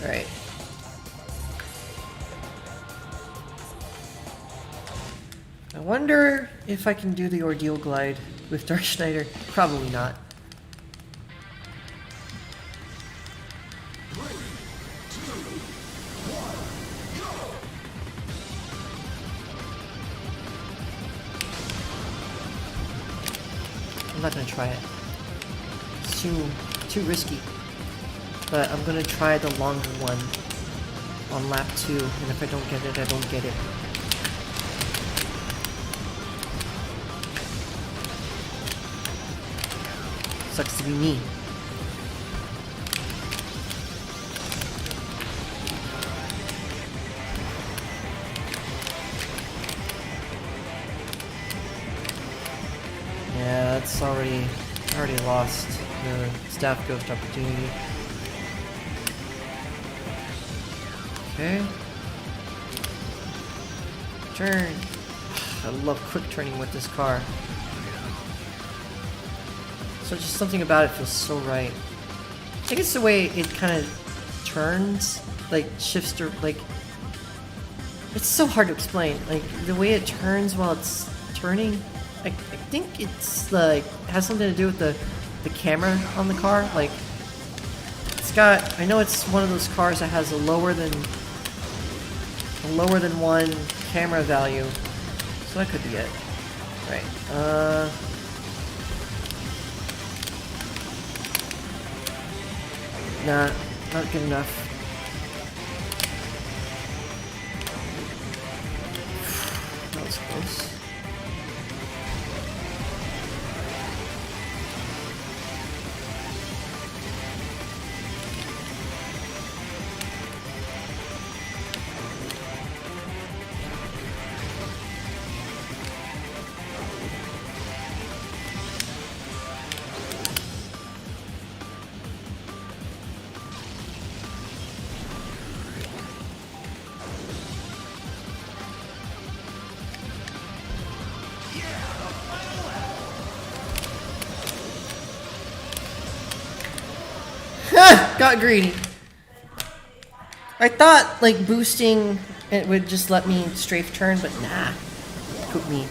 Alright. I wonder if I can do the ordeal glide with Dark Schneider. Probably not. I'm not gonna try it. It's too risky. But I'm gonna try the longer one on lap 2, and if I don't get it, I don't get it. Sucks to be me. Yeah, that's already lost the staff ghost opportunity. Okay. Turn. I love quick turning with this car. So just something about it feels so right. I think it's the way it kind of turns, like shifts to like. It's so hard to explain. Like the way it turns while it's turning. I think it's like has something to do with the camera on the car. Like it's got. I know it's one of those cars that has a lower than one camera value. So that could be it. Right. Nah, not good enough. That was close. Got greedy. I thought like boosting it would just let me strafe turn, but nah. Poop me.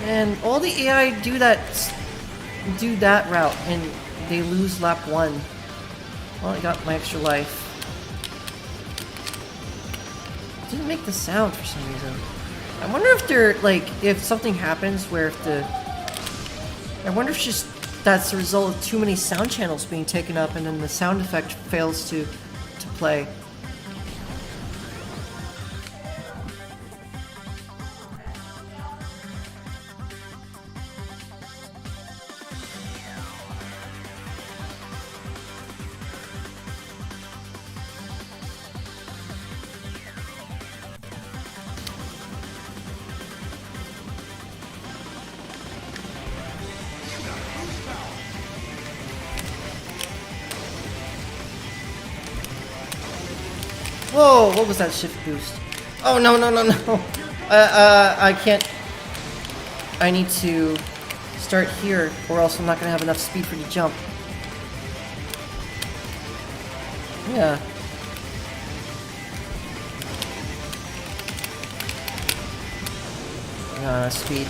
And all the AI do that route, and they lose lap 1. Well, I got my extra life. Didn't make the sound for some reason. I wonder if they're like if something happens where if the. I wonder if just that's the result of too many sound channels being taken up, and then the sound effect fails to play. Whoa, what was that shift boost? Oh, no. I can't. I need to start here, or else I'm not going to have enough speed for the jump. Yeah. Speed.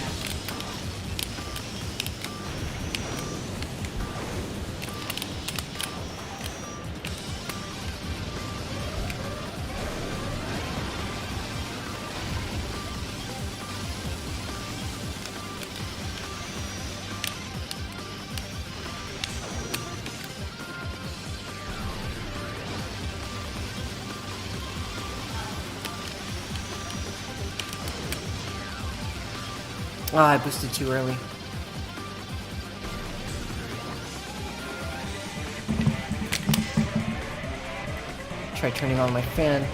Ah, I boosted too early. Try turning on my fan.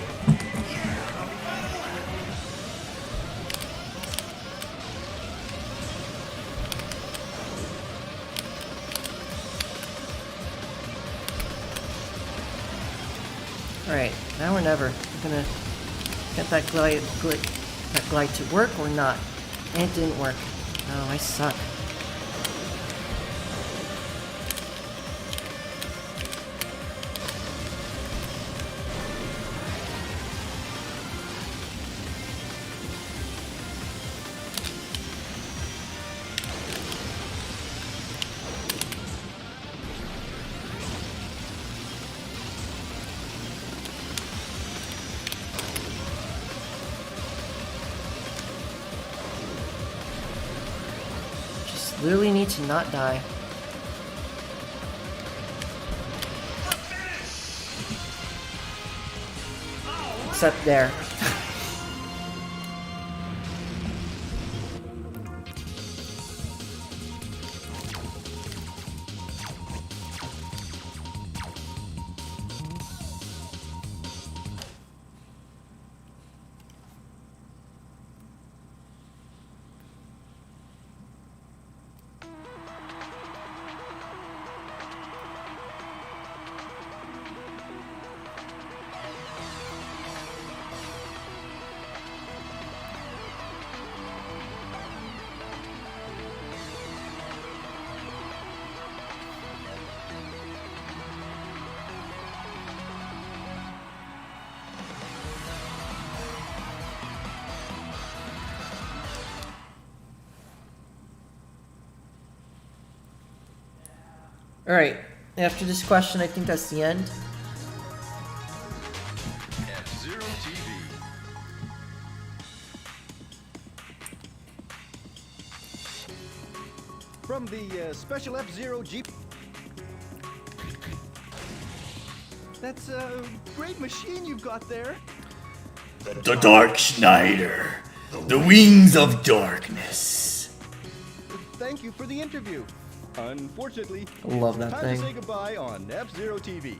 Alright, now or never. I'm gonna get that glide to work or not. And it didn't work. Oh, I suck. Literally need to not die. except there. Alright, after this question, I think that's the end. F-Zero TV. From the Special F-Zero Jeep. That's a great machine you've got there. The Dark Schneider. The Wings of Darkness. Thank you for the interview. Unfortunately, I love that time thing. to say goodbye on F-Zero TV.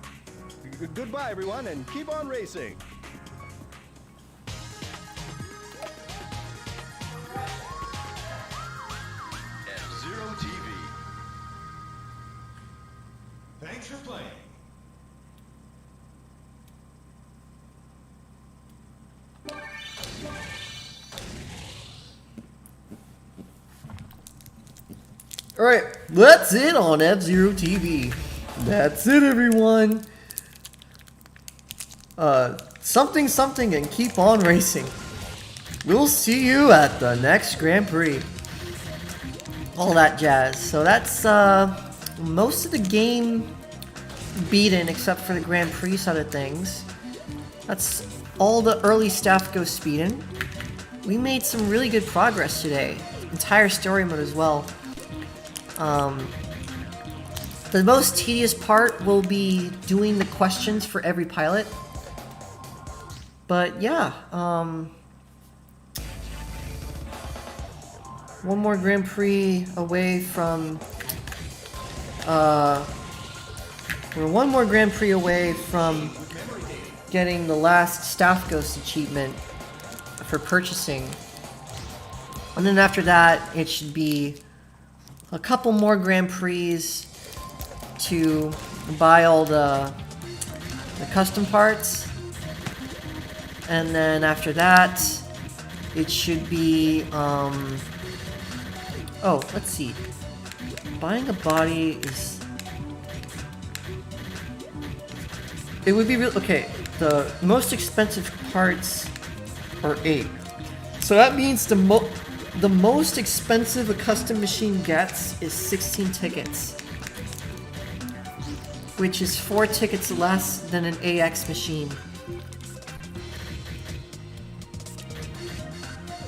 Goodbye, everyone, and keep on racing. F-Zero TV. Thanks for playing. Alright, that's it on F-Zero TV. That's it, everyone. Something something and keep on racing. We'll see you at the next Grand Prix. All that jazz. So that's most of the game beaten except for the Grand Prix side of things. That's all the early stuff goes speeding. We made some really good progress today. Entire story mode as well. The most tedious part will be doing the questions for every pilot. But yeah, one more Grand Prix away from, we're one more Grand Prix away from getting the last Staff Ghost achievement for purchasing. And then after that, it should be a couple more Grand Prix to buy all the custom parts. And then after that, it should be, oh, let's see. Buying a body is... It would be real... Okay, the most expensive parts are 8. So that means the most expensive a custom machine gets is 16 tickets. Which is 4 tickets less than an AX machine.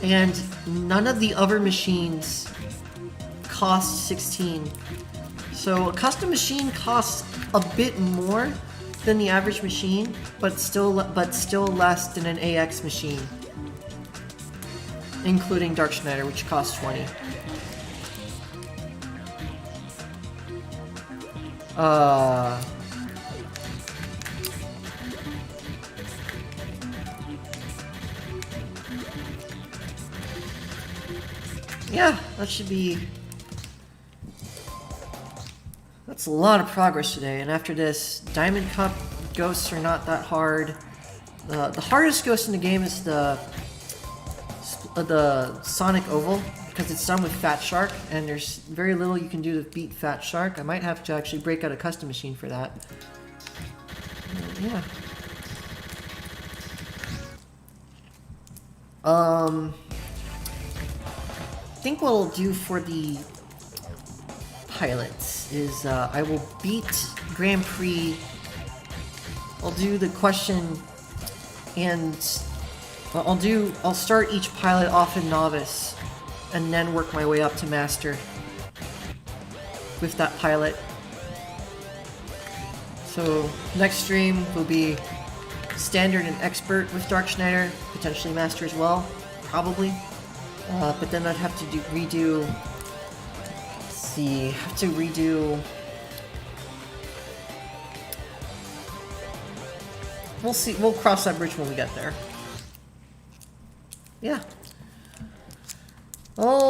And none of the other machines cost 16. So a custom machine costs a bit more than the average machine, but still less than an AX machine. Including Dark Schneider, which costs 20. Yeah, that should be... That's a lot of progress today, and after this, Diamond Cup ghosts are not that hard. The hardest ghost in the game is the Sonic Oval, because it's done with Fat Shark, and there's very little you can do to beat Fat Shark. I might have to actually break out a custom machine for that. Yeah. I think what I'll do for the pilots is I will beat Grand Prix. I'll do the question and I'll start each pilot off in novice and then work my way up to master with that pilot. So next stream will be standard and expert with Dark Schneider, potentially master as well, probably. But then I'd have to redo. Let's see, have to redo. We'll see. We'll cross that bridge when we get there. Yeah. Oh.